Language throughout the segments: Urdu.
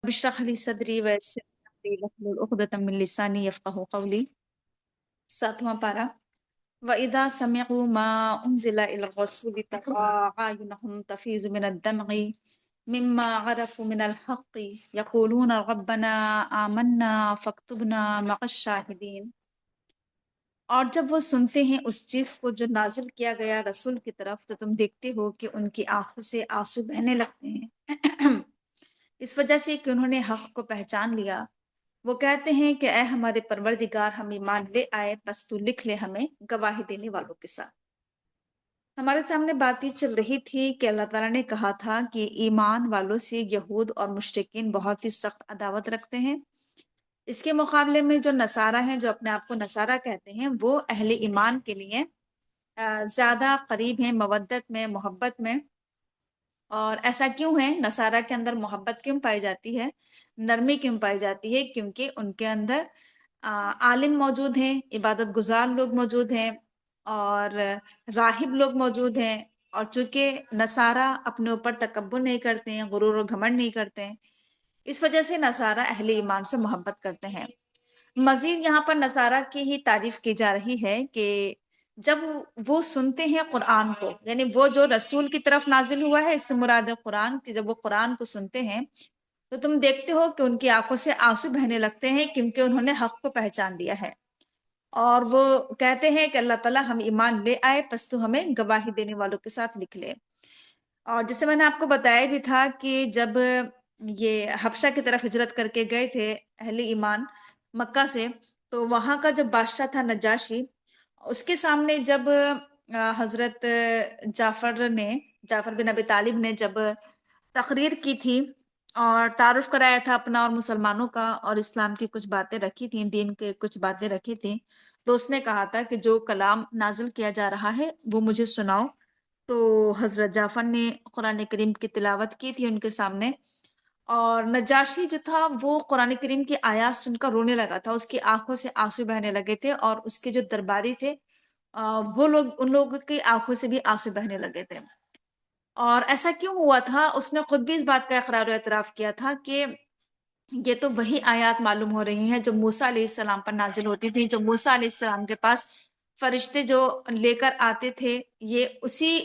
اشرح لي صدری ويسر لي أمري واحلل عقدة من لساني يفقهوا قولي. 7واں پارہ. وَإِذَا سَمِعُوا مَا أُنزِلَ إِلَى الرَّسُولِ تَرَىٰ أَعْيُنَهُمْ تَفِيضُ مِنَ الدَّمْعِ مِمَّا عَرَفُوا مِنَ الْحَقِّ يَقُولُونَ رَبَّنَا آمَنَّا فَاكْتُبْنَا مَعَ الشَّاهِدِينَ. اور جب وہ سنتے ہیں اس چیز کو جو نازل کیا گیا رسول کی طرف تو تم دیکھتے ہو کہ ان کی آنکھوں سے آنسو بہنے لگتے ہیں اس وجہ سے کہ انہوں نے حق کو پہچان لیا. وہ کہتے ہیں کہ اے ہمارے پروردگار ہم ایمان لے آئے بس تو لکھ لے ہمیں گواہی دینے والوں کے ساتھ. ہمارے سامنے بات یہ چل رہی تھی کہ اللہ تعالیٰ نے کہا تھا کہ ایمان والوں سے یہود اور مشرکین بہت ہی سخت عداوت رکھتے ہیں. اس کے مقابلے میں جو نصارہ ہیں جو اپنے آپ کو نصارہ کہتے ہیں وہ اہل ایمان کے لیے زیادہ قریب ہیں مودت میں محبت میں. اور ایسا کیوں ہے؟ نصارہ کے اندر محبت کیوں پائی جاتی ہے، نرمی کیوں پائی جاتی ہے؟ کیونکہ ان کے اندر عالم موجود ہیں، عبادت گزار لوگ موجود ہیں اور راہب لوگ موجود ہیں. اور چونکہ نصارہ اپنے اوپر تکبر نہیں کرتے ہیں، غرور و گھمنڈ نہیں کرتے ہیں، اس وجہ سے نصارہ اہل ایمان سے محبت کرتے ہیں. مزید یہاں پر نصارہ کی ہی تعریف کی جا رہی ہے کہ جب وہ سنتے ہیں قرآن کو، یعنی وہ جو رسول کی طرف نازل ہوا ہے، اس سے مراد قرآن، کہ جب وہ قرآن کو سنتے ہیں تو تم دیکھتے ہو کہ ان کی آنکھوں سے آنسو بہنے لگتے ہیں کیونکہ انہوں نے حق کو پہچان لیا ہے. اور وہ کہتے ہیں کہ اللہ تعالیٰ ہم ایمان لے آئے پس تو ہمیں گواہی دینے والوں کے ساتھ لکھ لے. اور جیسے میں نے آپ کو بتایا بھی تھا کہ جب یہ حبشہ کی طرف ہجرت کر کے گئے تھے اہل ایمان مکہ سے، تو وہاں کا جو بادشاہ تھا نجاشی، اس کے سامنے جب حضرت جعفر بن ابی طالب نے جب تقریر کی تھی اور تعارف کرایا تھا اپنا اور مسلمانوں کا، اور اسلام کی کچھ باتیں رکھی تھیں، دین کے کچھ باتیں رکھی تھیں، تو اس نے کہا تھا کہ جو کلام نازل کیا جا رہا ہے وہ مجھے سناؤ. تو حضرت جعفر نے قرآن کریم کی تلاوت کی تھی ان کے سامنے، اور نجاشی جو تھا وہ قرآن کریم کی آیات سن کر رونے لگا تھا، اس کی آنکھوں سے آنسو بہنے لگے تھے، اور اس کے جو درباری تھے وہ لوگ، ان لوگوں کی آنکھوں سے بھی آنسو بہنے لگے تھے. اور ایسا کیوں ہوا تھا؟ اس نے خود بھی اس بات کا اقرار و اعتراف کیا تھا کہ یہ تو وہی آیات معلوم ہو رہی ہیں جو موسیٰ علیہ السلام پر نازل ہوتی تھی، جو موسیٰ علیہ السلام کے پاس فرشتے جو لے کر آتے تھے، یہ اسی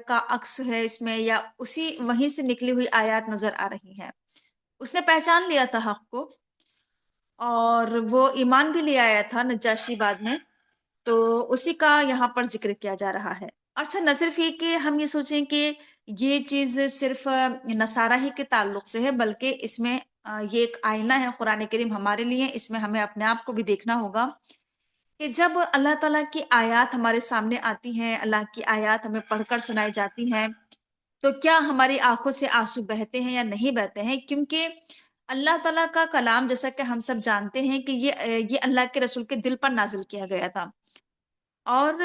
کا عکس ہے اس میں، یا اسی وہیں سے نکلی ہوئی آیات نظر آ رہی ہیں. اس نے پہچان لیا تھا حق کو اور وہ ایمان بھی لے آیا تھا نجاشی بعد میں. تو اسی کا یہاں پر ذکر کیا جا رہا ہے. اچھا، نہ صرف یہ کہ ہم یہ سوچیں کہ یہ چیز صرف نصارہ ہی کے تعلق سے ہے، بلکہ اس میں یہ ایک آئینہ ہے قرآن کریم ہمارے لیے. اس میں ہمیں اپنے آپ کو بھی دیکھنا ہوگا کہ جب اللہ تعالیٰ کی آیات ہمارے سامنے آتی ہیں، اللہ کی آیات ہمیں پڑھ کر سنائی جاتی ہیں، تو کیا ہماری آنکھوں سے آنسو بہتے ہیں یا نہیں بہتے ہیں؟ کیونکہ اللہ تعالیٰ کا کلام، جیسا کہ ہم سب جانتے ہیں کہ یہ اللہ کے رسول کے دل پر نازل کیا گیا تھا، اور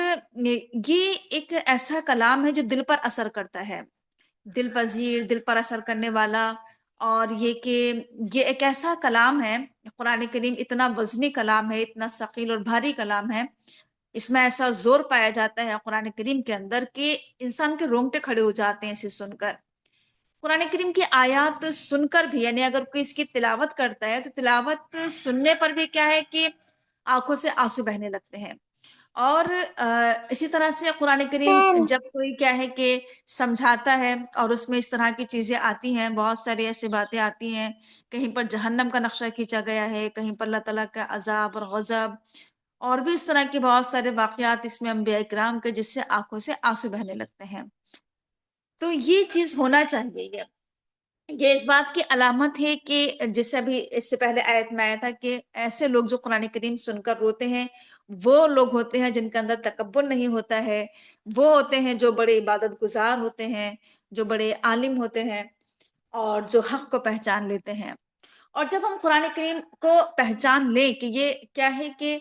یہ ایک ایسا کلام ہے جو دل پر اثر کرتا ہے، دل پذیر، دل پر اثر کرنے والا. اور یہ کہ یہ ایک ایسا کلام ہے، قرآن کریم اتنا وزنی کلام ہے، اتنا ثقیل اور بھاری کلام ہے، اس میں ایسا زور پایا جاتا ہے قرآن کریم کے اندر کہ انسان کے رونگٹے کھڑے ہو جاتے ہیں اسے سن کر. قرآن کریم کی آیات سن کر بھی، یعنی اگر کوئی اس کی تلاوت کرتا ہے تو تلاوت سننے پر بھی کیا ہے کہ آنکھوں سے آنسو بہنے لگتے ہیں. اور اسی طرح سے قرآن کریم جب کوئی کیا ہے کہ سمجھاتا ہے اور اس میں اس طرح کی چیزیں آتی ہیں، بہت ساری ایسی باتیں آتی ہیں، کہیں پر جہنم کا نقشہ کھینچا گیا ہے، کہیں پر اللہ تعالیٰ کا عذاب اور غضب، اور بھی اس طرح کے بہت سارے واقعات اس میں انبیاء کرام کے، جس سے آنکھوں سے آنسو بہنے لگتے ہیں. تو یہ چیز ہونا چاہیے. یہ اس بات کی علامت ہے کہ جیسے ابھی اس سے پہلے آیت میں آیا تھا کہ ایسے لوگ جو قرآن کریم سن کر روتے ہیں وہ لوگ ہوتے ہیں جن کے اندر تکبر نہیں ہوتا ہے، وہ ہوتے ہیں جو بڑے عبادت گزار ہوتے ہیں، جو بڑے عالم ہوتے ہیں اور جو حق کو پہچان لیتے ہیں. اور جب ہم قرآن کریم کو پہچان لیں کہ یہ کیا ہے کہ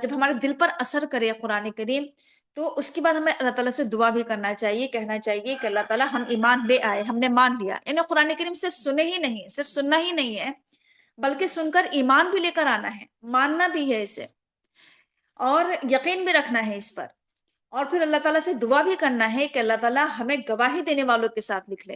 جب ہمارے دل پر اثر کرے قرآن کریم، تو اس کے بعد ہمیں اللہ تعالیٰ سے دعا بھی کرنا چاہیے، کہنا چاہیے کہ اللہ تعالیٰ ہم ایمان لے آئے، ہم نے مان لیا. یعنی قرآن کریم صرف سنے ہی نہیں، صرف سننا ہی نہیں ہے، بلکہ سن کر ایمان بھی لے کر آنا ہے، ماننا بھی ہے اسے، اور یقین بھی رکھنا ہے اس پر، اور پھر اللہ تعالیٰ سے دعا بھی کرنا ہے کہ اللہ تعالیٰ ہمیں گواہی دینے والوں کے ساتھ لکھ لے.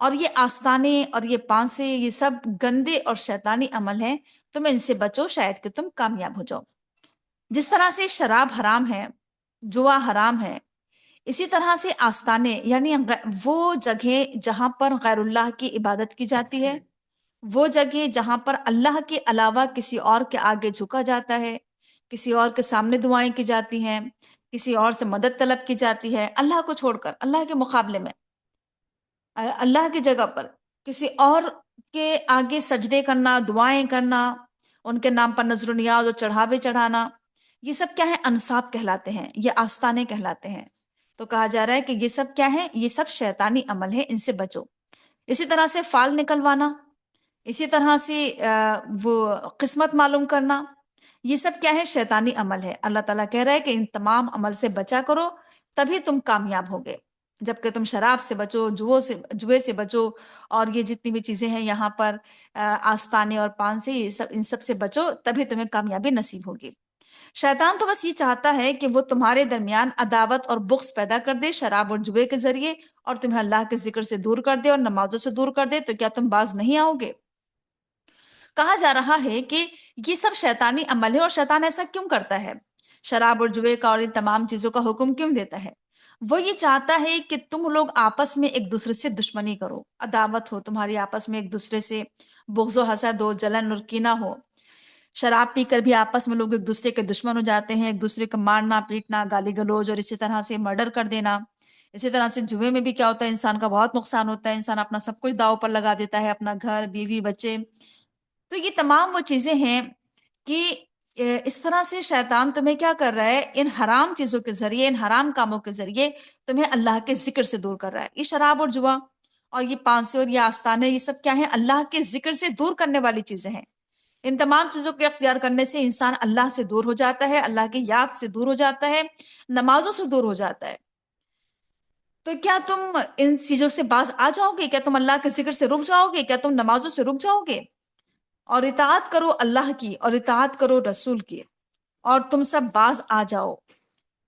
اور یہ آستانے اور یہ پانسے یہ سب گندے اور شیطانی عمل ہیں، تم ان سے بچو شاید کہ تم کامیاب ہو جاؤ۔ جس طرح سے شراب حرام ہے، جوا حرام ہے، اسی طرح سے آستانے یعنی وہ جگہ جہاں پر غیر اللہ کی عبادت کی جاتی ہے، وہ جگہ جہاں پر اللہ کے علاوہ کسی اور کے آگے جھکا جاتا ہے، کسی اور کے سامنے دعائیں کی جاتی ہیں، کسی اور سے مدد طلب کی جاتی ہے، اللہ کو چھوڑ کر، اللہ کے مقابلے میں، اللہ کی جگہ پر کسی اور کے آگے سجدے کرنا، دعائیں کرنا، ان کے نام پر نذر و نیاز اور چڑھاوے چڑھانا، یہ سب کیا ہے؟ انصاب کہلاتے ہیں، یہ آستانے کہلاتے ہیں۔ تو کہا جا رہا ہے کہ یہ سب کیا ہے؟ یہ سب شیطانی عمل ہے، ان سے بچو۔ اسی طرح سے فال نکلوانا، اسی طرح سے وہ قسمت معلوم کرنا، یہ سب کیا ہے؟ شیطانی عمل ہے۔ اللہ تعالیٰ کہہ رہا ہے کہ ان تمام عمل سے بچا کرو، تبھی تم کامیاب ہوگے۔ جبکہ تم شراب سے بچو، جوئے سے بچو، اور یہ جتنی بھی چیزیں ہیں یہاں پر آستانے اور پان سے، یہ سب ان سب سے بچو، تبھی تمہیں کامیابی نصیب ہوگی۔ شیطان تو بس یہ چاہتا ہے کہ وہ تمہارے درمیان عداوت اور بغض پیدا کر دے شراب اور جوئے کے ذریعے، اور تمہیں اللہ کے ذکر سے دور کر دے اور نمازوں سے دور کر دے۔ تو کیا تم باز نہیں آؤ گے؟ کہا جا رہا ہے کہ یہ سب شیطانی عمل ہے، اور شیطان ایسا کیوں کرتا ہے؟ شراب اور جوئے کا اور ان تمام چیزوں کا حکم کیوں دیتا ہے؟ وہ یہ چاہتا ہے کہ تم لوگ آپس میں ایک دوسرے سے دشمنی کرو، عداوت ہو تمہاری آپس میں، ایک دوسرے سے بغض و حسد ہو، جلن اور کینہ ہو۔ شراب پی کر بھی آپس میں لوگ ایک دوسرے کے دشمن ہو جاتے ہیں، ایک دوسرے کو مارنا پیٹنا، گالی گلوچ، اور اسی طرح سے مرڈر کر دینا۔ اسی طرح سے جوئے میں بھی کیا ہوتا ہے؟ انسان کا بہت نقصان ہوتا ہے، انسان اپنا سب کچھ داؤ پر لگا دیتا ہے، اپنا گھر، بیوی، بچے۔ تو یہ تمام وہ چیزیں ہیں کہ اس طرح سے شیطان تمہیں کیا کر رہا ہے؟ ان حرام چیزوں کے ذریعے، ان حرام کاموں کے ذریعے تمہیں اللہ کے ذکر سے دور کر رہا ہے۔ یہ شراب اور جوا اور یہ پانسے اور یہ آستانے، یہ سب کیا ہیں؟ اللہ کے ذکر سے دور کرنے والی چیزیں ہیں۔ ان تمام چیزوں کو اختیار کرنے سے انسان اللہ سے دور ہو جاتا ہے، اللہ کی یاد سے دور ہو جاتا ہے، نمازوں سے دور ہو جاتا ہے۔ تو کیا تم ان چیزوں سے باز آ جاؤ گے؟ کیا تم اللہ کے ذکر سے رک جاؤ گے؟ کیا تم نمازوں سے رک جاؤ گے؟ اور اطاعت کرو اللہ کی، اور اطاعت کرو رسول کی، اور تم سب باز آ جاؤ،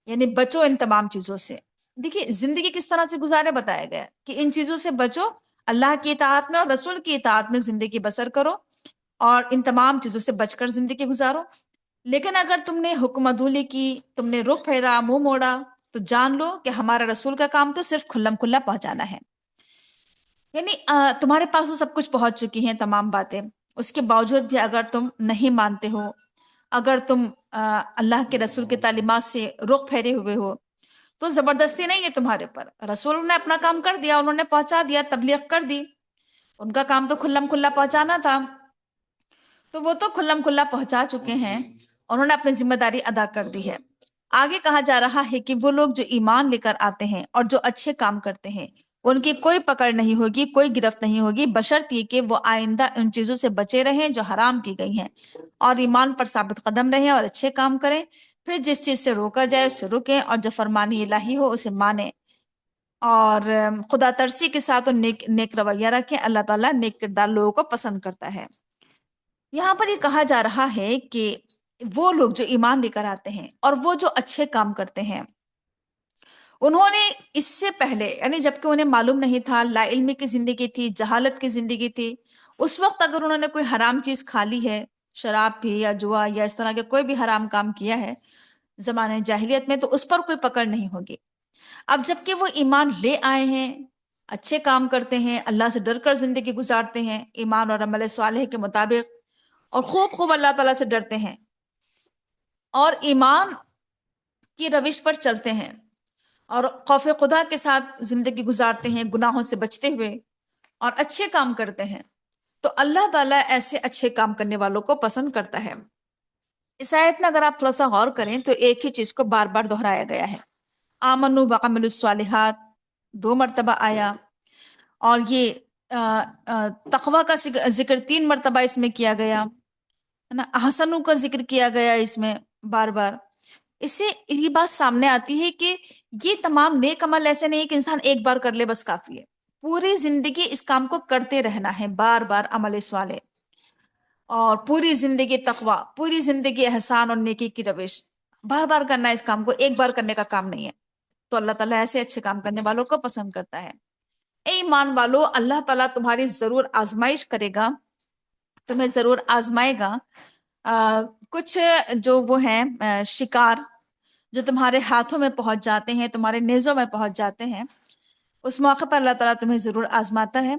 یعنی بچو ان تمام چیزوں سے۔ دیکھیے زندگی کس طرح سے گزارے بتایا گیا کہ ان چیزوں سے بچو، اللہ کی اطاعت میں اور رسول کی اطاعت میں زندگی بسر کرو، اور ان تمام چیزوں سے بچ کر زندگی گزارو۔ لیکن اگر تم نے حکم عدولی کی، تم نے رخ پھیرا، منہ موڑا، تو جان لو کہ ہمارا رسول کا کام تو صرف کھلم کھلا پہنچانا ہے۔ یعنی تمہارے پاس تو سب کچھ پہنچ چکی ہیں تمام باتیں، اس کے باوجود بھی اگر تم نہیں مانتے ہو، اگر تم اللہ کے رسول کی تعلیمات سے رخ پھیرے ہوئے ہو، تو زبردستی نہیں ہے تمہارے پر، رسول نے اپنا کام کر دیا، انہوں نے پہنچا دیا، تبلیغ کر دی، ان کا کام تو کھلم کھلا پہنچانا تھا، تو وہ تو کھلم کھلا پہنچا چکے ہیں، انہوں نے اپنی ذمہ داری ادا کر دی ہے۔ آگے کہا جا رہا ہے کہ وہ لوگ جو ایمان لے کر آتے ہیں اور جو اچھے کام کرتے ہیں، ان کی کوئی پکڑ نہیں ہوگی، کوئی گرفت نہیں ہوگی، بشرط یہ کہ وہ آئندہ ان چیزوں سے بچے رہیں جو حرام کی گئی ہیں، اور ایمان پر ثابت قدم رہیں اور اچھے کام کریں۔ پھر جس چیز سے روکا جائے اس سے رکیں، اور جو فرمانی الہی ہو اسے مانیں، اور خدا ترسی کے ساتھ نیک رویہ رکھیں۔ اللہ تعالیٰ نیک کردار لوگوں کو پسند کرتا ہے۔ یہاں پر یہ کہا جا رہا ہے کہ وہ لوگ جو ایمان لے کر آتے ہیں اور وہ جو اچھے کام کرتے ہیں، انہوں نے اس سے پہلے، یعنی جبکہ انہیں معلوم نہیں تھا، لا علمی کی زندگی تھی، جہالت کی زندگی تھی، اس وقت اگر انہوں نے کوئی حرام چیز کھا لی ہے، شراب پی یا جوا یا اس طرح کے کوئی بھی حرام کام کیا ہے زمانے جاہلیت میں، تو اس پر کوئی پکڑ نہیں ہوگی۔ اب جبکہ وہ ایمان لے آئے ہیں، اچھے کام کرتے ہیں، اللہ سے ڈر کر زندگی گزارتے ہیں ایمان اور عمل صالح کے مطابق، اور خوب خوب اللہ تعالیٰ سے ڈرتے ہیں اور ایمان کی روش پر چلتے ہیں اور خوف خدا کے ساتھ زندگی گزارتے ہیں، گناہوں سے بچتے ہوئے، اور اچھے کام کرتے ہیں، تو اللہ تعالیٰ ایسے اچھے کام کرنے والوں کو پسند کرتا ہے۔ اس آیت میں اگر آپ تھوڑا سا غور کریں تو ایک ہی چیز کو بار بار دہرایا گیا ہے۔ آمنو وعملوا الصالحات 2 مرتبہ آیا، اور یہ تقوی کا ذکر 3 مرتبہ اس میں کیا گیا ہے نا، احسنوں کا ذکر کیا گیا اس میں بار بار۔ اس سے یہ بات سامنے آتی ہے کہ یہ تمام نیک عمل ایسے نہیں کہ انسان ایک بار کر لے بس کافی ہے، پوری زندگی اس کام کو کرتے رہنا ہے، بار بار عمل صالح، اور پوری زندگی تقوی، پوری زندگی احسان اور نیکی کی روش، بار بار کرنا ہے اس کام کو، ایک بار کرنے کا کام نہیں ہے۔ تو اللہ تعالیٰ ایسے اچھے کام کرنے والوں کو پسند کرتا ہے۔ اے ایمان والو، اللہ تعالیٰ تمہاری ضرور آزمائش کرے گا، تمہیں ضرور آزمائے گا۔ کچھ جو وہ ہیں شکار جو تمہارے ہاتھوں میں پہنچ جاتے ہیں، تمہارے نیزوں میں پہنچ جاتے ہیں، اس موقع پر اللہ تعالیٰ تمہیں ضرور آزماتا ہے،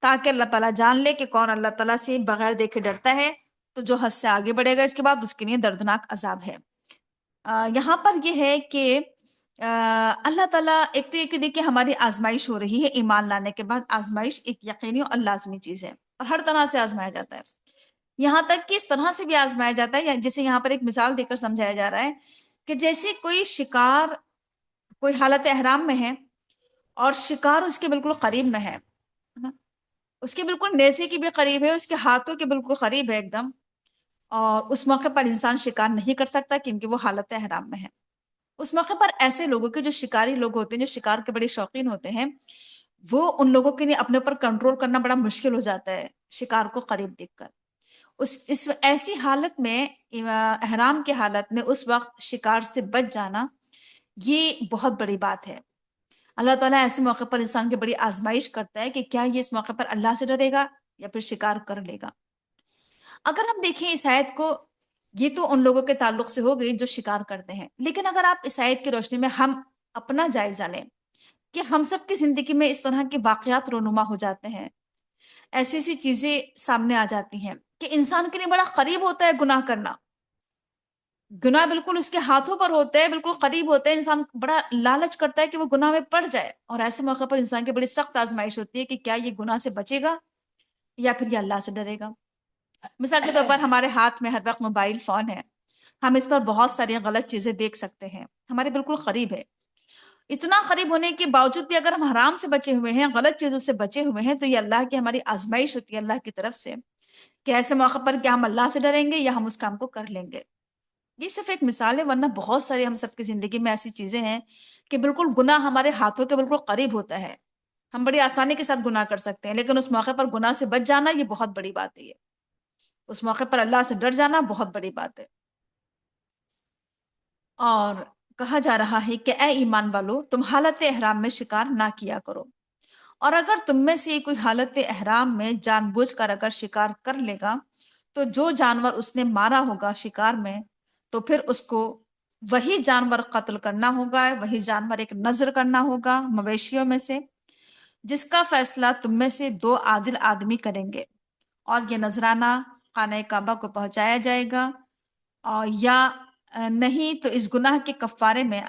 تاکہ اللہ تعالیٰ جان لے کہ کون اللہ تعالیٰ سے بغیر دیکھے ڈرتا ہے، تو جو حد سے آگے بڑھے گا اس کے بعد اس کے لیے دردناک عذاب ہے۔ یہاں پر یہ ہے کہ اللہ تعالیٰ ایک تو یہ کہ دیکھیے ہماری آزمائش ہو رہی ہے، ایمان لانے کے بعد آزمائش ایک یقینی اور لازمی چیز ہے، اور ہر طرح سے آزمایا جاتا ہے، یہاں تک کہ اس طرح سے بھی آزمایا جاتا ہے، جسے یہاں پر ایک مثال دے کر سمجھایا جا رہا ہے کہ جیسے کوئی شکار کوئی حالت احرام میں ہے اور شکار اس کے بالکل قریب میں ہے، اس کے بالکل نیزے کی بھی قریب ہے، اس کے ہاتھوں کے بالکل قریب ہے ایک دم، اور اس موقع پر انسان شکار نہیں کر سکتا کیونکہ وہ حالت احرام میں ہے۔ اس موقع پر ایسے لوگوں کے جو شکاری لوگ ہوتے ہیں، جو شکار کے بڑے شوقین ہوتے ہیں، وہ ان لوگوں کے لیے اپنے اوپر کنٹرول کرنا بڑا مشکل ہو جاتا ہے شکار کو قریب دیکھ کر۔ اس ایسی حالت میں، احرام کے حالت میں اس وقت شکار سے بچ جانا یہ بہت بڑی بات ہے۔ اللہ تعالیٰ ایسے موقع پر انسان کی بڑی آزمائش کرتا ہے کہ کیا یہ اس موقع پر اللہ سے ڈرے گا یا پھر شکار کر لے گا۔ اگر ہم دیکھیں اس آیت کو، یہ تو ان لوگوں کے تعلق سے ہو گئی جو شکار کرتے ہیں، لیکن اگر آپ اس آیت کی روشنی میں ہم اپنا جائزہ لیں کہ ہم سب کی زندگی میں اس طرح کے واقعات رونما ہو جاتے ہیں، ایسی ایسی چیزیں سامنے آ جاتی ہیں کہ انسان کے لیے بڑا قریب ہوتا ہے گناہ کرنا، گناہ بالکل اس کے ہاتھوں پر ہوتا ہے، بالکل قریب ہوتا ہے، انسان بڑا لالچ کرتا ہے کہ وہ گناہ میں پڑ جائے، اور ایسے موقع پر انسان کی بڑی سخت آزمائش ہوتی ہے کہ کیا یہ گناہ سے بچے گا یا پھر یہ اللہ سے ڈرے گا۔ مثال کے طور پر ہمارے ہاتھ میں ہر وقت موبائل فون ہے، ہم اس پر بہت ساری غلط چیزیں دیکھ سکتے ہیں، ہمارے بالکل قریب ہے، اتنا قریب ہونے کے باوجود بھی اگر ہم حرام سے بچے ہوئے ہیں، غلط چیزوں سے بچے ہوئے ہیں، تو یہ اللہ کی ہماری آزمائش ہوتی ہے اللہ کی طرف سے کہ ایسے موقع پر کیا ہم اللہ سے ڈریں گے یا ہم اس کام کو کر لیں گے۔ یہ صرف ایک مثال ہے، ورنہ بہت ساری ہم سب کی زندگی میں ایسی چیزیں ہیں کہ بالکل گناہ ہمارے ہاتھوں کے بالکل قریب ہوتا ہے، ہم بڑی آسانی کے ساتھ گناہ کر سکتے ہیں، لیکن اس موقع پر گناہ سے بچ جانا یہ بہت بڑی بات ہے، یہ اس موقع پر اللہ سے ڈر جانا بہت بڑی بات ہے۔ اور کہا جا رہا ہے کہ اے ایمان والو، تم حالت احرام میں شکار نہ کیا کرو، اور اگر تم میں سے کوئی حالت احرام میں جان بوجھ کر اگر شکار کر لے گا، تو جو جانور اس نے مارا ہوگا شکار میں، تو پھر اس کو وہی جانور قتل کرنا ہوگا، وہی جانور ایک نذر کرنا ہوگا مویشیوں میں سے، جس کا فیصلہ تم میں سے دو عادل آدمی کریں گے، اور یہ نذرانہ خانہ کعبہ کو پہنچایا جائے گا، اور یا نہیں تو اس گناہ کے کفارے میں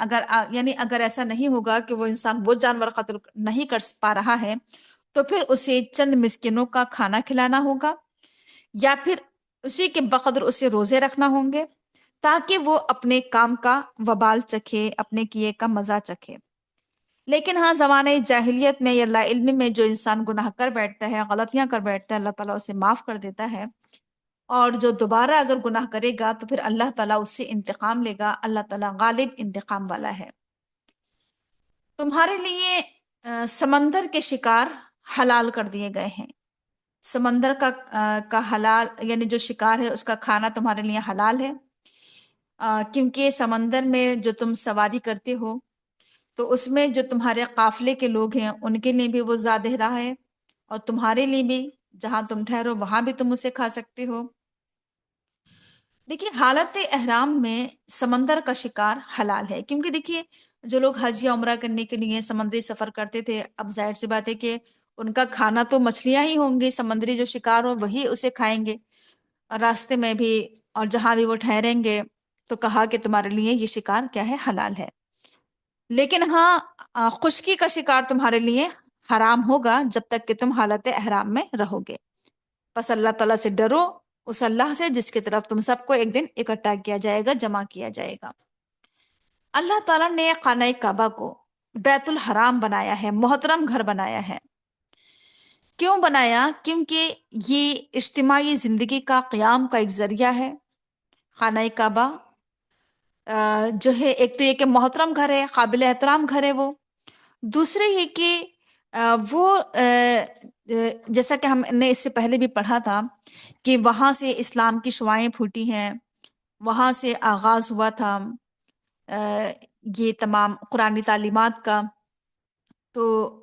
یعنی اگر ایسا نہیں ہوگا کہ وہ انسان وہ جانور قتل نہیں کر پا رہا ہے، تو پھر اسے چند مسکینوں کا کھانا کھلانا ہوگا، یا پھر اسی کے بقدر اسے روزے رکھنا ہوں گے، تاکہ وہ اپنے کام کا وبال چکھے، اپنے کیے کا مزہ چکھے۔ لیکن ہاں، زمانے جاہلیت میں یا لا علمی میں جو انسان گناہ کر بیٹھتا ہے، غلطیاں کر بیٹھتا ہے، اللہ تعالیٰ اسے معاف کر دیتا ہے، اور جو دوبارہ اگر گناہ کرے گا تو پھر اللہ تعالیٰ اس سے انتقام لے گا، اللہ تعالیٰ غالب انتقام والا ہے۔ تمہارے لیے سمندر کے شکار حلال کر دیے گئے ہیں، سمندر کا حلال یعنی جو شکار ہے اس کا کھانا تمہارے لیے حلال ہے، کیونکہ سمندر میں جو تم سواری کرتے ہو تو اس میں جو تمہارے قافلے کے لوگ ہیں ان کے لیے بھی وہ ذات راہ ہے، اور تمہارے لیے بھی جہاں تم ٹھہرو وہاں بھی تم اسے کھا سکتے ہو۔ دیکھیے حالت احرام میں سمندر کا شکار حلال ہے، کیونکہ دیکھیے جو لوگ حج یا عمرہ کرنے کے لیے سمندری سفر کرتے تھے، اب ظاہر سی بات ہے کہ ان کا کھانا تو مچھلیاں ہی ہوں گی، سمندری جو شکار ہو وہی اسے کھائیں گے، اور راستے میں بھی اور جہاں بھی وہ ٹھہریں گے، تو کہا کہ تمہارے لیے یہ شکار کیا ہے، حلال ہے۔ لیکن ہاں، خشکی کا شکار تمہارے لیے حرام ہوگا جب تک کہ تم حالت احرام میں رہو گے۔ پس اللہ تعالیٰ سے ڈرو، اس اللہ سے جس کی طرف تم سب کو ایک دن اکٹھا کیا جائے گا، جمع کیا جائے گا۔ اللہ تعالیٰ نے خانہ کعبہ کو بیت الحرام بنایا ہے، محترم گھر بنایا ہے۔ کیوں بنایا؟ کیونکہ یہ اجتماعی زندگی کا قیام کا ایک ذریعہ ہے۔ خانہ کعبہ جو ہے، ایک تو یہ کہ محترم گھر ہے، قابل احترام گھر ہے وہ، دوسرے یہ کہ وہ جیسا کہ ہم نے اس سے پہلے بھی پڑھا تھا کہ وہاں سے اسلام کی شعائیں پھوٹی ہیں، وہاں سے آغاز ہوا تھا یہ تمام قرآنی تعلیمات کا، تو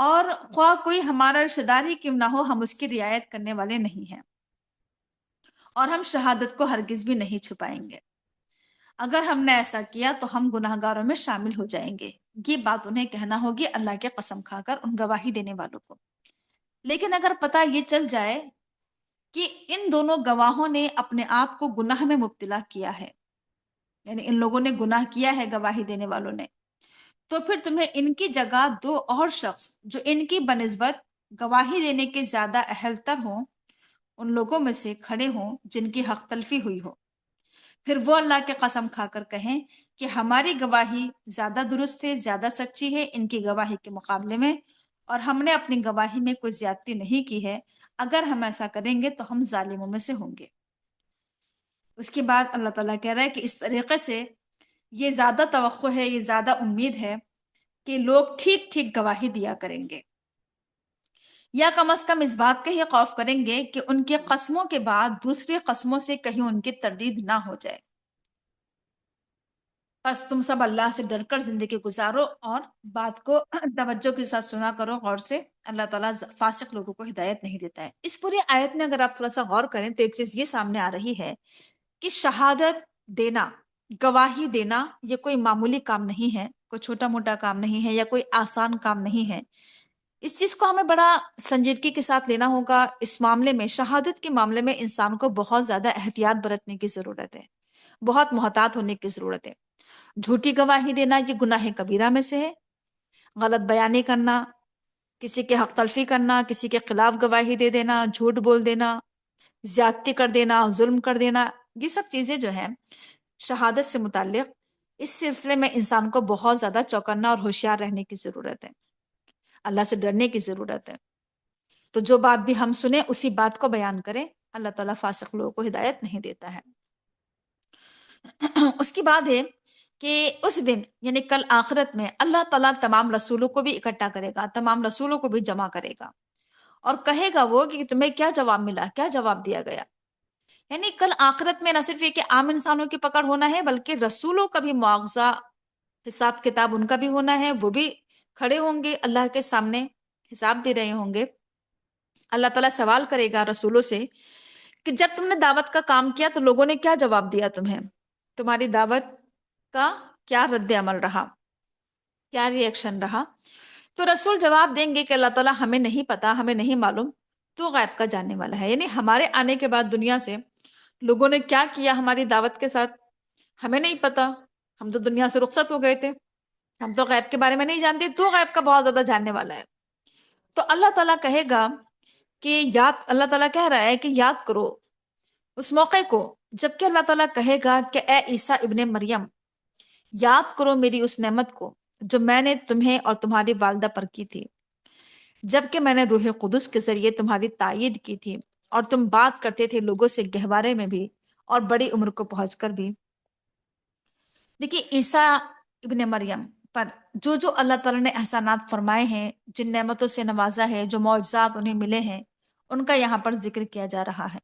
اور خواہ کوئی ہمارا رشتہ دار ہی کیوں نہ ہو، ہم اس کی رعایت کرنے والے نہیں ہیں، اور ہم شہادت کو ہرگز بھی نہیں چھپائیں گے۔ اگر ہم نے ایسا کیا تو ہم گناہ گاروں میں شامل ہو جائیں گے۔ یہ بات انہیں کہنا ہوگی اللہ کے قسم کھا کر ان گواہی دینے والوں کو۔ لیکن اگر پتہ یہ چل جائے کہ ان دونوں گواہوں نے اپنے آپ کو گناہ میں مبتلا کیا ہے، یعنی ان لوگوں نے گناہ کیا ہے گواہی دینے والوں نے، تو پھر تمہیں ان کی جگہ دو اور شخص جو ان کی بنسبت گواہی دینے کے زیادہ اہل تر ہوں، ان لوگوں میں سے کھڑے ہوں جن کی حق تلفی ہوئی ہو۔ پھر وہ اللہ کے قسم کھا کر کہیں کہ ہماری گواہی زیادہ درست ہے، زیادہ سچی ہے ان کی گواہی کے مقابلے میں، اور ہم نے اپنی گواہی میں کوئی زیادتی نہیں کی ہے۔ اگر ہم ایسا کریں گے تو ہم ظالموں میں سے ہوں گے۔ اس کے بعد اللہ تعالیٰ کہہ رہا ہے کہ اس طریقے سے یہ زیادہ توقع ہے، یہ زیادہ امید ہے کہ لوگ ٹھیک ٹھیک گواہی دیا کریں گے، یا کم از کم اس بات کا ہی خوف کریں گے کہ ان کے قسموں کے بعد دوسری قسموں سے کہیں ان کی تردید نہ ہو جائے۔ بس تم سب اللہ سے ڈر کر زندگی گزارو اور بات کو توجہ کے ساتھ سنا کرو غور سے۔ اللہ تعالیٰ فاسق لوگوں کو ہدایت نہیں دیتا ہے۔ اس پوری آیت میں اگر آپ تھوڑا سا غور کریں تو ایک چیز یہ سامنے آ رہی ہے کہ شہادت دینا، گواہی دینا، یہ کوئی معمولی کام نہیں ہے، کوئی چھوٹا موٹا کام نہیں ہے، یا کوئی آسان کام نہیں ہے۔ اس چیز کو ہمیں بڑا سنجیدگی کے ساتھ لینا ہوگا۔ اس معاملے میں، شہادت کے معاملے میں انسان کو بہت زیادہ احتیاط برتنے کی ضرورت ہے، بہت محتاط ہونے کی ضرورت ہے۔ جھوٹی گواہی دینا یہ گناہ کبیرہ میں سے ہے۔ غلط بیانی کرنا، کسی کے حق تلفی کرنا، کسی کے خلاف گواہی دے دینا، جھوٹ بول دینا، زیادتی کر دینا، ظلم کر دینا، یہ سب چیزیں جو ہیں شہادت سے متعلق، اس سلسلے میں انسان کو بہت زیادہ چوکنا اور ہوشیار رہنے کی ضرورت ہے، اللہ سے ڈرنے کی ضرورت ہے۔ تو جو بات بھی ہم سنیں اسی بات کو بیان کریں۔ اللہ تعالیٰ فاسق لوگوں کو ہدایت نہیں دیتا ہے۔ اس کی بات ہے کہ اس دن یعنی کل آخرت میں اللہ تعالیٰ تمام رسولوں کو بھی اکٹھا کرے گا، تمام رسولوں کو بھی جمع کرے گا، اور کہے گا وہ کہ تمہیں کیا جواب ملا، کیا جواب دیا گیا۔ یعنی کل آخرت میں نہ صرف یہ کہ عام انسانوں کی پکڑ ہونا ہے، بلکہ رسولوں کا بھی معاوضہ، حساب کتاب ان کا بھی ہونا ہے۔ وہ بھی کھڑے ہوں گے اللہ کے سامنے، حساب دے رہے ہوں گے۔ اللہ تعالیٰ سوال کرے گا رسولوں سے کہ جب تم نے دعوت کا کام کیا تو لوگوں نے کیا جواب دیا تمہیں، تمہاری دعوت کا کیا رد عمل رہا، کیا ری ایکشن رہا۔ تو رسول جواب دیں گے کہ اللہ تعالیٰ ہمیں نہیں پتا، ہمیں نہیں معلوم، تو غیب کا جاننے والا ہے۔ یعنی ہمارے آنے کے بعد دنیا سے لوگوں نے کیا کیا ہماری دعوت کے ساتھ ہمیں نہیں پتا، ہم تو دنیا سے رخصت ہو گئے تھے، ہم تو غیب کے بارے میں نہیں جانتے، تو غیب کا بہت زیادہ جاننے والا ہے۔ تو اللہ تعالیٰ کہے گا کہ اللہ تعالیٰ کہہ رہا ہے کہ یاد کرو اس موقع کو جب کہ اللہ تعالیٰ کہے گا کہ اے عیسیٰ ابن مریم، یاد کرو میری اس نعمت کو جو میں نے تمہیں اور تمہاری والدہ پر کی تھی، جب کہ میں نے روح قدس کے ذریعے تمہاری تائید کی تھی، اور تم بات کرتے تھے لوگوں سے گہوارے میں بھی اور بڑی عمر کو پہنچ کر بھی۔ دیکھیے عیسیٰ ابن مریم پر جو جو اللہ تعالیٰ نے احسانات فرمائے ہیں، جن نعمتوں سے نوازا ہے، جو معجزات انہیں ملے ہیں، ان کا یہاں پر ذکر کیا جا رہا ہے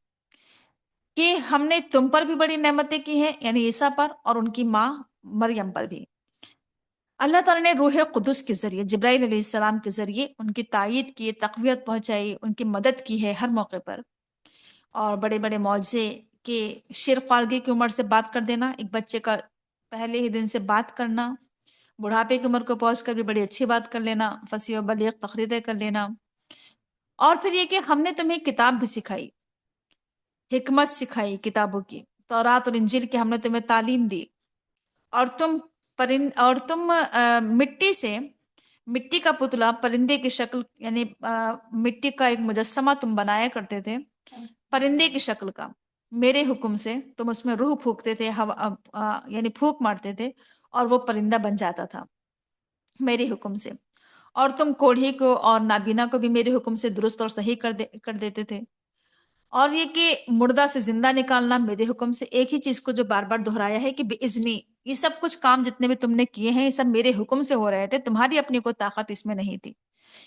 کہ ہم نے تم پر بھی بڑی نعمتیں کی ہیں، یعنی عیسیٰ پر اور ان کی ماں مریم پر بھی۔ اللہ تعالیٰ نے روح قدس کے ذریعے، جبرائیل علیہ السلام کے ذریعے ان کی تائید کی، تقویت پہنچائی، ان کی مدد کی ہے ہر موقع پر، اور بڑے بڑے معجزے کہ شیر خارگی کی عمر سے بات کر دینا، ایک بچے کا پہلے ہی دن سے بات کرنا، بڑھاپے کی عمر کو پہنچ کر بھی بڑی اچھی بات کر لینا، فصیح و بلیغ تقریریں کر لینا، اور پھر یہ کہ ہم نے تمہیں کتاب بھی سکھائی، حکمت سکھائی کتابوں کی، تورات اور انجیل کی ہم نے تمہیں تعلیم دی، اور تم مٹی سے، مٹی کا پتلا، پرندے کی شکل، یعنی مٹی کا ایک مجسمہ تم بنایا کرتے تھے پرندے کی شکل کا، میرے حکم سے تم اس میں روح پھونکتے تھے، یعنی پھونک مارتے تھے اور وہ پرندہ بن جاتا تھا میرے حکم سے، اور تم کوڑھی کو اور نابینا کو بھی میرے حکم سے درست اور صحیح کر دیتے تھے، اور یہ کہ مردہ سے زندہ نکالنا میرے حکم سے۔ ایک ہی چیز کو جو بار بار دہرایا ہے کہ بِإِذْنِی، یہ سب کچھ کام جتنے بھی تم نے کیے ہیں یہ سب میرے حکم سے ہو رہے تھے، تمہاری اپنی کوئی طاقت اس میں نہیں تھی۔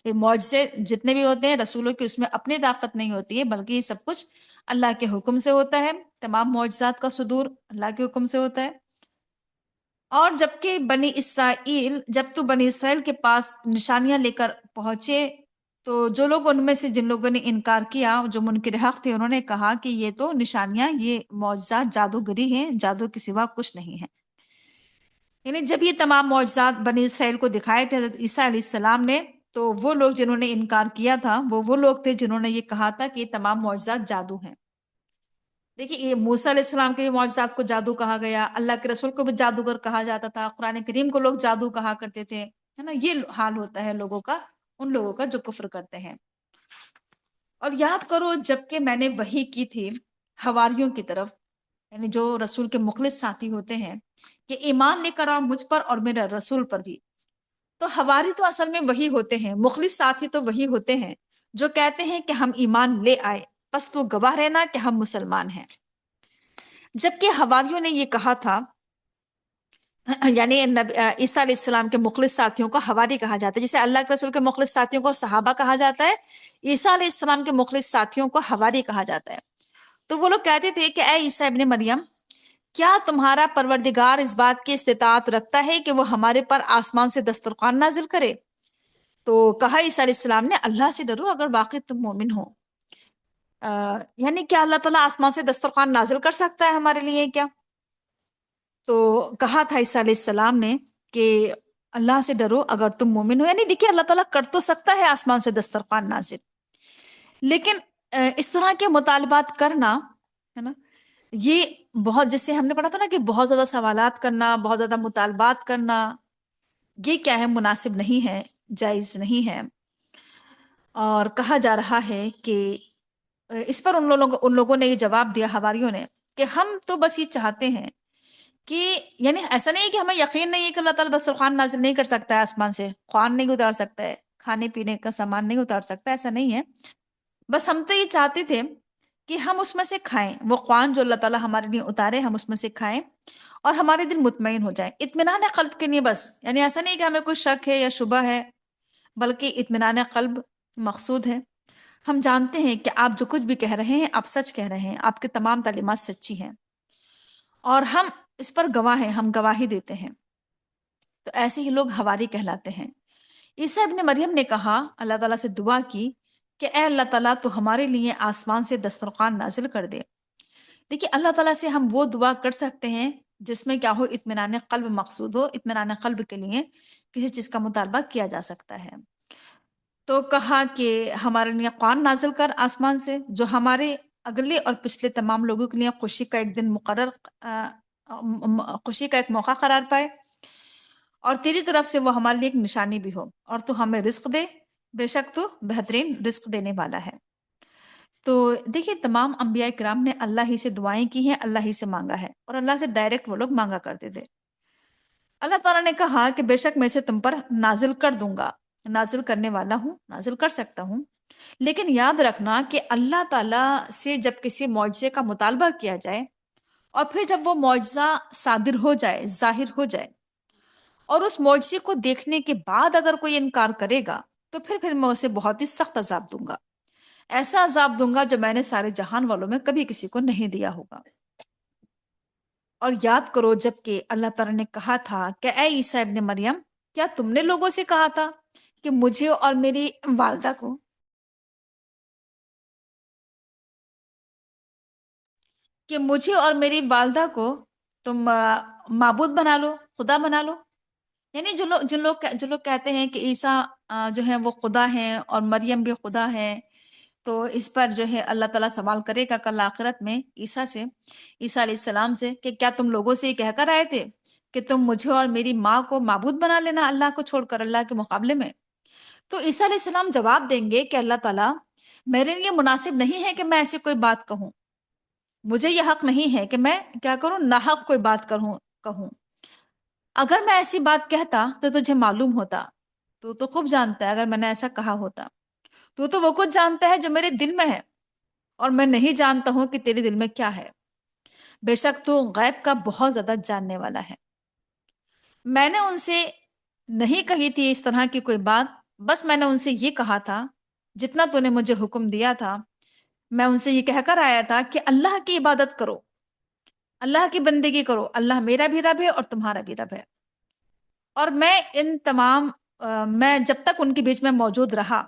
یہ معجزے جتنے بھی ہوتے ہیں رسولوں کی، اس میں اپنی طاقت نہیں ہوتی ہے، بلکہ یہ سب کچھ اللہ کے حکم سے ہوتا ہے۔ تمام معجزات کا صدور اللہ کے حکم سے ہوتا ہے۔ اور جب تو بنی اسرائیل کے پاس نشانیاں لے کر پہنچے تو جو لوگ ان میں سے جن لوگوں نے انکار کیا، جو منکر حق تھے، انہوں نے کہا کہ یہ تو نشانیاں، یہ معجزات جادوگری ہیں، جادو کے سوا کچھ نہیں ہے۔ یعنی جب یہ تمام معجزات بنی اسرائیل کو دکھائے تھے حضرت عیسیٰ علیہ السلام نے، تو وہ لوگ جنہوں نے انکار کیا تھا وہ لوگ تھے جنہوں نے یہ کہا تھا کہ یہ تمام معجزات جادو ہیں۔ دیکھیے، یہ موسیٰ علیہ السلام کے معجزات کو جادو کہا گیا، اللہ کے رسول کو بھی جادوگر کہا جاتا تھا، قرآن کریم کو لوگ جادو کہا کرتے تھے، ہے نا؟ یہ حال ہوتا ہے لوگوں کا، ان لوگوں کا جو کفر کرتے ہیں۔ اور یاد کرو، جب کہ میں نے وحی کی تھی حواریوں کی طرف، یعنی جو رسول کے مخلص ساتھی ہوتے ہیں، کہ ایمان لے کر آؤ مجھ پر اور میرے رسول پر بھی۔ تو حواری تو اصل میں وہی ہوتے ہیں، مخلص ساتھی تو وہی ہوتے ہیں جو کہتے ہیں کہ ہم ایمان لے آئے، بس تو گواہ رہنا کہ ہم مسلمان ہیں۔ جبکہ حواریوں نے یہ کہا تھا، یعنی عیسیٰ علیہ السلام کے مخلص ساتھیوں کو حواری کہا جاتا ہے، جسے اللہ کے رسول کے مخلص ساتھیوں کو صحابہ کہا جاتا ہے، عیسیٰ علیہ السلام کے مخلص ساتھیوں کو حواری کہا جاتا ہے۔ تو وہ لوگ کہتے تھے کہ اے عیسیٰ ابن مریم، کیا تمہارا پروردگار اس بات کی استطاعت رکھتا ہے کہ وہ ہمارے پر آسمان سے دسترخوان نازل کرے؟ تو کہا عیسیٰ علیہ السلام نے، اللہ سے ڈرو اگر واقعی تم مومن ہو۔ یعنی کیا اللہ تعالیٰ آسمان سے دسترخوان نازل کر سکتا ہے ہمارے لیے کیا؟ تو کہا تھا عیسیٰ علیہ السلام نے کہ اللہ سے ڈرو اگر تم مومن ہو۔ یعنی دیکھیے، اللہ تعالیٰ کر تو سکتا ہے آسمان سے دسترخوان نازل، لیکن اس طرح کے مطالبات کرنا، ہے نا، یہ بہت، جیسے ہم نے پڑھا تھا نا کہ بہت زیادہ سوالات کرنا، بہت زیادہ مطالبات کرنا، یہ کیا ہے، مناسب نہیں ہے، جائز نہیں ہے۔ اور کہا جا رہا ہے کہ اس پر ان لوگوں نے یہ جواب دیا، حواریوں نے، کہ ہم تو بس یہ چاہتے ہیں کہ، یعنی ایسا نہیں ہے کہ ہمیں یقین نہیں ہے کہ اللہ تعالیٰ دسترخوان نازل نہیں کر سکتا ہے آسمان سے، خوان نہیں اتار سکتا ہے، کھانے پینے کا سامان نہیں اتار سکتا، ایسا نہیں ہے۔ بس ہم تو یہ چاہتے تھے کہ ہم اس میں سے کھائیں، وہ خوان جو اللہ تعالیٰ ہمارے لیے اتارے، ہم اس میں سے کھائیں اور ہمارے دل مطمئن ہو جائیں، اطمینان قلب کے لیے بس۔ یعنی ایسا نہیں کہ ہمیں کوئی شک ہے یا شبہ ہے، بلکہ اطمینان قلب مقصود ہے۔ ہم جانتے ہیں کہ آپ جو کچھ بھی کہہ رہے ہیں آپ سچ کہہ رہے ہیں، آپ کے تمام تعلیمات سچی ہیں، اور ہم اس پر گواہ ہیں، ہم گواہی دیتے ہیں۔ تو ایسے ہی لوگ حواری کہلاتے ہیں۔ عیسیٰ ابن مریم نے کہا، اللہ تعالیٰ سے دعا کی کہ اے اللہ تعالیٰ تو ہمارے لیے آسمان سے دسترخوان نازل کر دے۔ دیکھیے، اللہ تعالیٰ سے ہم وہ دعا کر سکتے ہیں جس میں کیا ہو، اطمینان قلب مقصود ہو، اطمینان قلب کے لیے کسی چیز کا مطالبہ کیا جا سکتا ہے۔ تو کہا کہ ہمارے لیے قرآن نازل کر آسمان سے، جو ہمارے اگلے اور پچھلے تمام لوگوں کے لیے خوشی کا ایک دن مقرر، خوشی کا ایک موقع قرار پائے، اور تیری طرف سے وہ ہمارے لیے ایک نشانی بھی ہو، اور تو ہمیں رزق دے، بے شک تو بہترین رزق دینے والا ہے۔ تو دیکھیے، تمام انبیاء کرام نے اللہ ہی سے دعائیں کی ہیں، اللہ ہی سے مانگا ہے، اور اللہ سے ڈائریکٹ وہ لوگ مانگا کرتے تھے۔ اللہ تعالیٰ نے کہا کہ بے شک میں اسے تم پر نازل کر دوں گا، نازل کرنے والا ہوں، نازل کر سکتا ہوں، لیکن یاد رکھنا کہ اللہ تعالیٰ سے جب کسی معجزے کا مطالبہ کیا جائے، اور پھر جب وہ معجزہ صادر ہو جائے، ظاہر ہو جائے، اور اس معجزے کو دیکھنے کے بعد اگر کوئی انکار کرے گا، تو پھر میں اسے بہت ہی سخت عذاب دوں گا، ایسا عذاب دوں گا جو میں نے سارے جہان والوں میں کبھی کسی کو نہیں دیا ہوگا۔ اور یاد کرو، جب کہ اللہ تعالیٰ نے کہا تھا کہ اے عیسیٰ ابن مریم، کیا تم نے لوگوں سے کہا تھا کہ مجھے اور میری والدہ کو تم معبود بنا لو، خدا بنا لو؟ یعنی جو لوگ کہتے ہیں کہ عیسیٰ جو ہے وہ خدا ہیں اور مریم بھی خدا ہے، تو اس پر جو ہے اللہ تعالیٰ سوال کرے گا کل آخرت میں عیسیٰ علیہ السلام سے، کہ کیا تم لوگوں سے یہ کہہ کر آئے تھے کہ تم مجھے اور میری ماں کو معبود بنا لینا، اللہ کو چھوڑ کر، اللہ کے مقابلے میں؟ تو عیسیٰ علیہ السلام جواب دیں گے کہ اللہ تعالیٰ، میرے لیے مناسب نہیں ہے کہ میں ایسی کوئی بات کہوں، مجھے یہ حق نہیں ہے کہ میں کیا کروں، ناحق کوئی بات کہوں۔ اگر میں ایسی بات کہتا تو تجھے معلوم ہوتا، تو خوب جانتا ہے اگر میں نے ایسا کہا ہوتا، تو وہ کچھ جانتا ہے جو میرے دل میں ہے، اور میں نہیں جانتا ہوں کہ تیرے دل میں کیا ہے، بے شک تو غیب کا بہت زیادہ جاننے والا ہے۔ میں نے ان سے نہیں کہی تھی اس طرح کی کوئی بات، بس میں نے ان سے یہ کہا تھا جتنا تو نے مجھے حکم دیا تھا، میں ان سے یہ کہہ کر آیا تھا کہ اللہ کی عبادت کرو، اللہ کی بندگی کرو، اللہ میرا بھی رب ہے اور تمہارا بھی رب ہے، اور میں ان تمام میں جب تک ان کے بیچ میں موجود رہا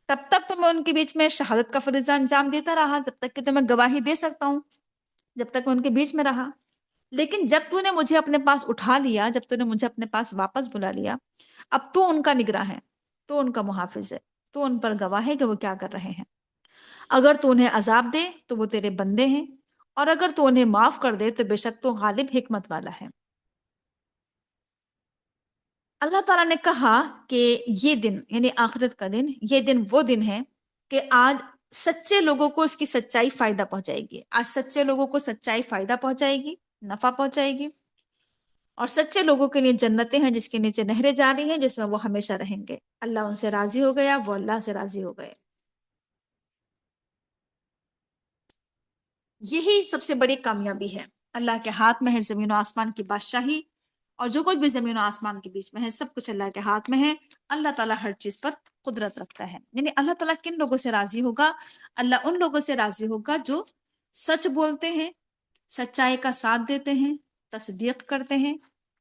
تب تک تو میں ان کے بیچ میں شہادت کا فریضہ انجام دیتا رہا، تب تک کہ تو میں گواہی دے سکتا ہوں، جب تک میں ان کے بیچ میں رہا۔ لیکن جب تو نے مجھے اپنے پاس اٹھا لیا، جب تو نے مجھے اپنے پاس واپس بلا لیا، اب تو ان کا نگراں ہے، تو ان کا محافظ ہے، تو ان پر گواہ ہے کہ وہ کیا کر رہے ہیں۔ اگر تو انہیں عذاب دے تو وہ تیرے بندے ہیں، اور اگر تو انہیں معاف کر دے تو بے شک تو غالب حکمت والا ہے۔ اللہ تعالیٰ نے کہا کہ یہ دن یعنی آخرت کا دن، یہ دن وہ دن ہے کہ آج سچے لوگوں کو اس کی سچائی فائدہ پہنچائے گی، آج سچے لوگوں کو سچائی فائدہ پہنچائے گی، نفع پہنچائے گی، اور سچے لوگوں کے لیے جنتیں ہیں جس کے نیچے نہریں جاری ہیں، جس میں وہ ہمیشہ رہیں گے۔ اللہ ان سے راضی ہو گیا، وہ اللہ سے راضی ہو گئے۔ یہی سب سے بڑی کامیابی ہے۔ اللہ کے ہاتھ میں ہے زمین و آسمان کی بادشاہی، اور جو کچھ بھی زمین و آسمان کے بیچ میں ہے سب کچھ اللہ کے ہاتھ میں ہے۔ اللہ تعالیٰ ہر چیز پر قدرت رکھتا ہے۔ یعنی اللہ تعالیٰ کن لوگوں سے راضی ہوگا؟ اللہ ان لوگوں سے راضی ہوگا جو سچ بولتے ہیں، سچائی کا ساتھ دیتے ہیں، تصدیق کرتے ہیں۔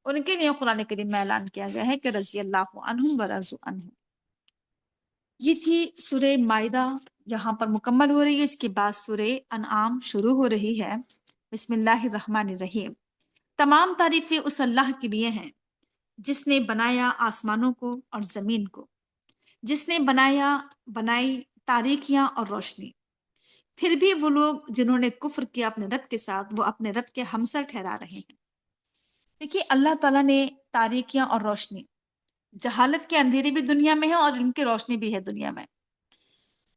ان کے لیے قرآن کریم میں اعلان کیا گیا ہے کہ رضی اللہ عنہم ورضوا عنہ۔ یہ تھی سورہ مائدہ، یہاں پر مکمل ہو رہی ہے۔ اس کے بعد سورہ انعام شروع ہو رہی ہے۔ بسم اللہ الرحمن الرحیم۔ تمام تعریفیں اس اللہ کے لیے ہیں جس نے بنایا آسمانوں کو اور زمین کو، جس نے بنائی تاریکیاں اور روشنی۔ پھر بھی وہ لوگ جنہوں نے کفر کیا اپنے رب کے ساتھ، وہ اپنے رب کے ہمسر ٹھہرا رہے ہیں۔ دیکھیے اللہ تعالیٰ نے تاریکیاں اور روشنی، جہالت کے اندھیری بھی دنیا میں ہے اور علم کی روشنی بھی ہے دنیا میں،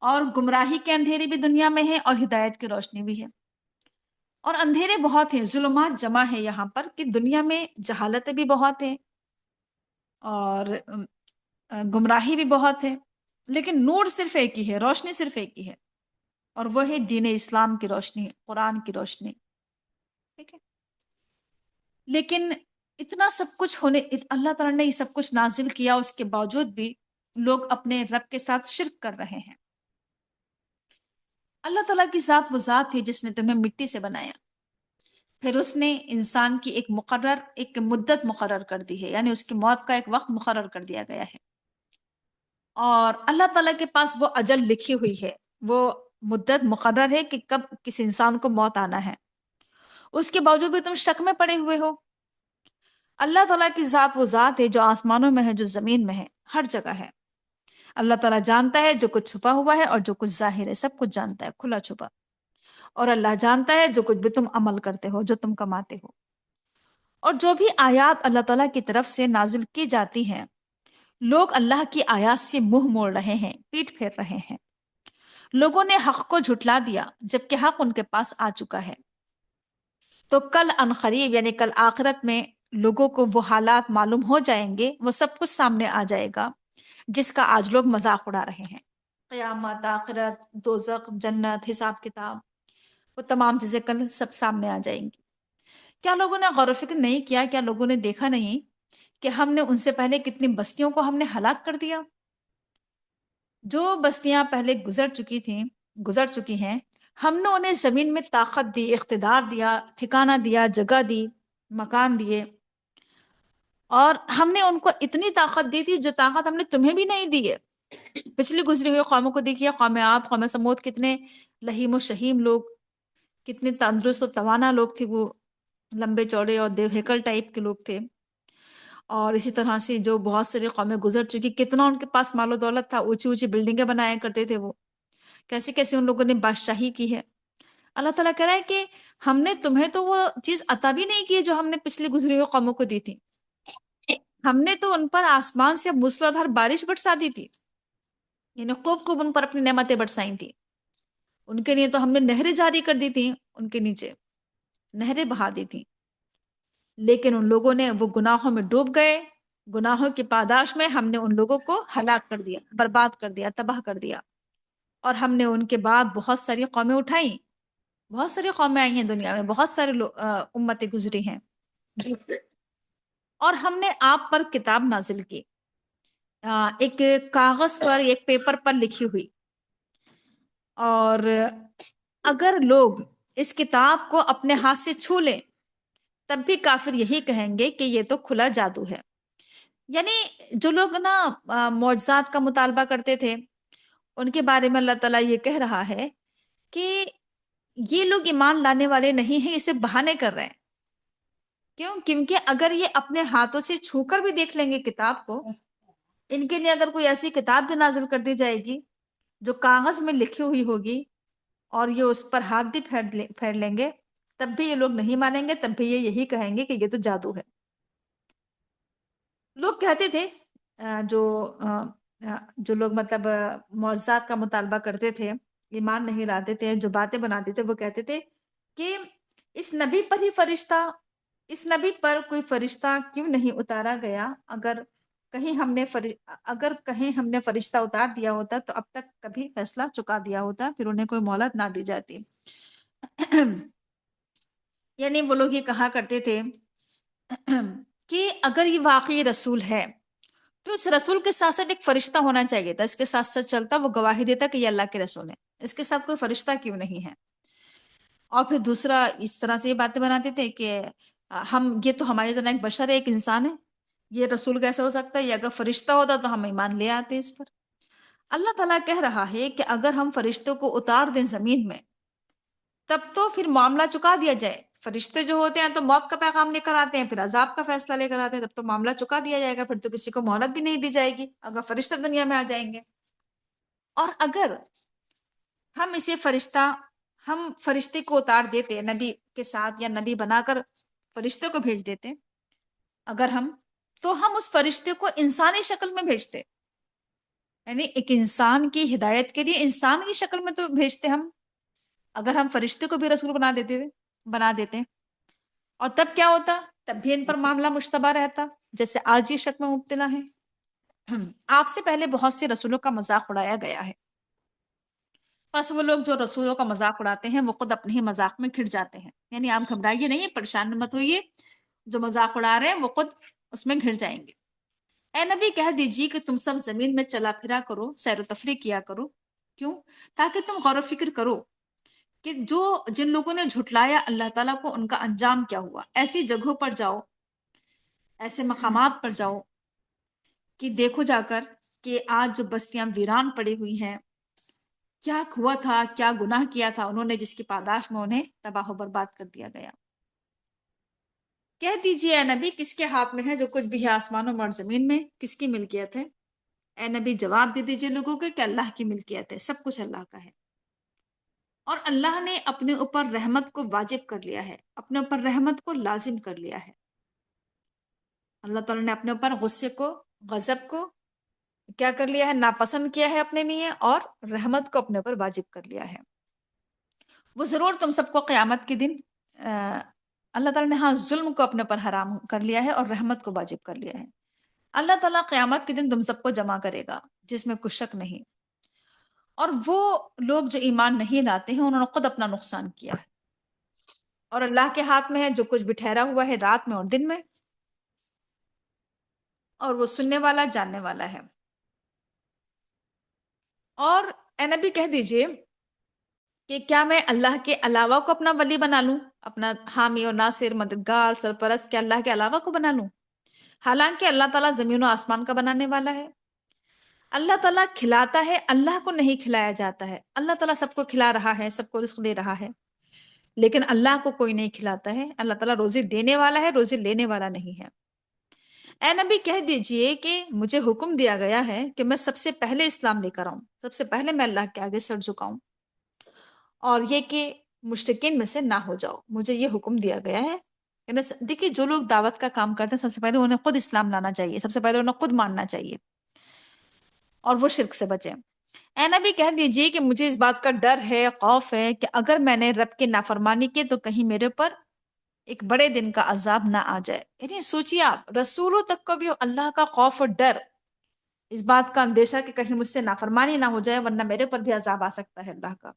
اور گمراہی کے اندھیری بھی دنیا میں ہے اور ہدایت کی روشنی بھی ہے، اور اندھیرے بہت ہیں، ظلمات جمع ہے یہاں پر کہ دنیا میں جہالت بھی بہت ہے اور گمراہی بھی بہت ہے، لیکن نور صرف ایک ہی ہے، روشنی صرف ایک ہی ہے، اور وہ ہے دین اسلام کی روشنی، قرآن کی روشنی۔ ٹھیک ہے، لیکن اتنا سب کچھ ہونے، اللہ تعالیٰ نے یہ سب کچھ نازل کیا، اس کے باوجود بھی لوگ اپنے رب کے ساتھ شرک کر رہے ہیں۔ اللہ تعالیٰ کی ذات وہ ذات ہے جس نے تمہیں مٹی سے بنایا، پھر اس نے انسان کی ایک مدت مقرر کر دی ہے، یعنی اس کی موت کا ایک وقت مقرر کر دیا گیا ہے، اور اللہ تعالیٰ کے پاس وہ اجل لکھی ہوئی ہے، وہ مدت مقرر ہے کہ کب کس انسان کو موت آنا ہے۔ اس کے باوجود بھی تم شک میں پڑے ہوئے ہو۔ اللہ تعالیٰ کی ذات وہ ذات ہے جو آسمانوں میں ہے، جو زمین میں ہے، ہر جگہ ہے۔ اللہ تعالیٰ جانتا ہے جو کچھ چھپا ہوا ہے اور جو کچھ ظاہر ہے، سب کچھ جانتا ہے، کھلا چھپا، اور اللہ جانتا ہے جو کچھ بھی تم عمل کرتے ہو، جو تم کماتے ہو۔ اور جو بھی آیات اللہ تعالیٰ کی طرف سے نازل کی جاتی ہیں، لوگ اللہ کی آیات سے منہ موڑ رہے ہیں، پیٹ پھیر رہے ہیں۔ لوگوں نے حق کو جھٹلا دیا جبکہ حق ان کے پاس آ چکا ہے۔ تو کل عنقریب یعنی کل آخرت میں لوگوں کو وہ حالات معلوم ہو جائیں گے، وہ سب کچھ سامنے آ جائے گا جس کا آج لوگ مذاق اڑا رہے ہیں۔ قیامت، آخرت، دوزخ، جنت، حساب کتاب، وہ تمام چیزیں کل سب سامنے آ جائیں گی۔ کیا لوگوں نے غور و فکر نہیں کیا؟ کیا لوگوں نے دیکھا نہیں کہ ہم نے ان سے پہلے کتنی بستیوں کو ہم نے ہلاک کر دیا؟ جو بستیاں پہلے گزر چکی ہیں، ہم نے انہیں زمین میں طاقت دی، اقتدار دیا، ٹھکانہ دیا، جگہ دی، مکان دیے، اور ہم نے ان کو اتنی طاقت دی تھی جو طاقت ہم نے تمہیں بھی نہیں دی ہے۔ پچھلی گزری ہوئی قوموں کو دیکھیے، قوم عاد، قوم سمود، کتنے لہیم و شہیم لوگ، کتنے تندرست و توانا لوگ تھے، وہ لمبے چوڑے اور دیو ہیکل ٹائپ کے لوگ تھے۔ اور اسی طرح سے جو بہت ساری قومیں گزر چکی، کتنا ان کے پاس مال و دولت تھا، اونچی اونچی بلڈنگیں بنایا کرتے تھے وہ، کیسے کیسے ان لوگوں نے بادشاہی کی ہے۔ اللہ تعالیٰ کہہ رہا ہے کہ ہم نے تمہیں تو وہ چیز عطا بھی نہیں کی جو ہم نے پچھلی گزری ہوئی قوموں کو دی تھی۔ ہم نے تو ان پر آسمان سے موسلادھار بارش برسا دی تھی، یعنی خوب خوب ان پر اپنی نعمتیں برسائی تھی۔ ان کے لیے تو ہم نے نہریں جاری کر دی تھی، ان کے نیچے نہریں بہا دی تھی، لیکن ان لوگوں نے وہ گناہوں میں ڈوب گئے۔ گناہوں کی پاداش میں ہم نے ان لوگوں کو ہلاک کر دیا، برباد کر دیا، تباہ کر دیا، اور ہم نے ان کے بعد بہت ساری قومیں اٹھائیں، بہت ساری قومیں آئی ہیں دنیا میں، بہت سارے امتیں گزری ہیں، اور ہم نے آپ پر کتاب نازل کی، ایک کاغذ پر، ایک پیپر پر لکھی ہوئی۔ اور اگر لوگ اس کتاب کو اپنے ہاتھ سے چھو لیں تب بھی کافر یہی کہیں گے کہ یہ تو کھلا جادو ہے۔ یعنی جو لوگ نا معجزات کا مطالبہ کرتے تھے، ان کے بارے میں اللہ تعالیٰ یہ کہہ رہا ہے کہ یہ لوگ ایمان لانے والے نہیں ہیں، اسے بہانے کر رہے ہیں۔ کیوں؟ کیونکہ اگر یہ اپنے ہاتھوں سے چھو کر بھی دیکھ لیں گے کتاب کو، ان کے لیے اگر کوئی ایسی کتاب بھی نازل کر دی جائے گی جو کاغذ میں لکھی ہوئی ہوگی اور یہ اس پر ہاتھ بھی پھیر لیں گے، تب بھی یہ لوگ نہیں مانیں گے، تب بھی یہ یہی کہیں گے کہ یہ تو جادو ہے۔ لوگ کہتے تھے جو لوگ مطلب معجزات کا مطالبہ کرتے تھے، ایمان نہیں لاتے تھے، جو باتیں بناتے تھے، وہ کہتے تھے کہ اس نبی پر ہی فرشتہ، اس نبی پر کوئی فرشتہ کیوں نہیں اتارا گیا؟ اگر کہیں ہم نے فرشتہ اتار دیا ہوتا تو اب تک کبھی فیصلہ چکا دیا ہوتا، پھر انہیں کوئی مہلت نہ دی جاتی۔ یعنی وہ لوگ یہ کہا کرتے تھے کہ اگر یہ واقعی رسول ہے تو اس رسول کے ساتھ ساتھ ایک فرشتہ ہونا چاہیے تھا، اس کے ساتھ ساتھ چلتا، وہ گواہی دیتا کہ یہ اللہ کے رسول ہے، اس کے ساتھ کوئی فرشتہ کیوں نہیں ہے؟ اور پھر دوسرا اس طرح سے یہ باتیں بناتے تھے کہ یہ تو ہماری طرح ایک بشر ہے، ایک انسان ہے، یہ رسول کیسے ہو سکتا ہے؟ یہ اگر فرشتہ ہوتا تو ہم ایمان لے آتے اس پر۔ اللہ تعالیٰ کہہ رہا ہے کہ اگر ہم فرشتوں کو اتار دیں زمین میں تب تو پھر معاملہ چکا دیا جائے۔ فرشتے جو ہوتے ہیں تو موت کا پیغام لے کر آتے ہیں، پھر عذاب کا فیصلہ لے کر آتے ہیں، تب تو معاملہ چکا دیا جائے گا، پھر تو کسی کو مہلت بھی نہیں دی جائے گی اگر فرشتے دنیا میں آ جائیں گے۔ اور اگر ہم فرشتے کو اتار دیتے نبی کے ساتھ، یا نبی بنا کر فرشتے کو بھیج دیتے، تو ہم اس فرشتے کو انسانی شکل میں بھیجتے، یعنی ایک انسان کی ہدایت کے لیے انسان کی شکل میں تو بھیجتے ہم، اگر ہم فرشتے کو بھی رسول بنا دیتے، اور تب کیا ہوتا؟ تب بھی ان پر معاملہ مشتبہ رہتا، جیسے آج یہ شک میں مبتلا ہے۔ آپ سے پہلے بہت سے رسولوں کا مذاق اڑایا گیا ہے، بس وہ لوگ جو رسولوں کا مذاق اڑاتے ہیں وہ خود اپنے ہی مذاق میں گھٹ جاتے ہیں۔ یعنی آپ گھبرائیے نہیں، پریشان مت ہوئیے، جو مذاق اڑا رہے ہیں وہ خود اس میں گھٹ جائیں گے۔ اے نبی کہہ دیجیے کہ تم سب زمین میں چلا پھرا کرو، سیر و تفریح کیا کرو۔ کیوں؟ تاکہ تم غور و فکر کرو کہ جن لوگوں نے جھٹلایا اللہ تعالیٰ کو، ان کا انجام کیا ہوا۔ ایسی جگہوں پر جاؤ، ایسے مقامات پر جاؤ کہ دیکھو جا کر کہ آج جو بستیاں ویران پڑی ہوئی ہیں، کیا ہوا تھا، کیا گناہ کیا تھا انہوں نے، جس کی پاداش میں انہیں تباہ و برباد کر دیا گیا۔ کہہ دیجیے اے نبی، کس کے ہاتھ میں ہے جو کچھ بھی ہے آسمانوں میں اور زمین میں؟ کس کی ملکیت ہے؟ اے نبی جواب دے دیجیے لوگوں کو کہ اللہ کی ملکیت ہے، سب کچھ اللہ کا ہے، اور اللہ نے اپنے اوپر رحمت کو واجب کر لیا ہے، اپنے اوپر رحمت کو لازم کر لیا ہے۔ اللہ تعالیٰ نے اپنے اوپر غصے کو، غضب کو کیا کر لیا ہے؟ ناپسند کیا ہے اپنے لیے، اور رحمت کو اپنے اوپر واجب کر لیا ہے۔ وہ ضرور تم سب کو قیامت کے دن اللہ تعالیٰ نے ظلم کو اپنے پر حرام کر لیا ہے اور رحمت کو واجب کر لیا ہے۔ اللہ تعالیٰ قیامت کے دن تم سب کو جمع کرے گا، جس میں کچھ شک نہیں، اور وہ لوگ جو ایمان نہیں لاتے ہیں انہوں نے خود اپنا نقصان کیا ہے، اور اللہ کے ہاتھ میں ہے جو کچھ بھی ٹھہرا ہوا ہے رات میں اور دن میں، اور وہ سننے والا، جاننے والا ہے۔ اور اے نبی کہہ دیجئے کہ کیا میں اللہ کے علاوہ کو اپنا ولی بنا لوں، اپنا حامی اور ناصر، مددگار، سرپرست، کیا اللہ کے علاوہ کو بنا لوں؟ حالانکہ اللہ تعالیٰ زمین و آسمان کا بنانے والا ہے۔ اللہ تعالیٰ کھلاتا ہے، اللہ کو نہیں کھلایا جاتا ہے۔ اللہ تعالیٰ سب کو کھلا رہا ہے، سب کو رزق دے رہا ہے، لیکن اللہ کو کوئی نہیں کھلاتا ہے۔ اللہ تعالیٰ روزی دینے والا ہے، روزی لینے والا نہیں ہے۔ اے نبی کہہ دیجئے کہ مجھے حکم دیا گیا ہے کہ میں سب سے پہلے اسلام لے کر آؤں، سب سے پہلے میں اللہ کے آگے سر جھکاؤں، اور یہ کہ مشرکین میں سے نہ ہو جاؤ، مجھے یہ حکم دیا گیا ہے۔ دیکھیے جو لوگ دعوت کا کام کرتے ہیں سب سے پہلے انہیں خود اسلام لانا چاہیے، سب سے پہلے انہیں خود ماننا چاہیے، اور وہ شرک سے بچیں۔ اے نبی کہہ دیجئے کہ مجھے اس بات کا ڈر ہے، خوف ہے کہ اگر میں نے رب کی نافرمانی کی تو کہیں میرے پر ایک بڑے دن کا عذاب نہ آ جائے۔ یعنی سوچیے آپ، رسولوں تک کو بھی اللہ کا خوف اور ڈر، اس بات کا اندیشہ کہ کہیں مجھ سے نافرمانی نہ ہو جائے ورنہ میرے پر بھی عذاب آ سکتا ہے اللہ کا۔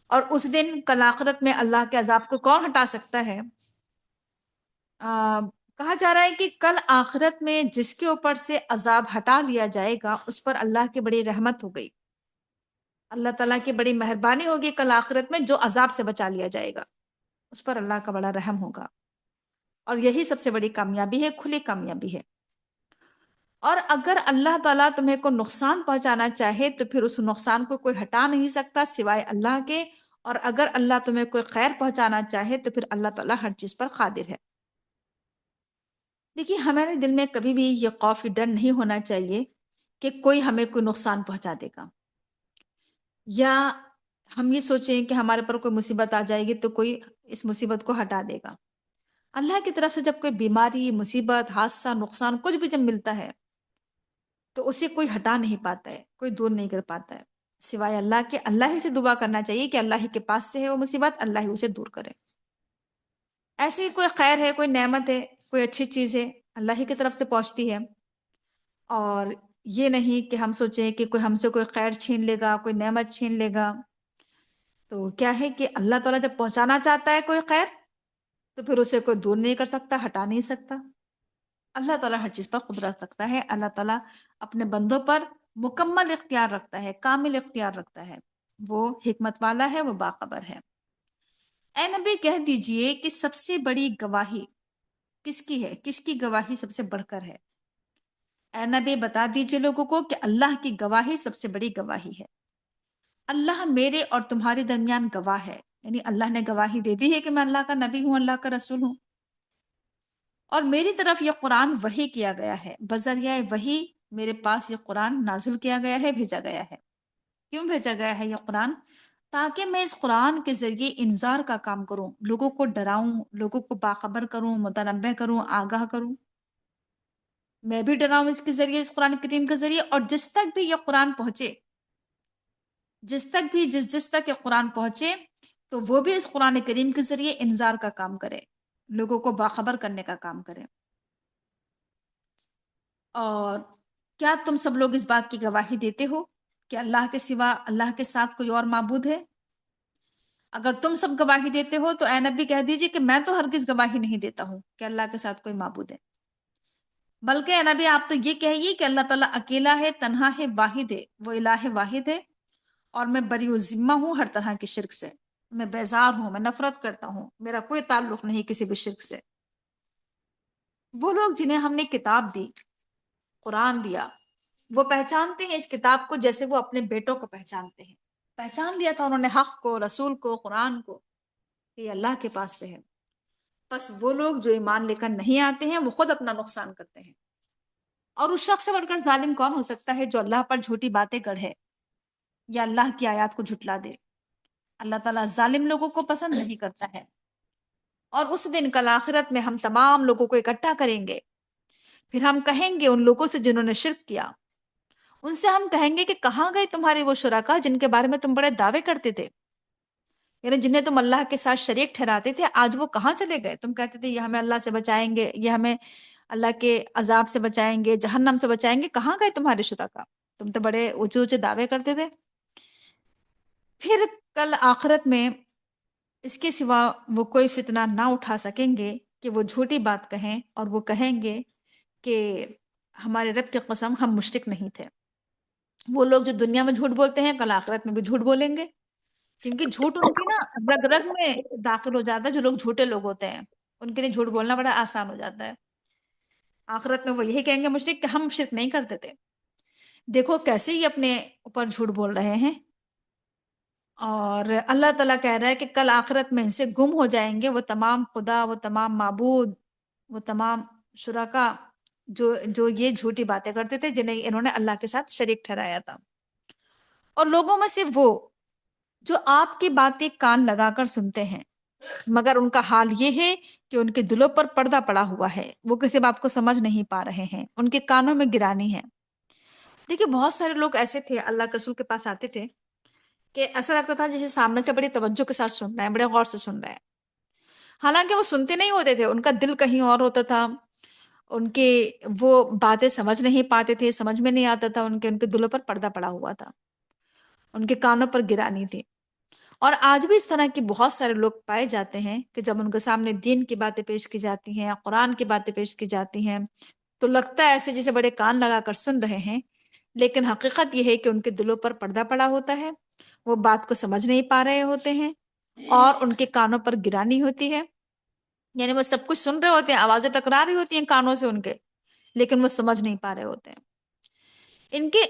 اور اس دن کل آخرت میں اللہ کے عذاب کو کون ہٹا سکتا ہے؟ کہا جا رہا ہے کہ کل آخرت میں جس کے اوپر سے عذاب ہٹا لیا جائے گا اس پر اللہ کی بڑی رحمت ہو گئی، اللہ تعالیٰ کی بڑی مہربانی ہوگی کل آخرت میں، جو عذاب سے بچا لیا جائے گا اس پر اللہ کا بڑا رحم ہوگا، اور یہی سب سے بڑی کامیابی ہے، کھلی کامیابی ہے۔ اور اگر اللہ تعالیٰ تمہیں کو نقصان پہنچانا چاہے تو پھر اس نقصان کو کوئی ہٹا نہیں سکتا سوائے اللہ کے، اور اگر اللہ تمہیں کوئی خیر پہنچانا چاہے تو پھر اللہ تعالیٰ ہر چیز پر قادر ہے۔ دیکھیے، ہمارے دل میں کبھی بھی یہ خوف ڈر نہیں ہونا چاہیے کہ کوئی ہمیں کوئی نقصان پہنچا دے گا، یا ہم یہ سوچیں کہ ہمارے پر کوئی مصیبت آ جائے گی تو کوئی اس مصیبت کو ہٹا دے گا۔ اللہ کی طرف سے جب کوئی بیماری، مصیبت، حادثہ، نقصان کچھ بھی جب ملتا ہے تو اسے کوئی ہٹا نہیں پاتا ہے، کوئی دور نہیں کر پاتا ہے سوائے اللہ کے۔ اللہ ہی سے دعا کرنا چاہیے کہ اللہ ہی کے پاس سے ہے وہ مصیبت، اللہ ہی اسے دور کرے۔ ایسے ہی کوئی خیر ہے، کوئی نعمت ہے، کوئی اچھی چیز ہے، اللہ ہی کی طرف سے پہنچتی ہے، اور یہ نہیں کہ ہم سوچیں کہ کوئی ہم سے کوئی خیر چھین لے گا، کوئی نعمت چھین لے گا۔ تو کیا ہے کہ اللہ تعالیٰ جب پہنچانا چاہتا ہے کوئی خیر تو پھر اسے کوئی دور نہیں کر سکتا، ہٹا نہیں سکتا۔ اللہ تعالیٰ ہر چیز پر قدرت رکھتا ہے، اللہ تعالیٰ اپنے بندوں پر مکمل اختیار رکھتا ہے، کامل اختیار رکھتا ہے، وہ حکمت والا ہے، وہ باخبر ہے۔ اے نبی کہہ دیجئے کہ سب سے بڑی گواہی کس کی ہے، کس کی گواہی سب سے بڑھ کر ہے؟ اے نبی بتا دیجئے لوگوں کو کہ اللہ کی گواہی سب سے بڑی گواہی ہے۔ اللہ میرے اور تمہارے درمیان گواہ ہے، یعنی اللہ نے گواہی دے دی ہے کہ میں اللہ کا نبی ہوں، اللہ کا رسول ہوں، اور میری طرف یہ قرآن وحی کیا گیا ہے، بذریعہ وحی میرے پاس یہ قرآن نازل کیا گیا ہے، بھیجا گیا ہے۔ کیوں بھیجا گیا ہے یہ قرآن؟ تاکہ میں اس قرآن کے ذریعے انذار کا کام کروں، لوگوں کو ڈراؤں، لوگوں کو باخبر کروں، متنبہ کروں، آگاہ کروں۔ میں بھی ڈراؤں اس کے ذریعے، اس قرآن کریم کے ذریعے، اور جس تک بھی یہ قرآن پہنچے، جس تک یہ قرآن پہنچے تو وہ بھی اس قرآن کریم کے ذریعے انذار کا کام کرے، لوگوں کو باخبر کرنے کا کام کرے۔ اور کیا تم سب لوگ اس بات کی گواہی دیتے ہو کہ اللہ کے سوا، اللہ کے ساتھ کوئی اور معبود ہے؟ اگر تم سب گواہی دیتے ہو تو اے نبی کہہ دیجئے کہ میں تو ہرگز گواہی نہیں دیتا ہوں کہ اللہ کے ساتھ کوئی معبود ہے، بلکہ اے نبی آپ تو یہ کہیے کہ اللہ تعالیٰ اکیلا ہے، تنہا ہے، واحد ہے، وہ الہ واحد ہے، اور میں بری و ذمہ ہوں ہر طرح کی شرک سے، میں بیزار ہوں، میں نفرت کرتا ہوں، میرا کوئی تعلق نہیں کسی بھی شرک سے۔ وہ لوگ جنہیں ہم نے کتاب دی، قرآن دیا، وہ پہچانتے ہیں اس کتاب کو جیسے وہ اپنے بیٹوں کو پہچانتے ہیں۔ پہچان لیا تھا انہوں نے حق کو، رسول کو، قرآن کو، کہ یہ اللہ کے پاس سے ہے۔ بس وہ لوگ جو ایمان لے کر نہیں آتے ہیں وہ خود اپنا نقصان کرتے ہیں۔ اور اس شخص سے بڑھ کر ظالم کون ہو سکتا ہے جو اللہ پر جھوٹی باتیں گڑھے یا اللہ کی آیات کو جھٹلا دے؟ اللہ تعالیٰ ظالم لوگوں کو پسند نہیں کرتا ہے۔ اور اس دن کل آخرت میں ہم تمام لوگوں کو اکٹھا کریں گے، پھر ہم کہیں گے ان لوگوں سے جنہوں نے شرک کیا، ان سے ہم کہیں گے کہ کہاں گئے تمہارے وہ شرکا جن کے بارے میں تم بڑے دعوے کرتے تھے، یعنی جنہیں تم اللہ کے ساتھ شریک ٹھہراتے تھے، آج وہ کہاں چلے گئے؟ تم کہتے تھے یہ ہمیں اللہ سے بچائیں گے، یہ ہمیں اللہ کے عذاب سے بچائیں گے، جہنم سے بچائیں گے، کہاں گئے تمہارے شرکا؟ تم تو بڑے اونچے اونچے دعوے کرتے تھے۔ پھر کل آخرت میں اس کے سوا وہ کوئی فتنہ نہ اٹھا سکیں گے کہ وہ جھوٹی بات کہیں، اور وہ کہیں گے کہ ہمارے رب کی قسم ہم مشرک نہیں تھے۔ وہ لوگ جو دنیا میں جھوٹ بولتے ہیں کل آخرت میں بھی جھوٹ بولیں گے، کیونکہ جھوٹ ان کی نا رگ رگ میں داخل ہو جاتا ہے۔ جو لوگ جھوٹے لوگ ہوتے ہیں ان کے لیے جھوٹ بولنا بڑا آسان ہو جاتا ہے۔ آخرت میں وہ یہی کہیں گے مشرک کہ ہم شرک نہیں کرتے تھے۔ دیکھو کیسے ہی اپنے اوپر جھوٹ بول رہے ہیں، اور اللہ تعالیٰ کہہ رہا ہے کہ کل آخرت میں ان سے گم ہو جائیں گے وہ تمام خدا، وہ تمام معبود، وہ تمام شرکا جو یہ جھوٹی باتیں کرتے تھے، جنہیں انہوں نے اللہ کے ساتھ شریک ٹھہرایا تھا۔ اور لوگوں میں سے وہ جو آپ کی باتیں کان لگا کر سنتے ہیں، مگر ان کا حال یہ ہے کہ ان کے دلوں پر پردہ پڑا ہوا ہے، وہ کسی بات کو سمجھ نہیں پا رہے ہیں، ان کے کانوں میں گرانی ہے۔ دیکھیے بہت سارے لوگ ایسے تھے اللہ کے رسول کے پاس آتے تھے کہ ایسا لگتا تھا جیسے سامنے سے بڑی توجہ کے ساتھ سن رہے ہیں، بڑے غور سے سن رہے ہیں، حالانکہ وہ سنتے نہیں ہوتے تھے، ان کا دل کہیں اور ہوتا تھا، ان کے وہ باتیں سمجھ نہیں پاتے تھے، سمجھ میں نہیں آتا تھا، ان کے دلوں پر پردہ پڑا ہوا تھا، ان کے کانوں پر گرانی تھی۔ اور آج بھی اس طرح کی بہت سارے لوگ پائے جاتے ہیں کہ جب ان کے سامنے دین کی باتیں پیش کی جاتی ہیں، قرآن کی باتیں پیش کی جاتی ہیں، تو لگتا ہے ایسے جیسے بڑے کان لگا کر سن رہے ہیں، لیکن حقیقت یہ ہے کہ ان کے دلوں پر پردہ پڑا ہوتا ہے، وہ بات کو سمجھ نہیں پا رہے ہوتے ہیں اور ان کے کانوں پر گرانی ہوتی ہے، یعنی وہ سب کچھ سن رہے ہوتے ہیں، آوازیں ٹکرا رہی ہوتی ہیں کانوں سے ان کے، لیکن وہ سمجھ نہیں پا رہے ہوتے ہیں ان کے۔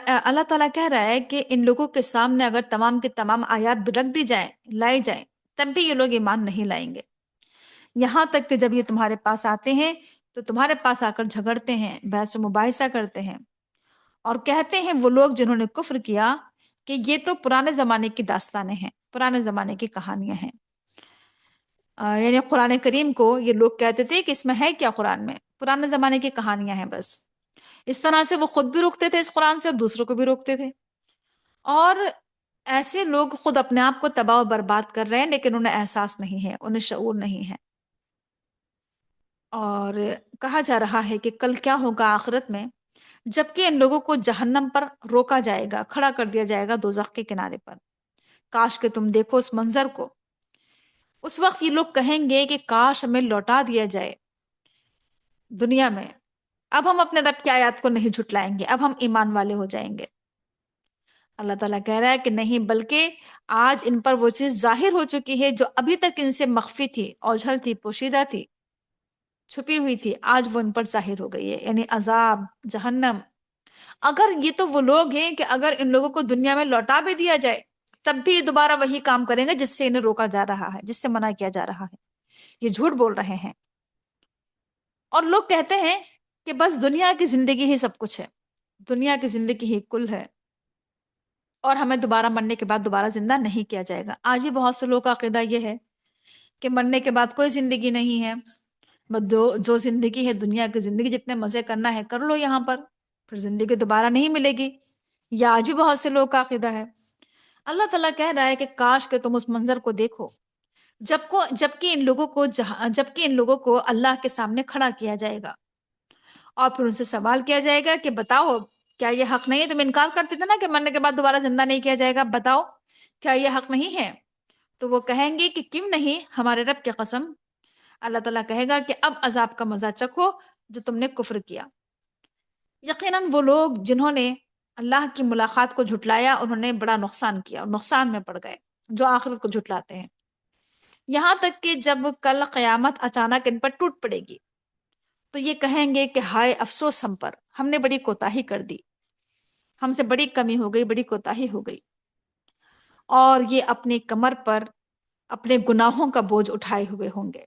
اللہ تعالیٰ کہہ رہا ہے کہ ان لوگوں کے سامنے اگر تمام کے تمام آیات بھی رکھ دی جائیں، لائی جائیں، تب بھی یہ لوگ ایمان نہیں لائیں گے، یہاں تک کہ جب یہ تمہارے پاس آتے ہیں تو تمہارے پاس آ کر جھگڑتے ہیں، بحث و مباحثہ کرتے ہیں، اور کہتے ہیں وہ لوگ جنہوں نے کفر کیا کہ یہ تو پرانے زمانے کی داستانیں ہیں، پرانے زمانے کی کہانیاں ہیں۔ یعنی قرآن کریم کو یہ لوگ کہتے تھے کہ اس میں ہے کیا، قرآن میں پرانے زمانے کی کہانیاں ہیں بس۔ اس طرح سے وہ خود بھی روکتے تھے اس قرآن سے اور دوسروں کو بھی روکتے تھے، اور ایسے لوگ خود اپنے آپ کو تباہ و برباد کر رہے ہیں، لیکن انہیں احساس نہیں ہے، انہیں شعور نہیں ہے۔ اور کہا جا رہا ہے کہ کل کیا ہوگا آخرت میں، جبکہ ان لوگوں کو جہنم پر روکا جائے گا، کھڑا کر دیا جائے گا دوزخ کے کنارے پر۔ کاش کہ تم دیکھو اس منظر کو، اس وقت یہ لوگ کہیں گے کہ کاش ہمیں لوٹا دیا جائے دنیا میں، اب ہم اپنے رب کی آیات کو نہیں جھٹلائیں گے، اب ہم ایمان والے ہو جائیں گے۔ اللہ تعالیٰ کہہ رہا ہے کہ نہیں، بلکہ آج ان پر وہ چیز ظاہر ہو چکی ہے جو ابھی تک ان سے مخفی تھی، اوجھل تھی، پوشیدہ تھی، چھپی ہوئی تھی، آج وہ ان پر ظاہر ہو گئی ہے، یعنی عذاب جہنم۔ اگر یہ تو وہ لوگ ہیں کہ اگر ان لوگوں کو دنیا میں لوٹا بھی دیا جائے تب بھی یہ دوبارہ وہی کام کریں گے جس سے انہیں روکا جا رہا ہے، جس سے منع کیا جا رہا ہے، یہ جھوٹ بول رہے ہیں۔ اور لوگ کہتے ہیں کہ بس دنیا کی زندگی ہی سب کچھ ہے، دنیا کی زندگی ہی کل ہے، اور ہمیں دوبارہ مرنے کے بعد دوبارہ زندہ نہیں کیا جائے گا۔ آج بھی بہت سے لوگوں کا عقیدہ یہ ہے کہ مرنے کے بعد کوئی زندگی نہیں ہے، بس جو زندگی ہے دنیا کی زندگی، جتنے مزے کرنا ہے کر لو یہاں پر، پھر زندگی دوبارہ نہیں ملے گی۔ یہ آج بھی بہت سے لوگوں کا عقیدہ ہے۔ اللہ تعالیٰ کہہ رہا ہے کہ کاش کہ تم اس منظر کو دیکھو جبکہ ان لوگوں کو اللہ کے سامنے کھڑا کیا جائے گا، اور پھر ان سے سوال کیا جائے گا کہ بتاؤ کیا یہ حق نہیں ہے؟ تم انکار کرتے تھے نا کہ مرنے کے بعد دوبارہ زندہ نہیں کیا جائے گا، بتاؤ کیا یہ حق نہیں ہے؟ تو وہ کہیں گے کہ کیوں نہیں، ہمارے رب کی قسم۔ اللہ تعالیٰ کہے گا کہ اب عذاب کا مزہ چکھو جو تم نے کفر کیا۔ یقیناً وہ لوگ جنہوں نے اللہ کی ملاقات کو جھٹلایا انہوں نے بڑا نقصان کیا اور نقصان میں پڑ گئے، جو آخرت کو جھٹلاتے ہیں۔ یہاں تک کہ جب کل قیامت اچانک ان پر ٹوٹ پڑے گی تو یہ کہیں گے کہ ہائے افسوس ہم پر، ہم نے بڑی کوتاہی کر دی، ہم سے بڑی کمی ہو گئی، بڑی کوتاہی ہو گئی۔ اور یہ اپنی کمر پر اپنے گناہوں کا بوجھ اٹھائے ہوئے ہوں گے،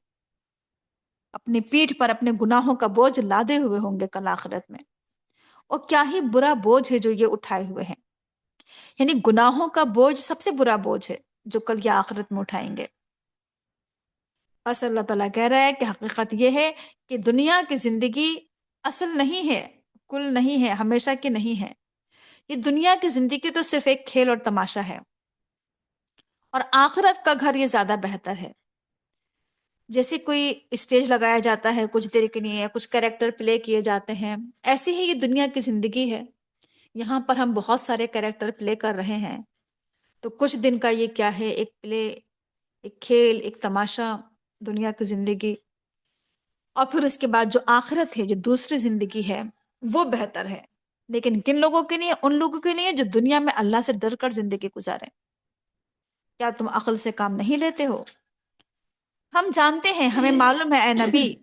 اپنی پیٹھ پر اپنے گناہوں کا بوجھ لادے ہوئے ہوں گے کل آخرت میں۔ اور کیا ہی برا بوجھ ہے جو یہ اٹھائے ہوئے ہیں، یعنی گناہوں کا بوجھ سب سے برا بوجھ ہے جو کل یہ آخرت میں اٹھائیں گے۔ بس اللہ تعالیٰ کہہ رہا ہے کہ حقیقت یہ ہے کہ دنیا کی زندگی اصل نہیں ہے، کل نہیں ہے، ہمیشہ کی نہیں ہے۔ یہ دنیا کی زندگی تو صرف ایک کھیل اور تماشا ہے، اور آخرت کا گھر یہ زیادہ بہتر ہے۔ جیسے کوئی اسٹیج لگایا جاتا ہے کچھ دیر کے لیے، کچھ کریکٹر پلے کیے جاتے ہیں، ایسی ہی یہ دنیا کی زندگی ہے۔ یہاں پر ہم بہت سارے کریکٹر پلے کر رہے ہیں، تو کچھ دن کا یہ کیا ہے، ایک پلے، ایک کھیل، ایک تماشا، دنیا کی زندگی۔ اور پھر اس کے بعد جو آخرت ہے، جو دوسری زندگی ہے، وہ بہتر ہے۔ لیکن کن لوگوں کے لیے؟ ان لوگوں کے لیے جو دنیا میں اللہ سے ڈر کر زندگی گزارے۔ کیا تم عقل سے کام نہیں لیتے ہو؟ ہم جانتے ہیں، ہمیں معلوم ہے اے نبی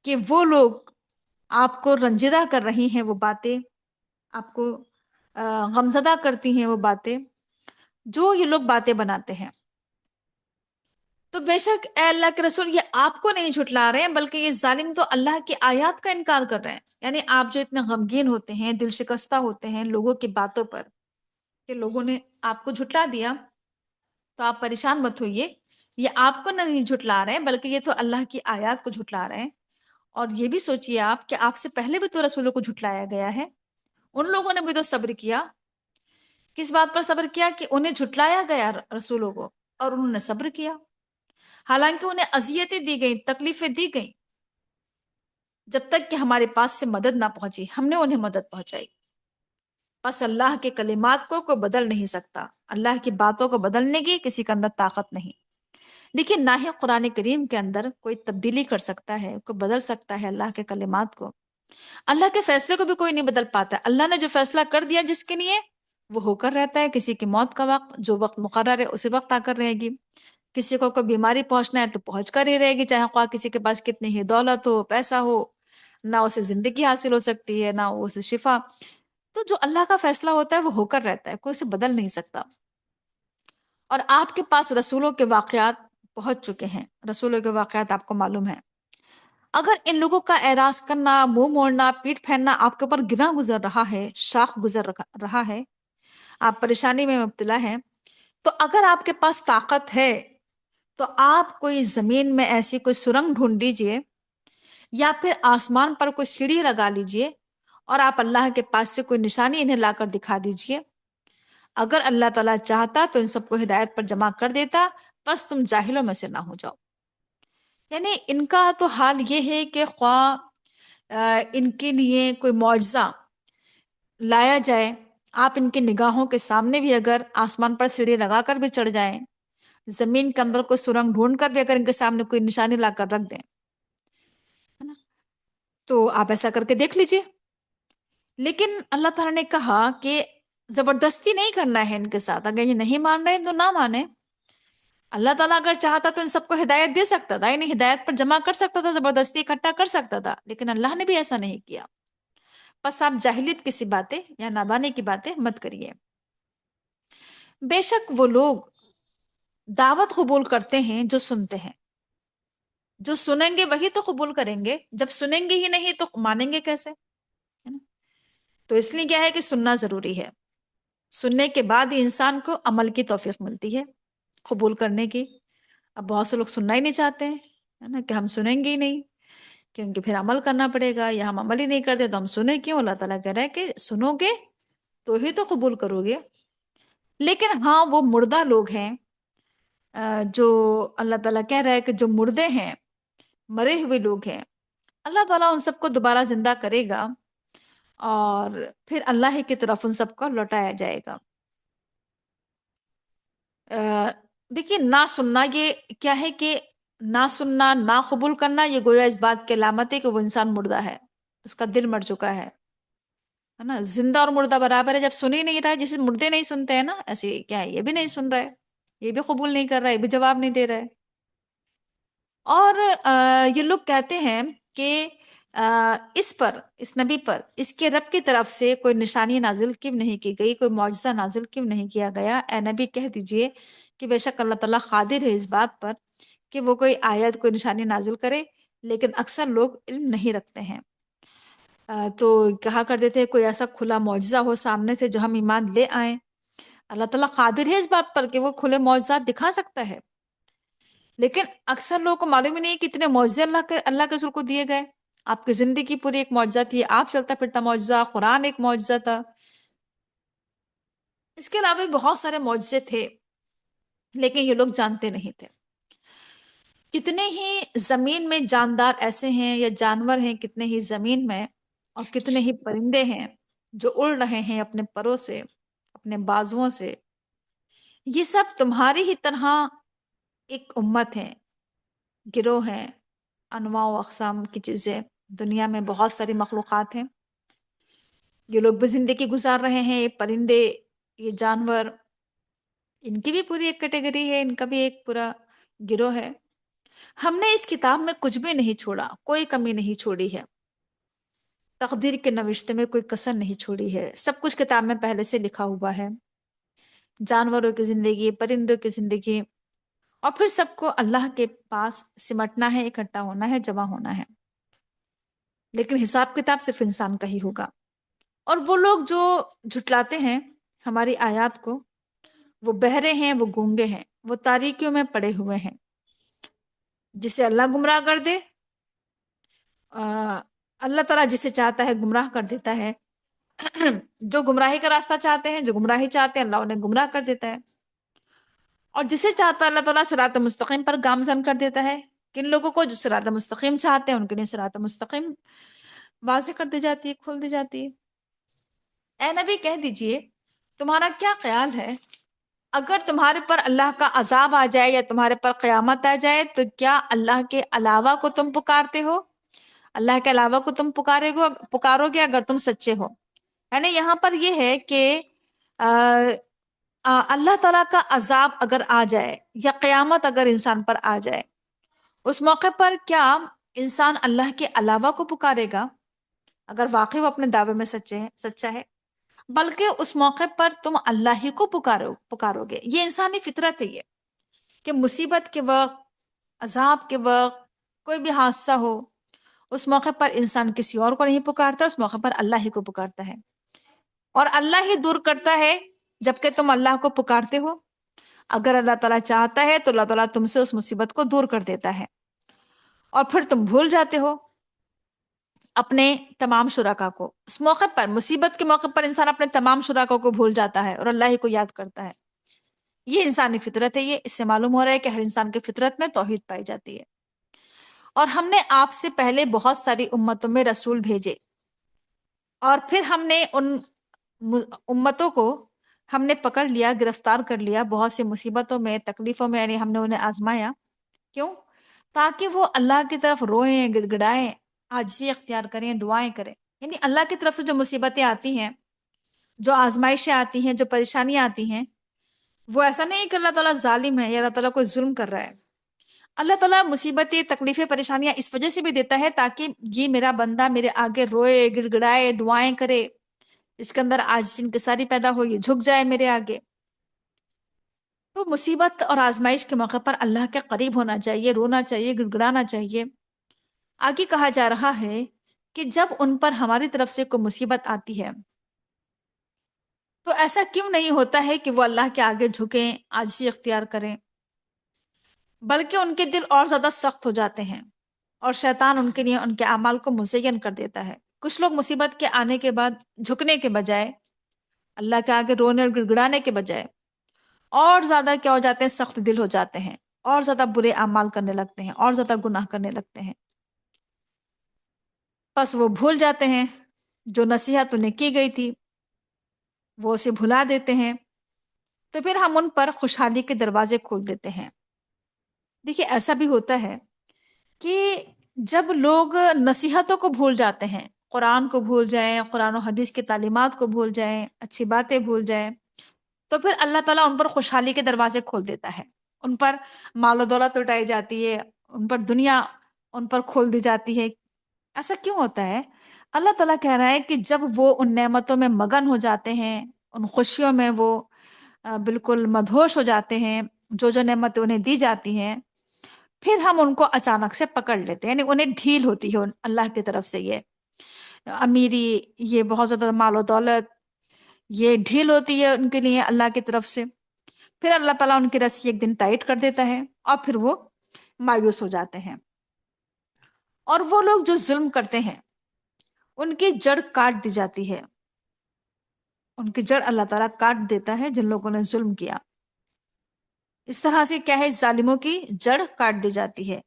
کہ وہ لوگ آپ کو رنجیدہ کر رہی ہیں، وہ باتیں آپ کو غمزدہ کرتی ہیں، وہ باتیں جو یہ لوگ باتیں بناتے ہیں۔ تو بے شک اے اللہ کے رسول، یہ آپ کو نہیں جھٹلا رہے ہیں، بلکہ یہ ظالم تو اللہ کی آیات کا انکار کر رہے ہیں۔ یعنی آپ جو اتنے غمگین ہوتے ہیں، دل شکستہ ہوتے ہیں لوگوں کی باتوں پر کہ لوگوں نے آپ کو جھٹلا دیا، تو آپ پریشان مت ہوئیے، یہ آپ کو نہیں جھٹلا رہے ہیں بلکہ یہ تو اللہ کی آیات کو جھٹلا رہے ہیں۔ اور یہ بھی سوچئے آپ کہ آپ سے پہلے بھی تو رسولوں کو جھٹلایا گیا ہے، ان لوگوں نے بھی تو صبر کیا۔ کس بات پر صبر کیا؟ کہ انہیں جھٹلایا گیا رسولوں کو، اور انہوں نے صبر کیا، حالانکہ انہیں اذیتیں دی گئیں، تکلیفیں دی گئیں، جب تک کہ ہمارے پاس سے مدد نہ پہنچی، ہم نے انہیں مدد پہنچائی۔ بس اللہ کے کلمات کو کوئی بدل نہیں سکتا، اللہ کی باتوں کو بدلنے کی کسی کے اندر طاقت نہیں۔ دیکھیے، نہ ہی قرآن کریم کے اندر کوئی تبدیلی کر سکتا ہے، کوئی بدل سکتا ہے اللہ کے کلمات کو۔ اللہ کے فیصلے کو بھی کوئی نہیں بدل پاتا۔ اللہ نے جو فیصلہ کر دیا جس کے لیے، وہ ہو کر رہتا ہے، کسی کی موت کا وقت جو وقت مقرر ہے اسی وقت آ کر رہے گی، کسی کو کوئی بیماری پہنچنا ہے تو پہنچ کر ہی رہے گی، چاہے خواہ کسی کے پاس کتنی ہی دولت ہو، پیسہ ہو، نہ اسے زندگی حاصل ہو سکتی ہے، نہ اسے شفا۔ تو جو اللہ کا فیصلہ ہوتا ہے وہ ہو کر رہتا ہے، کوئی اسے بدل نہیں سکتا۔ اور آپ کے پاس رسولوں کے واقعات پہنچ چکے ہیں، رسولوں کے واقعات آپ کو معلوم ہے۔ اگر ان لوگوں کا اعراض کرنا، منہ موڑنا، پیٹ پھیرنا آپ کے اوپر گنا گزر رہا ہے، شاخ گزر رہا ہے، آپ پریشانی میں مبتلا ہیں، تو اگر آپ کے پاس طاقت ہے تو آپ کوئی زمین میں ایسی کوئی سرنگ ڈھونڈ لیجئے، یا پھر آسمان پر کوئی سیڑھی لگا لیجئے، اور آپ اللہ کے پاس سے کوئی نشانی انہیں لا کر دکھا دیجئے۔ اگر اللہ تعالیٰ چاہتا تو ان سب کو ہدایت پر جمع کر دیتا، بس تم جاہلوں میں سے نہ ہو جاؤ۔ یعنی ان کا تو حال یہ ہے کہ خواہ ان کے لیے کوئی معجزہ لایا جائے، آپ ان کی نگاہوں کے سامنے بھی اگر آسمان پر سیڑھی لگا کر بھی چڑھ جائیں، زمین کے اندر کوئی سرنگ ڈھونڈ کر بھی اگر ان کے سامنے کوئی نشانی لا کر رکھ دیں، ہے نا، تو آپ ایسا کر کے دیکھ لیجئے۔ لیکن اللہ تعالیٰ نے کہا کہ زبردستی نہیں کرنا ہے ان کے ساتھ، اگر یہ نہیں مان رہے تو نہ مانے۔ اللہ تعالیٰ اگر چاہتا تو ان سب کو ہدایت دے سکتا تھا، یعنی ہدایت پر جمع کر سکتا تھا، زبردستی اکٹھا کر سکتا تھا، لیکن اللہ نے بھی ایسا نہیں کیا۔ بس آپ جاہلیت کی سی باتیں یا نادانی کی باتیں مت کریے۔ بے شک وہ لوگ دعوت قبول کرتے ہیں جو سنتے ہیں، جو سنیں گے وہی تو قبول کریں گے، جب سنیں گے ہی نہیں تو مانیں گے کیسے، ہے نا؟ تو اس لیے کیا ہے کہ سننا ضروری ہے، سننے کے بعد ہی انسان کو عمل کی توفیق ملتی ہے، قبول کرنے کی۔ اب بہت سے لوگ سننا ہی نہیں چاہتے ہیں، ہے نا، کہ ہم سنیں گے ہی نہیں، کیونکہ پھر عمل کرنا پڑے گا، یا ہم عمل ہی نہیں کرتے تو ہم سنیں کیوں؟ اللہ تعالیٰ کہہ رہا ہے کہ سنو گے تو ہی تو قبول کرو گے۔ لیکن ہاں وہ مردہ لوگ ہیں، جو اللہ تعالیٰ کہہ رہا ہے کہ جو مردے ہیں، مرے ہوئے لوگ ہیں، اللہ تعالیٰ ان سب کو دوبارہ زندہ کرے گا، اور پھر اللہ ہی کی طرف ان سب کو لوٹایا جائے گا۔ دیکھیے، نہ سننا یہ کیا ہے کہ نہ سننا، نہ قبول کرنا، یہ گویا اس بات کی علامت ہے کہ وہ انسان مردہ ہے، اس کا دل مر چکا ہے نا۔ زندہ اور مردہ برابر ہے، جب سن ہی نہیں رہا ہے، جسے مردے نہیں سنتے ہیں نا، ایسے کیا ہے، یہ بھی نہیں سن رہا ہے، یہ بھی قبول نہیں کر رہا ہے، یہ بھی جواب نہیں دے رہا ہے۔ اور یہ لوگ کہتے ہیں کہ اس نبی پر اس کے رب کی طرف سے کوئی نشانی نازل کیوں نہیں کی گئی، کوئی معجزہ نازل کیوں نہیں کیا گیا؟ اے نبی کہہ دیجئے کہ بے شک اللہ تعالیٰ قادر ہے اس بات پر کہ وہ کوئی آیت، کوئی نشانی نازل کرے، لیکن اکثر لوگ علم نہیں رکھتے ہیں۔ تو کہا کرتے تھے کوئی ایسا کھلا معجزہ ہو سامنے سے جو ہم ایمان لے آئیں۔ اللہ تعالیٰ قادر ہے اس بات پر کہ وہ کھلے معجزات دکھا سکتا ہے، لیکن اکثر لوگوں کو معلوم ہی نہیں کہ اتنے معجزے اللہ کے رسول کو دیے گئے۔ آپ کی زندگی پوری ایک معجزہ تھی، آپ چلتا پھرتا معجزہ، قرآن ایک معجزہ تھا، اس کے علاوہ بھی بہت سارے معجزے تھے، لیکن یہ لوگ جانتے نہیں تھے۔ کتنے ہی زمین میں جاندار ایسے ہیں یا جانور ہیں، کتنے ہی زمین میں، اور کتنے ہی پرندے ہیں جو اڑ رہے ہیں اپنے پروں سے، اپنے بازوؤں سے۔ یہ سب تمہاری ہی طرح ایک امت ہے، گروہ ہیں، انواع و اقسام کی چیزیں، دنیا میں بہت ساری مخلوقات ہیں، یہ لوگ بھی زندگی گزار رہے ہیں، یہ پرندے، یہ جانور، ان کی بھی پوری ایک کیٹیگری ہے، ان کا بھی ایک پورا گروہ ہے۔ ہم نے اس کتاب میں کچھ بھی نہیں چھوڑا، کوئی کمی نہیں چھوڑی ہے، تقدیر کے نوشتے میں کوئی کسر نہیں چھوڑی ہے، سب کچھ کتاب میں پہلے سے لکھا ہوا ہے، جانوروں کی زندگی، پرندوں کی زندگی، اور پھر سب کو اللہ کے پاس سمٹنا ہے، اکٹھا ہونا ہے، جمع ہونا ہے، لیکن حساب کتاب صرف انسان کا ہی ہوگا۔ اور وہ لوگ جو جھٹلاتے ہیں ہماری آیات کو، وہ بہرے ہیں، وہ گونگے ہیں، وہ تاریکیوں میں پڑے ہوئے ہیں۔ جسے اللہ گمراہ کر دے، اللہ تعالیٰ جسے چاہتا ہے گمراہ کر دیتا ہے، جو گمراہی کا راستہ چاہتے ہیں، جو گمراہی چاہتے ہیں، اللہ انہیں گمراہ کر دیتا ہے، اور جسے چاہتا ہے اللہ تعالیٰ صراط مستقیم پر گامزن کر دیتا ہے۔ کن لوگوں کو؟ جو صراط مستقیم چاہتے ہیں، ان کے لیے صراط مستقیم واضح کر دی جاتی ہے، کھول دی جاتی ہے۔ اے نبی کہہ دیجئے، تمہارا کیا خیال ہے اگر تمہارے پر اللہ کا عذاب آ جائے یا تمہارے پر قیامت آ جائے، تو کیا اللہ کے علاوہ کو تم پکارتے ہو؟ اللہ کے علاوہ کو تم پکارو گے اگر تم سچے ہو؟ یعنی یہاں پر یہ ہے کہ اللہ تعالیٰ کا عذاب اگر آ جائے یا قیامت اگر انسان پر آ جائے، اس موقع پر کیا انسان اللہ کے علاوہ کو پکارے گا؟ اگر واقعی وہ اپنے دعوے میں سچا ہے، بلکہ اس موقع پر تم اللہ ہی کو پکارو گے. یہ انسانی فطرت ہے، یہ کہ مصیبت کے وقت، عذاب کے وقت، کوئی بھی حادثہ ہو، اس موقع پر انسان کسی اور کو نہیں پکارتا، اس موقع پر اللہ ہی کو پکارتا ہے، اور اللہ ہی دور کرتا ہے جبکہ تم اللہ کو پکارتے ہو. اگر اللہ تعالیٰ چاہتا ہے تو اللہ تعالیٰ تم سے اس مصیبت کو دور کر دیتا ہے، اور پھر تم بھول جاتے ہو اپنے تمام شرکا کو. اس موقع پر، مصیبت کے موقع پر انسان اپنے تمام شرکا کو بھول جاتا ہے اور اللہ ہی کو یاد کرتا ہے. یہ انسانی فطرت ہے. یہ اس سے معلوم ہو رہا ہے کہ ہر انسان کی فطرت میں توحید پائی جاتی ہے. اور ہم نے آپ سے پہلے بہت ساری امتوں میں رسول بھیجے، اور پھر ہم نے ان امتوں کو ہم نے پکڑ لیا، گرفتار کر لیا، بہت سی مصیبتوں میں، تکلیفوں میں، یعنی ہم نے انہیں آزمایا. کیوں؟ تاکہ وہ اللہ کی طرف روئیں، گڑ گڑائیں، عاجزی اختیار کریں، دعائیں کریں. یعنی اللہ کی طرف سے جو مصیبتیں آتی ہیں، جو آزمائشیں آتی ہیں، جو پریشانیاں آتی ہیں، وہ ایسا نہیں کہ اللہ تعالیٰ ظالم ہے یا اللہ تعالیٰ کوئی ظلم کر رہا ہے. اللہ تعالیٰ مصیبتیں، تکلیفیں، پریشانیاں اس وجہ سے بھی دیتا ہے تاکہ یہ میرا بندہ میرے آگے روئے، گڑ گڑائے، دعائیں کرے، اس کے اندر عاجزی انکساری پیدا ہو، یہ جھک جائے میرے آگے. تو مصیبت اور آزمائش کے موقع پر اللہ کے قریب ہونا چاہیے، رونا چاہیے، گڑ گڑانا چاہیے. آگے کہا جا رہا ہے کہ جب ان پر ہماری طرف سے کوئی مصیبت آتی ہے تو ایسا کیوں نہیں ہوتا ہے کہ وہ اللہ کے آگے جھکیں، عاجزی اختیار کریں، بلکہ ان کے دل اور زیادہ سخت ہو جاتے ہیں، اور شیطان ان کے لیے ان کے اعمال کو مزین کر دیتا ہے. کچھ لوگ مصیبت کے آنے کے بعد جھکنے کے بجائے، اللہ کے آگے رونے اور گڑ گڑانے کے بجائے، اور زیادہ کیا ہو جاتے ہیں؟ سخت دل ہو جاتے ہیں، اور زیادہ برے اعمال کرنے لگتے ہیں، اور زیادہ گناہ کرنے لگتے ہیں. بس وہ بھول جاتے ہیں جو نصیحت انہیں کی گئی تھی، وہ اسے بھلا دیتے ہیں. تو پھر ہم ان پر خوشحالی کے دروازے کھول دیتے ہیں. دیکھیے، ایسا بھی ہوتا ہے کہ جب لوگ نصیحتوں کو بھول جاتے ہیں، قرآن کو بھول جائیں، قرآن و حدیث کی تعلیمات کو بھول جائیں، اچھی باتیں بھول جائیں، تو پھر اللہ تعالیٰ ان پر خوشحالی کے دروازے کھول دیتا ہے. ان پر مال و دولت لٹائی جاتی ہے، ان پر دنیا ان پر کھول دی جاتی ہے. ایسا کیوں ہوتا ہے؟ اللہ تعالیٰ کہہ رہا ہے کہ جب وہ ان نعمتوں میں مگن ہو جاتے ہیں، ان خوشیوں میں وہ بالکل مدہوش ہو جاتے ہیں، جو جو نعمتیں انہیں دی جاتی ہیں، پھر ہم ان کو اچانک سے پکڑ لیتے ہیں. یعنی انہیں ڈھیل ہوتی ہے اللہ کی طرف سے، یہ امیری، یہ بہت زیادہ مال و دولت، یہ ڈھیل ہوتی ہے ان کے لیے اللہ کی طرف سے. پھر اللہ تعالیٰ ان کی رسی ایک دن ٹائٹ کر دیتا ہے، اور پھر وہ مایوس ہو جاتے ہیں. اور وہ لوگ جو ظلم کرتے ہیں، ان کی جڑ کاٹ دی جاتی ہے. ان کی جڑ اللہ تعالیٰ کاٹ دیتا ہے جن لوگوں نے ظلم کیا. اس طرح سے کیا ہے؟ ظالموں کی جڑ کاٹ دی جاتی ہے.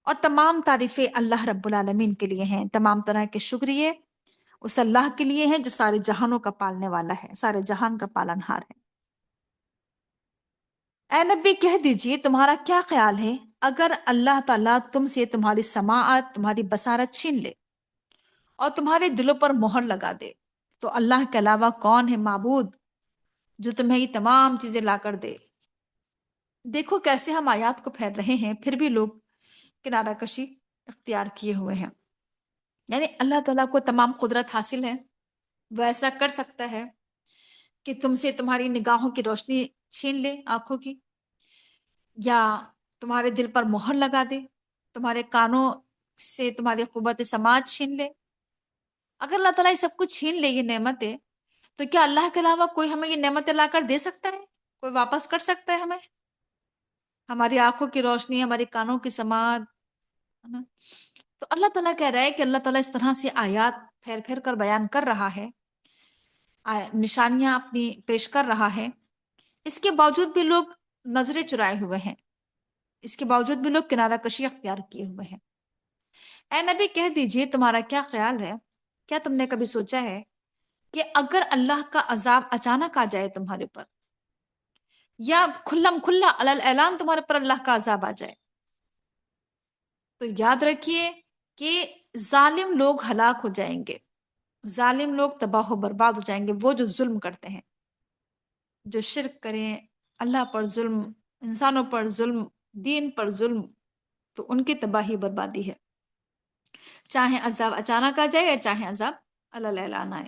اور تمام تعریفیں اللہ رب العالمین کے لیے ہیں، تمام طرح کے شکریہ اس اللہ کے لیے ہیں جو سارے جہانوں کا پالنے والا ہے، سارے جہان کا پالن ہار ہے. اے نبی کہہ دیجئے، تمہارا کیا خیال ہے اگر اللہ تعالیٰ تم سے تمہاری سماعت، تمہاری بصارت چھین لے اور تمہارے دلوں پر مہر لگا دے، تو اللہ کے علاوہ کون ہے معبود جو تمہیں یہ تمام چیزیں لا کر دے؟ دیکھو کیسے ہم آیات کو پھیر رہے ہیں، پھر بھی لوگ کنارہ کشی اختیار کیے ہوئے ہیں. یعنی اللہ تعالیٰ کو تمام قدرت حاصل ہے، وہ ایسا کر سکتا ہے کہ تم سے تمہاری نگاہوں کی روشنی چھین لے، آنکھوں کی، یا تمہارے دل پر مہر لگا دے، تمہارے کانوں سے تمہاری قوت سماعت چھین لے. اگر اللہ تعالیٰ یہ سب کچھ چھین لے، یہ نعمتیں، تو کیا اللہ کے علاوہ کوئی ہمیں یہ نعمتیں لا کر دے سکتا ہے؟ کوئی واپس کر سکتا ہے ہمیں؟ ہماری آنکھوں کی روشنی، ہماری کانوں کی سماعت، ہے نا؟ تو اللہ تعالیٰ کہہ رہا ہے کہ اللہ تعالیٰ اس طرح سے آیات پھیر پھیر کر بیان کر رہا ہے، نشانیاں اپنی پیش کر رہا ہے. اس کے باوجود بھی لوگ نظریں چرائے ہوئے ہیں، اس کے باوجود بھی لوگ کنارہ کشی اختیار کیے ہوئے ہیں. اے نبی کہہ دیجئے، تمہارا کیا خیال ہے؟ کیا تم نے کبھی سوچا ہے کہ اگر اللہ کا عذاب اچانک آ جائے تمہارے پر، یا کھلم کھلا علل اعلان تمہارے پر اللہ کا عذاب آ جائے، تو یاد رکھیے کہ ظالم لوگ ہلاک ہو جائیں گے، ظالم لوگ تباہ و برباد ہو جائیں گے، وہ جو ظلم کرتے ہیں. جو شرک کریں، اللہ پر ظلم، انسانوں پر ظلم، دین پر ظلم، تو ان کی تباہی بربادی ہے، چاہے عذاب اچانک آ جائے یا چاہے عذاب اللہ اعلان آئے۔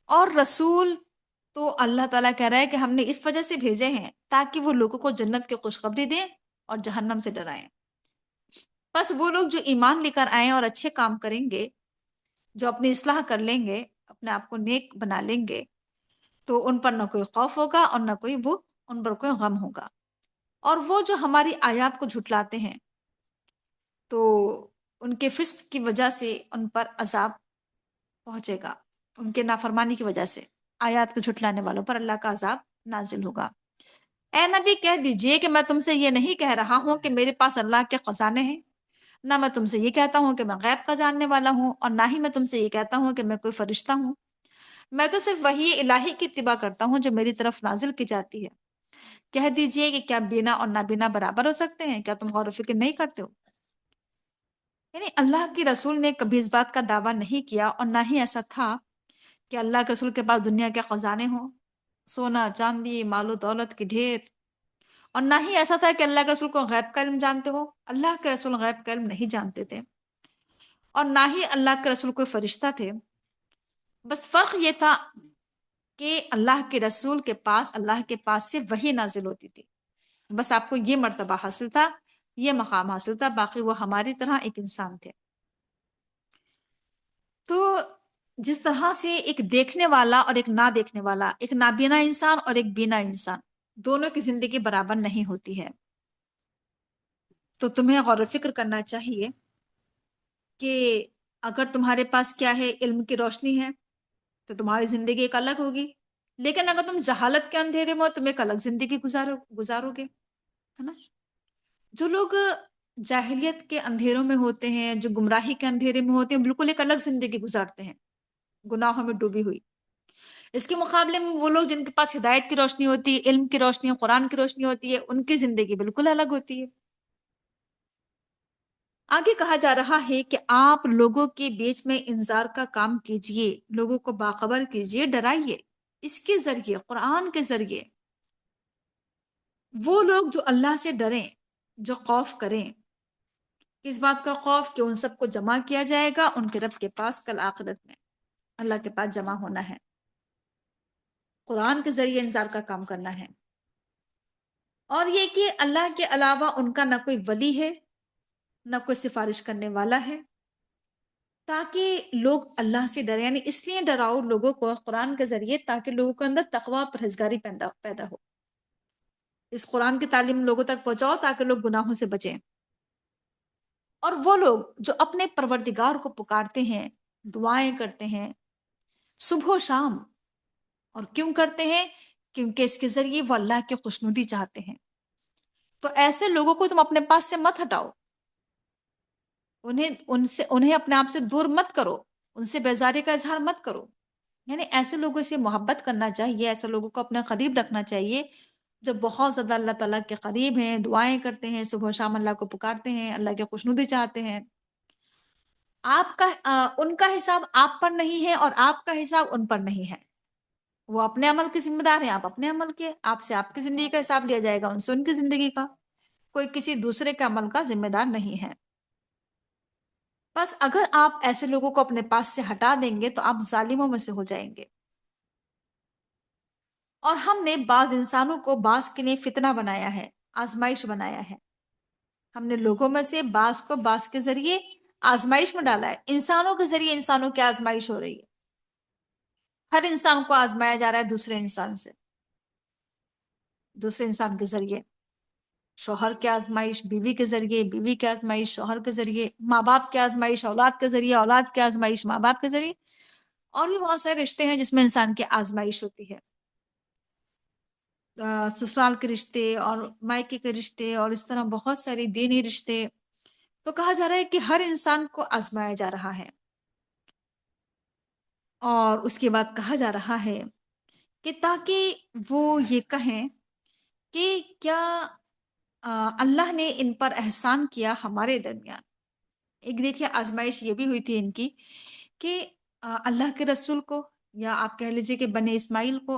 اور رسول تو اللہ تعالیٰ کہہ رہا ہے کہ ہم نے اس وجہ سے بھیجے ہیں تاکہ وہ لوگوں کو جنت کی خوشخبری دیں اور جہنم سے ڈرائیں۔ بس وہ لوگ جو ایمان لے کر آئیں اور اچھے کام کریں گے، جو اپنی اصلاح کر لیں گے، اپنے آپ کو نیک بنا لیں گے، تو ان پر نہ کوئی خوف ہوگا اور نہ کوئی وہ ان پر کوئی غم ہوگا۔ اور وہ جو ہماری آیات کو جھٹلاتے ہیں تو ان کے فسق کی وجہ سے ان پر عذاب پہنچے گا، ان کے نافرمانی کی وجہ سے آیات کو جھٹلانے والوں پر اللہ کا عذاب نازل ہوگا۔ اے نبی کہہ دیجئے کہ میں تم سے یہ نہیں کہہ رہا ہوں کہ میرے پاس اللہ کے خزانے ہیں، نہ میں تم سے یہ کہتا ہوں کہ میں غیب کا جاننے والا ہوں، اور نہ ہی میں تم سے یہ کہتا ہوں کہ میں کوئی فرشتہ ہوں۔ میں تو صرف وحی الہی کی اتباع کرتا ہوں جو میری طرف نازل کی جاتی ہے۔ کہہ دیجئے کہ کیا بینا اور نابینا برابر ہو سکتے ہیں؟ کیا تم غور و فکر نہیں کرتے ہو؟ یعنی اللہ کی رسول نے کبھی اس بات کا دعویٰ نہیں کیا، اور نہ ہی ایسا تھا کہ اللہ کے رسول کے پاس دنیا کے خزانے ہوں، سونا چاندی مال و دولت کی ڈھیر، اور نہ ہی ایسا تھا کہ اللہ کے رسول کو غیب کا علم جانتے ہو۔ اللہ کے رسول غیب کا علم نہیں جانتے تھے، اور نہ ہی اللہ کے رسول کوئی فرشتہ تھے۔ بس فرق یہ تھا کہ اللہ کے پاس سے وحی نازل ہوتی تھی، بس آپ کو یہ مرتبہ حاصل تھا، یہ مقام حاصل تھا، باقی وہ ہماری طرح ایک انسان تھے۔ تو جس طرح سے ایک دیکھنے والا اور ایک نہ دیکھنے والا، ایک نابینا انسان اور ایک بینا انسان، دونوں کی زندگی برابر نہیں ہوتی ہے، تو تمہیں غور و فکر کرنا چاہیے کہ اگر تمہارے پاس کیا ہے، علم کی روشنی ہے، تو تمہاری زندگی ایک الگ ہوگی، لیکن اگر تم جہالت کے اندھیرے میں ہو تم ایک الگ زندگی گزارو گے، ہے نا؟ جو لوگ جاہلیت کے اندھیروں میں ہوتے ہیں، جو گمراہی کے اندھیرے میں ہوتے ہیں، بالکل ایک الگ زندگی گزارتے ہیں، گناہوں میں ڈوبی ہوئی۔ اس کے مقابلے میں وہ لوگ جن کے پاس ہدایت کی روشنی ہوتی ہے، علم کی روشنی، قرآن کی روشنی ہوتی ہے، ان کی زندگی بالکل الگ ہوتی ہے۔ آگے کہا جا رہا ہے کہ آپ لوگوں کے بیچ میں انذار کا کام کیجئے، لوگوں کو باخبر کیجئے، ڈرائیے، اس کے ذریعے، قرآن کے ذریعے۔ وہ لوگ جو اللہ سے ڈریں، جو خوف کریں، کس بات کا خوف؟ کہ ان سب کو جمع کیا جائے گا ان کے رب کے پاس کل آخرت میں، اللہ کے پاس جمع ہونا ہے، قرآن کے ذریعے انذار کا کام کرنا ہے۔ اور یہ کہ اللہ کے علاوہ ان کا نہ کوئی ولی ہے، نہ کوئی سفارش کرنے والا ہے، تاکہ لوگ اللہ سے ڈریں۔ یعنی اس لیے ڈراؤ لوگوں کو قرآن کے ذریعے تاکہ لوگوں کے اندر تقوی، پرہیزگاری پیدا ہو۔ اس قرآن کی تعلیم لوگوں تک پہنچاؤ تاکہ لوگ گناہوں سے بچیں۔ اور وہ لوگ جو اپنے پروردگار کو پکارتے ہیں، دعائیں کرتے ہیں صبح و شام، اور کیوں کرتے ہیں؟ کیونکہ اس کے ذریعے وہ اللہ کی خوشنودی چاہتے ہیں۔ تو ایسے لوگوں کو تم اپنے پاس سے مت ہٹاؤ، انہیں اپنے آپ سے دور مت کرو، ان سے بیزاری کا اظہار مت کرو۔ یعنی ایسے لوگوں سے محبت کرنا چاہیے، ایسے لوگوں کو اپنے قریب رکھنا چاہیے جو بہت زیادہ اللہ تعالیٰ کے قریب ہیں، دعائیں کرتے ہیں، صبح و شام اللہ کو پکارتے ہیں، اللہ کی خوشنودی چاہتے ہیں۔ ان کا حساب آپ پر نہیں ہے، اور آپ کا حساب ان پر نہیں ہے۔ وہ اپنے عمل کے ذمہ دار ہیں، آپ اپنے عمل کے، آپ سے آپ کی زندگی کا حساب لیا جائے گا، ان سے ان کی زندگی کا، کوئی کسی دوسرے کے عمل کا ذمہ دار نہیں ہے۔ بس اگر آپ ایسے لوگوں کو اپنے پاس سے ہٹا دیں گے تو آپ ظالموں میں سے ہو جائیں گے۔ اور ہم نے بعض انسانوں کو بعض کے لیے فتنہ بنایا ہے، آزمائش بنایا ہے۔ ہم نے لوگوں میں سے بعض کو بعض کے ذریعے آزمائش میں ڈالا ہے، انسانوں کے ذریعے انسانوں کی آزمائش ہو رہی ہے۔ ہر انسان کو آزمایا جا رہا ہے دوسرے انسان سے، دوسرے انسان کے ذریعے، شوہر کی آزمائش بیوی کے ذریعے، بیوی کی آزمائش شوہر کے ذریعے، ماں باپ کی آزمائش اولاد کے ذریعے، اولاد کی آزمائش ماں باپ کے ذریعے، اور بھی بہت سارے رشتے ہیں جس میں انسان کی آزمائش ہوتی ہے، سسرال کے رشتے اور مائکے کے رشتے، اور اس طرح بہت ساری دینی رشتے۔ تو کہا جا رہا ہے کہ ہر انسان کو آزمایا جا رہا ہے، اور اس کے بعد کہا جا رہا ہے کہ تاکہ وہ یہ کہیں کہ کیا اللہ نے ان پر احسان کیا ہمارے درمیان۔ ایک دیکھیے آزمائش یہ بھی ہوئی تھی ان کی کہ اللہ کے رسول کو، یا آپ کہہ لیجئے کہ بنی اسماعیل کو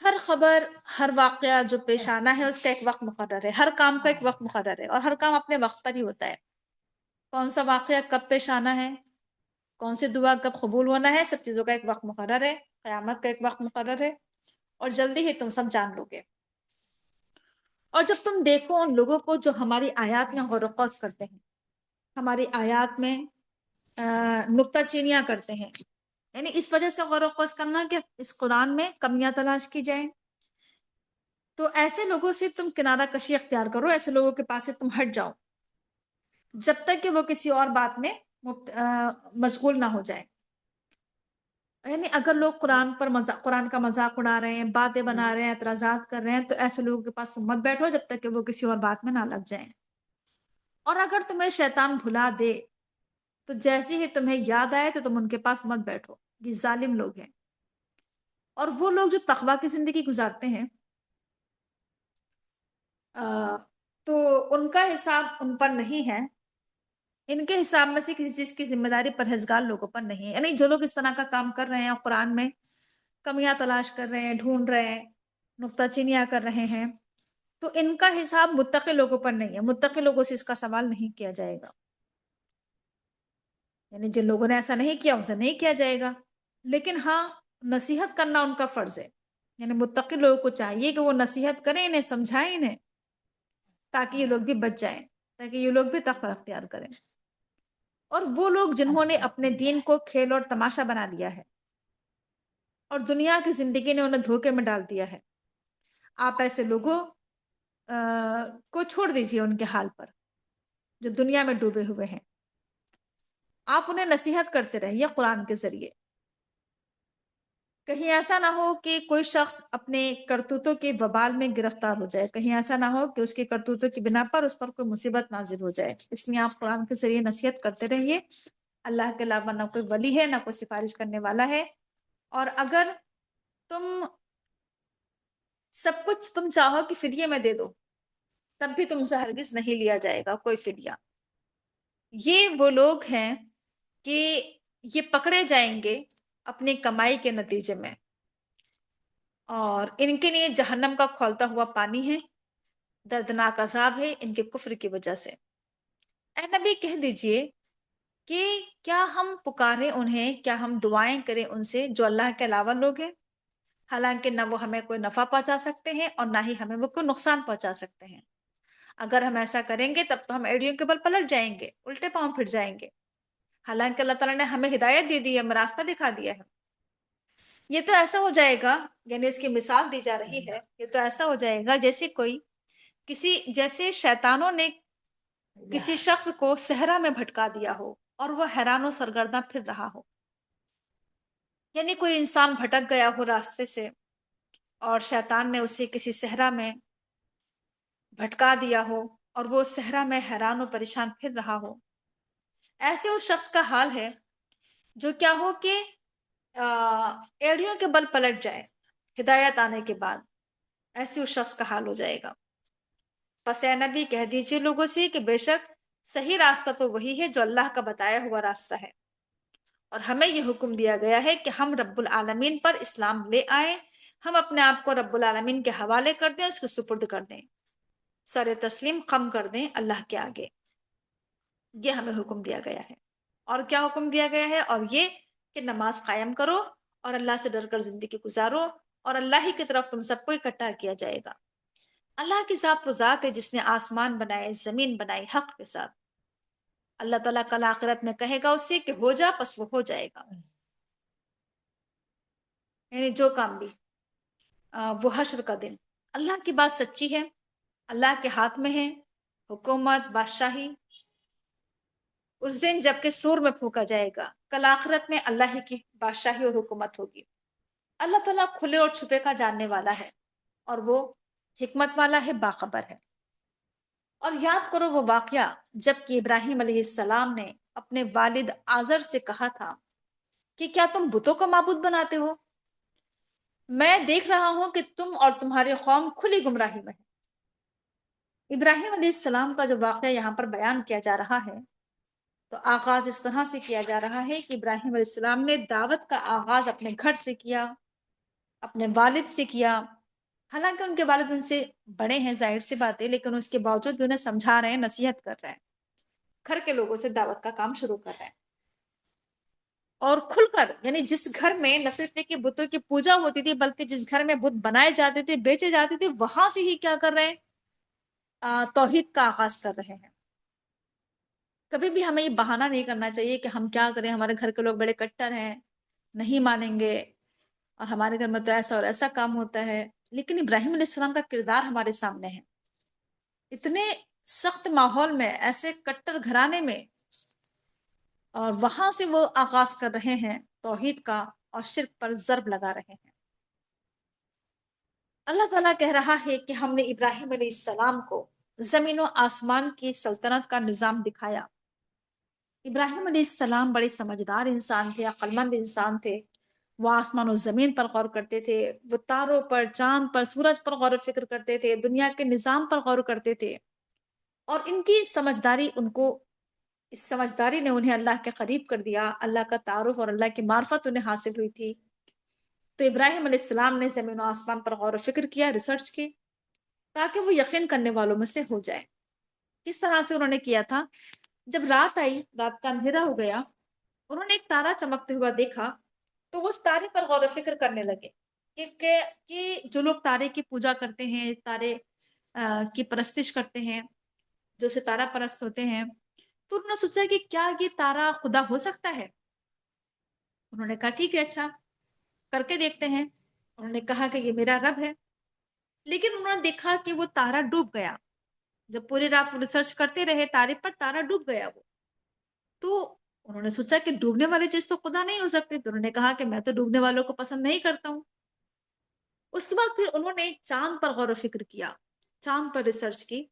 ہر خبر، ہر واقعہ جو پیش آنا ہے اس کا ایک وقت مقرر ہے، ہر کام کا ایک وقت مقرر ہے، اور ہر کام اپنے وقت پر ہی ہوتا ہے۔ کون سا واقعہ کب پیش آنا ہے، کون سی دعا کب قبول ہونا ہے، سب چیزوں کا ایک وقت مقرر ہے، قیامت کا ایک وقت مقرر ہے، اور جلدی ہی تم سب جان لو گے۔ اور جب تم دیکھو ان لوگوں کو جو ہماری آیات میں غور و خوض کرتے ہیں، ہماری آیات میں نکتہ چینیاں کرتے ہیں، یعنی اس وجہ سے غور و خوض کرنا کہ اس قرآن میں کمیاں تلاش کی جائیں، تو ایسے لوگوں سے تم کنارہ کشی اختیار کرو، ایسے لوگوں کے پاس سے تم ہٹ جاؤ جب تک کہ وہ کسی اور بات میں مشغول نہ ہو جائے۔ یعنی اگر لوگ قرآن کا مذاق اڑا رہے ہیں، باتیں بنا رہے ہیں، اعتراضات کر رہے ہیں، تو ایسے لوگوں کے پاس تم مت بیٹھو جب تک کہ وہ کسی اور بات میں نہ لگ جائیں۔ اور اگر تمہیں شیطان بھلا دے تو جیسے ہی تمہیں یاد آئے تو تم ان کے پاس مت بیٹھو، یہ ظالم لوگ ہیں۔ اور وہ لوگ جو تقوی کی زندگی گزارتے ہیں تو ان کا حساب ان پر نہیں ہے، ان کے حساب میں سے کسی چیز کی ذمہ داری پرہیزگار لوگوں پر نہیں ہے۔ یعنی جو لوگ اس طرح کا کام کر رہے ہیں اور قرآن میں کمیاں تلاش کر رہے ہیں، ڈھونڈ رہے ہیں، نکتہ چینیاں کر رہے ہیں، تو ان کا حساب متقی لوگوں پر نہیں ہے، متقی لوگوں سے اس کا سوال نہیں کیا جائے گا، یعنی جن لوگوں نے ایسا نہیں کیا ان سے نہیں کیا جائے گا۔ لیکن ہاں، نصیحت کرنا ان کا فرض ہے، یعنی متقی لوگوں کو چاہیے کہ وہ نصیحت کریں، انہیں سمجھائیں انہیں، تاکہ یہ لوگ بھی بچ جائیں، تاکہ یہ لوگ بھی تقوی اختیار کریں۔ اور وہ لوگ جنہوں نے اپنے دین کو کھیل اور تماشا بنا لیا ہے اور دنیا کی زندگی نے انہیں دھوکے میں ڈال دیا ہے، آپ ایسے لوگوں کو چھوڑ دیجیے ان کے حال پر جو دنیا میں ڈوبے ہوئے ہیں۔ آپ انہیں نصیحت کرتے رہیے قرآن کے ذریعے، کہیں ایسا نہ ہو کہ کوئی شخص اپنے کرتوتوں کے وبال میں گرفتار ہو جائے، کہیں ایسا نہ ہو کہ اس کے کرتوتوں کی بنا پر اس پر کوئی مصیبت نازل ہو جائے۔ اس لیے آپ قرآن کے ذریعے نصیحت کرتے رہیے۔ اللہ کے علاوہ نہ کوئی ولی ہے، نہ کوئی سفارش کرنے والا ہے، اور اگر تم سب کچھ تم چاہو کہ فدیے میں دے دو، تب بھی تم سے ہرگز نہیں لیا جائے گا کوئی فدیہ۔ یہ وہ لوگ ہیں کہ یہ پکڑے جائیں گے اپنی کمائی کے نتیجے میں، اور ان کے لیے جہنم کا کھولتا ہوا پانی ہے، دردناک عذاب ہے ان کے کفر کی وجہ سے۔ اے نبی کہہ دیجئے کہ کیا ہم پکاریں انہیں، کیا ہم دعائیں کریں ان سے جو اللہ کے علاوہ لوگ ہیں، حالانکہ نہ وہ ہمیں کوئی نفع پہنچا سکتے ہیں اور نہ ہی ہمیں وہ کوئی نقصان پہنچا سکتے ہیں۔ اگر ہم ایسا کریں گے تب تو ہم ایڑیوں کے بل پلٹ جائیں گے، الٹے پاؤں پھر جائیں گے، حالانکہ اللہ تعالیٰ نے ہمیں ہدایت دے دی ہے، ہمیں راستہ دکھا دیا ہے۔ یہ تو ایسا ہو جائے گا، یعنی اس کی مثال دی جا رہی ہے، یہ تو ایسا ہو جائے گا جیسے شیطانوں نے کسی شخص کو صحرا میں بھٹکا دیا ہو اور وہ حیران و سرگرداں پھر رہا ہو۔ یعنی کوئی انسان بھٹک گیا ہو راستے سے اور شیطان نے اسے کسی صحرا میں بھٹکا دیا ہو اور وہ صحرا میں حیران و پریشان پھر رہا ہو۔ ایسے اس شخص کا حال ہے جو کیا ہو کہ ایڑیوں کے بل پلٹ جائے ہدایت آنے کے بعد، ایسے اس شخص کا حال ہو جائے گا۔ پس اے نبی کہہ دیجئے لوگوں سے کہ بے شک صحیح راستہ تو وہی ہے جو اللہ کا بتایا ہوا راستہ ہے، اور ہمیں یہ حکم دیا گیا ہے کہ ہم رب العالمین پر اسلام لے آئیں، ہم اپنے آپ کو رب العالمین کے حوالے کر دیں، اس کو سپرد کر دیں، سر تسلیم خم کر دیں اللہ کے آگے۔ یہ ہمیں حکم دیا گیا ہے۔ اور کیا حکم دیا گیا ہے؟ اور یہ کہ نماز قائم کرو اور اللہ سے ڈر کر زندگی گزارو، اور اللہ ہی کی طرف تم سب کو اکٹھا کیا جائے گا۔ اللہ کی ذات وہ ذات ہے جس نے آسمان بنائے، زمین بنائی حق کے ساتھ۔ اللہ تعالیٰ کل آخرت میں کہے گا اس سے کہ ہو جا، پس وہ ہو جائے گا، یعنی جو کام بھی وہ حشر کا دن۔ اللہ کی بات سچی ہے، اللہ کے ہاتھ میں ہے حکومت، بادشاہی۔ اس دن جب کہ سور میں پھونکا جائے گا، کل آخرت میں اللہ ہی کی بادشاہی اور حکومت ہوگی۔ اللہ تعالیٰ کھلے اور چھپے کا جاننے والا ہے، اور وہ حکمت والا ہے، باخبر ہے۔ اور یاد کرو وہ واقعہ جب کہ ابراہیم علیہ السلام نے اپنے والد آزر سے کہا تھا کہ کیا تم بتوں کو معبود بناتے ہو؟ میں دیکھ رہا ہوں کہ تم اور تمہاری قوم کھلی گمراہی میں ہے۔ ابراہیم علیہ السلام کا جو واقعہ یہاں پر بیان کیا جا رہا ہے، تو آغاز اس طرح سے کیا جا رہا ہے کہ ابراہیم علیہ السلام نے دعوت کا آغاز اپنے گھر سے کیا، اپنے والد سے کیا، حالانکہ ان کے والد ان سے بڑے ہیں، ظاہر سی بات ہے، لیکن اس کے باوجود بھی انہیں سمجھا رہے ہیں، نصیحت کر رہے ہیں، گھر کے لوگوں سے دعوت کا کام شروع کر رہے ہیں، اور کھل کر، یعنی جس گھر میں نہ صرف کہ بتوں کی پوجا ہوتی تھی، بلکہ جس گھر میں بت بنائے جاتے تھے، بیچے جاتے تھے، وہاں سے ہی کیا کر رہے ہیں؟ توحید کا آغاز کر رہے ہیں۔ کبھی بھی ہمیں یہ بہانہ نہیں کرنا چاہیے کہ ہم کیا کریں، ہمارے گھر کے لوگ بڑے کٹر ہیں، نہیں مانیں گے، اور ہمارے گھر میں تو ایسا اور ایسا کام ہوتا ہے۔ لیکن ابراہیم علیہ السلام کا کردار ہمارے سامنے ہے، اتنے سخت ماحول میں، ایسے کٹر گھرانے میں، اور وہاں سے وہ آغاز کر رہے ہیں توحید کا، اور شرک پر ضرب لگا رہے ہیں۔ اللہ تعالیٰ کہہ رہا ہے کہ ہم نے ابراہیم علیہ السلام کو زمین و آسمان کی سلطنت کا نظام دکھایا۔ ابراہیم علیہ السلام بڑے سمجھدار انسان تھے، عقل مند انسان تھے، وہ آسمان و زمین پر غور کرتے تھے، وہ تاروں پر، چاند پر، سورج پر غور و فکر کرتے تھے، دنیا کے نظام پر غور کرتے تھے، اور ان کی سمجھداری، اس سمجھداری نے انہیں اللہ کے قریب کر دیا، اللہ کا تعارف اور اللہ کی معرفت انہیں حاصل ہوئی تھی۔ تو ابراہیم علیہ السلام نے زمین و آسمان پر غور و فکر کیا، ریسرچ کی، تاکہ وہ یقین کرنے والوں میں سے ہو جائے۔ کس طرح سے انہوں نے کیا تھا؟ جب رات آئی، رات کا اندھیرا ہو گیا، انہوں نے ایک تارا چمکتے ہوا دیکھا، تو وہ اس تارے پر غور و فکر کرنے لگے کہ جو لوگ تارے کی پوجا کرتے ہیں، تارے کی پرستش کرتے ہیں، جو ستارہ پرست ہوتے ہیں، تو انہوں نے سوچا کہ کیا یہ تارا خدا ہو سکتا ہے؟ انہوں نے کہا ٹھیک ہے، اچھا کر کے دیکھتے ہیں۔ انہوں نے کہا کہ یہ میرا رب ہے، لیکن انہوں نے دیکھا کہ وہ تارا ڈوب گیا۔ جب پوری رات وہ ریسرچ کرتے رہے تارے پر، تارا ڈوب گیا وہ۔ تو انہوں نے سوچا کہ ڈوبنے والی چیز تو خدا نہیں ہو سکتی، تو انہوں نے کہا کہ میں تو ڈوبنے والوں کو پسند نہیں کرتا ہوں۔ اس کے بعد پھر انہوں نے چاند پر غور و فکر کیا، چاند پر ریسرچ کی،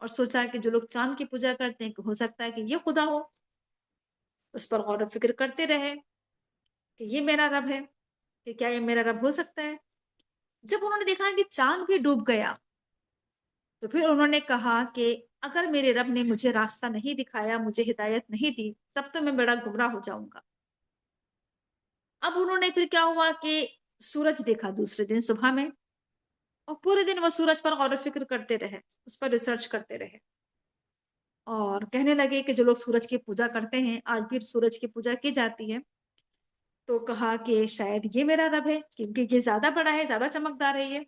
اور سوچا کہ جو لوگ چاند کی پوجا کرتے ہیں کہ ہو سکتا ہے کہ یہ خدا ہو۔ اس پر غور و فکر کرتے رہے کہ یہ میرا رب ہے، کہ کیا یہ میرا رب ہو سکتا ہے؟ جب انہوں نے دیکھا کہ چاند بھی ڈوب گیا، تو پھر انہوں نے کہا کہ اگر میرے رب نے مجھے راستہ نہیں دکھایا، مجھے ہدایت نہیں دی، تب تو میں بڑا گمراہ ہو جاؤں گا۔ اب انہوں نے پھر کیا ہوا کہ سورج دیکھا دوسرے دن صبح میں، اور پورے دن وہ سورج پر غور و فکر کرتے رہے، اس پر ریسرچ کرتے رہے، اور کہنے لگے کہ جو لوگ سورج کی پوجا کرتے ہیں، آج بھی سورج کی پوجا کی جاتی ہے، تو کہا کہ شاید یہ میرا رب ہے، کیونکہ یہ زیادہ بڑا ہے، زیادہ چمکدار ہے یہ۔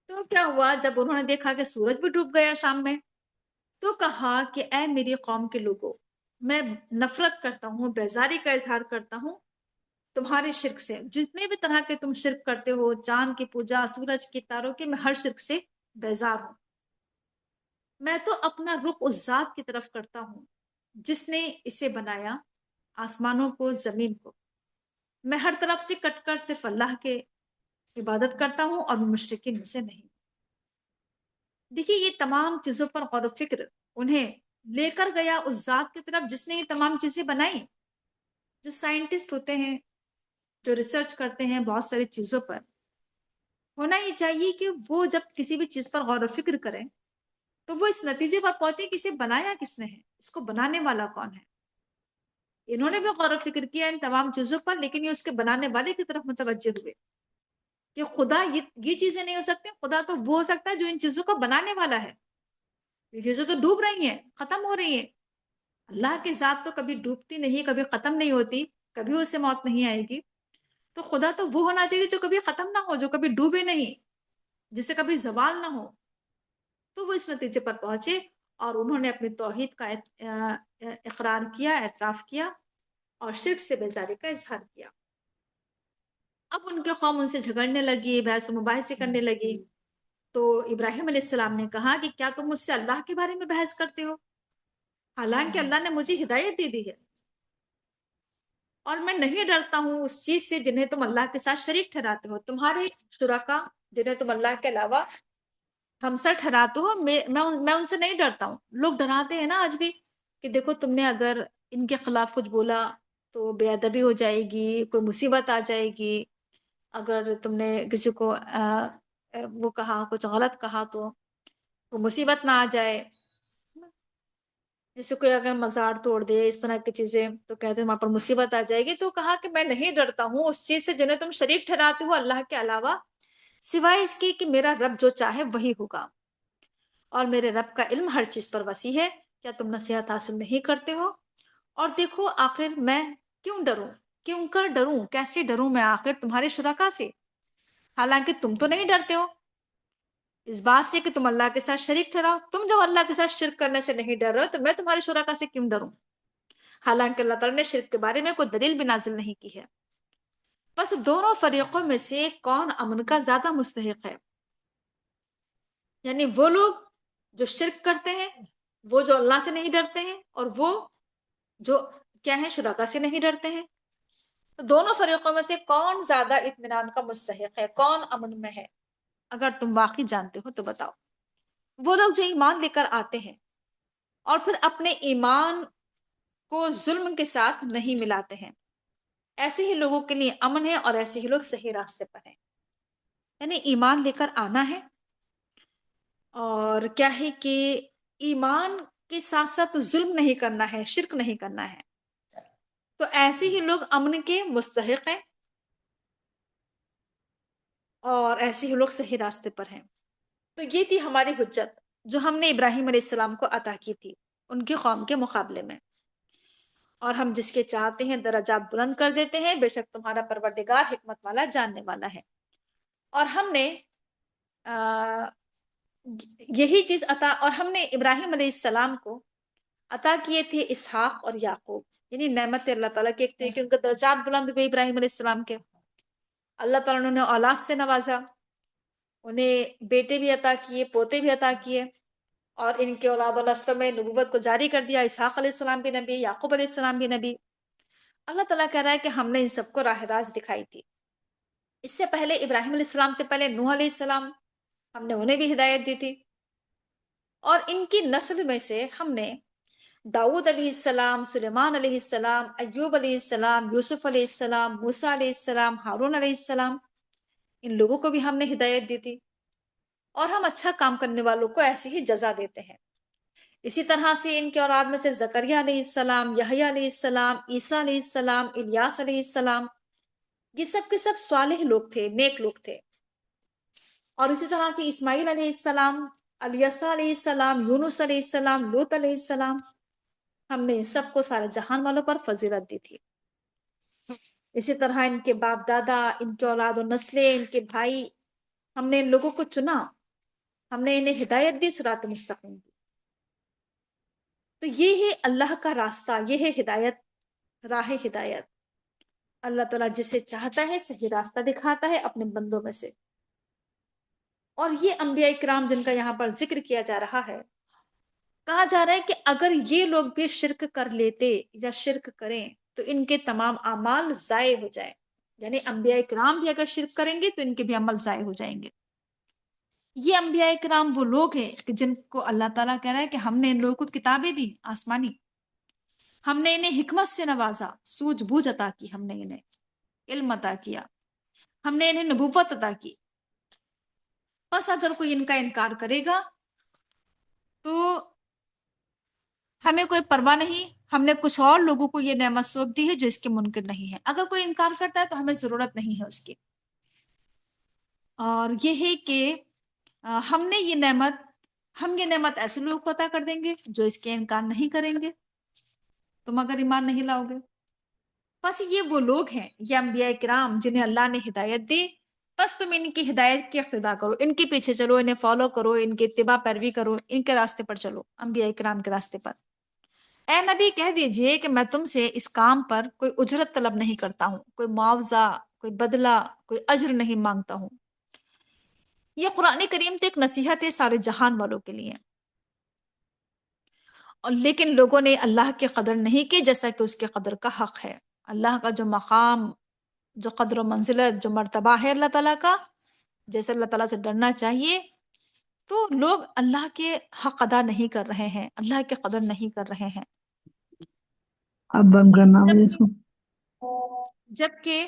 تو کیا ہوا جب انہوں نے دیکھا کہ سورج بھی ڈوب گیا شام میں، تو کہا کہ اے میری قوم کے لوگوں، میں نفرت کرتا ہوں، بیزاری کا اظہار کرتا ہوں تمہارے شرک سے، جتنے بھی طرح کے تم شرک کرتے ہو، چاند کی پوجا، سورج کی، تاروں کی، میں ہر شرک سے بیزار ہوں۔ میں تو اپنا رخ اس ذات کی طرف کرتا ہوں جس نے اسے بنایا، آسمانوں کو، زمین کو۔ میں ہر طرف سے کٹ کر صرف اللہ کے عبادت کرتا ہوں، اور مشرکین میں سے نہیں۔ دیکھیے یہ تمام چیزوں پر غور و فکر انہیں لے کر گیا اس ذات کی طرف جس نے یہ تمام چیزیں بنائی۔ جو سائنٹسٹ ہوتے ہیں، جو ریسرچ کرتے ہیں بہت ساری چیزوں پر، ہونا یہ چاہیے کہ وہ جب کسی بھی چیز پر غور و فکر کریں تو وہ اس نتیجے پر پہنچے کہ اسے بنایا کس نے ہے، اس کو بنانے والا کون ہے۔ انہوں نے بھی غور و فکر کیا ان تمام چیزوں پر، لیکن یہ اس کے بنانے والے کی طرف متوجہ ہوئے کہ خدا یہ چیزیں نہیں ہو سکتی، خدا تو وہ ہو سکتا ہے جو ان چیزوں کو بنانے والا ہے۔ یہ چیزیں تو ڈوب رہی ہیں، ختم ہو رہی ہیں، اللہ کی ذات تو کبھی ڈوبتی نہیں، کبھی ختم نہیں ہوتی، کبھی اسے موت نہیں آئے گی۔ تو خدا تو وہ ہونا چاہیے جو کبھی ختم نہ ہو، جو کبھی ڈوبے نہیں، جسے کبھی زوال نہ ہو۔ تو وہ اس نتیجے پر پہنچے، اور انہوں نے اپنی توحید کا اقرار کیا، اعتراف کیا، اور شرک سے بیزاری کا اظہار کیا۔ اب ان کے قوم ان سے جھگڑنے لگی، بحث و مباحثے کرنے لگی۔ تو ابراہیم علیہ السلام نے کہا کہ کیا تم مجھ سے اللہ کے بارے میں بحث کرتے ہو؟ حالانکہ اللہ نے مجھے ہدایت دے دی ہے، اور میں نہیں ڈرتا ہوں اس چیز سے جنہیں تم اللہ کے ساتھ شریک ٹھہراتے ہو، تمہارے شرکا جنہیں تم اللہ کے علاوہ ہمسر ٹھہراتے ہو، میں ان سے نہیں ڈرتا ہوں۔ لوگ ڈراتے ہیں نا آج بھی کہ دیکھو تم نے اگر ان کے خلاف کچھ بولا تو بے ادبی ہو جائے گی، کوئی مصیبت آ جائے گی، اگر تم نے کسی کو وہ کہا، کچھ غلط کہا، تو مصیبت نہ آ جائے۔ جیسے کوئی اگر مزار توڑ دے اس طرح کی چیزیں تو کہتے ہیں وہاں پر مصیبت آ جائے گی، تو کہا کہ میں نہیں ڈرتا ہوں اس چیز سے جنہیں تم شریک ٹھہراتے ہو اللہ کے علاوہ، سوائے اس کی کہ میرا رب جو چاہے وہی ہوگا، اور میرے رب کا علم ہر چیز پر وسیع ہے۔ کیا تم نصیحت حاصل نہیں کرتے ہو؟ اور دیکھو آخر میں کیوں ڈروں، کیوں کر ڈروں، کیسے ڈروں میں آخر تمہارے شرکا سے، حالانکہ تم تو نہیں ڈرتے ہو اس بات سے کہ تم اللہ کے ساتھ شریک ٹھہراؤ۔ تم جب اللہ کے ساتھ شرک کرنے سے نہیں ڈر رہے تو میں تمہارے شرکا سے کیوں ڈروں، حالانکہ اللہ تعالیٰ نے شرک کے بارے میں کوئی دلیل بھی نازل نہیں کی ہے۔ بس دونوں فریقوں میں سے کون امن کا زیادہ مستحق ہے؟ یعنی وہ لوگ جو شرک کرتے ہیں، وہ جو اللہ سے نہیں ڈرتے ہیں، اور وہ جو کیا ہے شرکا سے نہیں ڈرتے ہیں، تو دونوں فریقوں میں سے کون زیادہ اطمینان کا مستحق ہے، کون امن میں ہے؟ اگر تم واقعی جانتے ہو تو بتاؤ۔ وہ لوگ جو ایمان لے کر آتے ہیں اور پھر اپنے ایمان کو ظلم کے ساتھ نہیں ملاتے ہیں، ایسے ہی لوگوں کے لیے امن ہے، اور ایسے ہی لوگ صحیح راستے پر ہیں۔ یعنی ایمان لے کر آنا ہے، اور کیا ہے کہ ایمان کے ساتھ ساتھ ظلم نہیں کرنا ہے، شرک نہیں کرنا ہے، تو ایسے ہی لوگ امن کے مستحق ہیں، اور ایسے ہی لوگ صحیح راستے پر ہیں۔ تو یہ تھی ہماری حجت جو ہم نے ابراہیم علیہ السلام کو عطا کی تھی ان کی قوم کے مقابلے میں، اور ہم جس کے چاہتے ہیں درجات بلند کر دیتے ہیں، بے شک تمہارا پروردگار حکمت والا جاننے والا ہے۔ اور ہم نے یہی چیز عطا، اور ہم نے ابراہیم علیہ السلام کو عطا کیے تھے اسحاق اور یعقوب، یعنی نعمت اللہ تعالیٰ کی ایک طریقے ان کے درجات بلند ہوئے ابراہیم علیہ السلام کے، اللہ تعالیٰ نے انہیں اولاد سے نوازا، انہیں بیٹے بھی عطا کیے، پوتے بھی عطا کیے، اور ان کے اولاد و نسلوں میں نبوت کو جاری کر دیا۔ اسحاق علیہ السلام بھی نبی، یعقوب علیہ السلام بھی نبی۔ اللہ تعالیٰ کہہ رہا ہے کہ ہم نے ان سب کو راہ راست دکھائی تھی۔ اس سے پہلے ابراہیم علیہ السلام سے پہلے نوح علیہ السلام، ہم نے انہیں بھی ہدایت دی تھی، اور ان کی نسل میں سے ہم نے داؤد علیہ السلام، سلیمان علیہ السلام، ایوب علیہ السلام، یوسف علیہ السلام، موسیٰ علیہ السلام، ہارون علیہ السلام، ان لوگوں کو بھی ہم نے ہدایت دی تھی، اور ہم اچھا کام کرنے والوں کو ایسے ہی جزا دیتے ہیں۔ اسی طرح سے ان کے اولاد میں سے زکریہ علیہ السلام، یحییٰ علیہ السلام، عیسیٰ علیہ السلام، الیاس علیہ السلام، یہ سب کے سب صالح لوگ تھے، نیک لوگ تھے۔ اور اسی طرح سے اسماعیل علیہ السلام، الیسع علیہ السلام، یونس علیہ السلام، لوط علیہ السلام، ہم نے ان سب کو سارے جہان والوں پر فضیلت دی تھی۔ اسی طرح ان کے باپ دادا، ان کے اولاد و نسلیں، ان کے بھائی، ہم نے ان لوگوں کو چنا، ہم نے انہیں ہدایت دی، صراط مستقیم دی۔ تو یہ ہے اللہ کا راستہ، یہ ہے ہدایت، راہ ہدایت۔ اللہ تعالیٰ جسے چاہتا ہے صحیح راستہ دکھاتا ہے اپنے بندوں میں سے۔ اور یہ انبیاء کرام جن کا یہاں پر ذکر کیا جا رہا ہے، کہا جا رہا ہے کہ اگر یہ لوگ بھی شرک کر لیتے یا شرک کریں تو ان کے تمام اعمال ضائع ہو جائیں، یعنی انبیاء کرام بھی اگر شرک کریں گے تو ان کے بھی عمل ضائع ہو جائیں گے۔ یہ انبیاء کرام وہ لوگ ہیں کہ جن کو اللہ تعالیٰ کہہ رہا ہے کہ ہم نے ان لوگوں کو کتابیں دی آسمانی، ہم نے انہیں حکمت سے نوازا، سوجھ بوجھ عطا کی، ہم نے انہیں علم عطا کیا، ہم نے انہیں نبوت عطا کی۔ بس اگر کوئی ان کا انکار کرے گا تو ہمیں کوئی پرواہ نہیں، ہم نے کچھ اور لوگوں کو یہ نعمت سونپ دی ہے جو اس کے منکر نہیں ہے۔ اگر کوئی انکار کرتا ہے تو ہمیں ضرورت نہیں ہے اس کی۔ اور یہ ہے کہ ہم نے یہ نعمت، ہم یہ نعمت ایسے لوگوں کو عطا کر دیں گے جو اس کے انکار نہیں کریں گے، تم اگر ایمان نہیں لاؤ گے۔ بس یہ وہ لوگ ہیں، یہ انبیاء کرام جنہیں اللہ نے ہدایت دی، بس تم ان کی ہدایت کی اقتداء کرو، ان کے پیچھے چلو، انہیں فالو کرو، ان کی اتباع پیروی کرو، ان کے راستے پر چلو، انبیاء کرام کے راستے پر۔ اے نبی کہہ دیجئے کہ میں تم سے اس کام پر کوئی اجرت طلب نہیں کرتا ہوں، کوئی معاوضہ، کوئی بدلہ، کوئی اجر نہیں مانگتا ہوں۔ یہ قرآن کریم تو ایک نصیحت ہے سارے جہان والوں کے لیے، اور لیکن لوگوں نے اللہ کی قدر نہیں کی جیسا کہ اس کے قدر کا حق ہے۔ اللہ کا جو مقام، جو قدر و منزلت، جو مرتبہ ہے اللہ تعالیٰ کا، جیسے اللہ تعالیٰ سے ڈرنا چاہیے، تو لوگ اللہ کے حق ادا نہیں کر رہے ہیں، اللہ کی قدر نہیں کر رہے ہیں۔ اب بند کرنا مجھے اس کو۔ جبکہ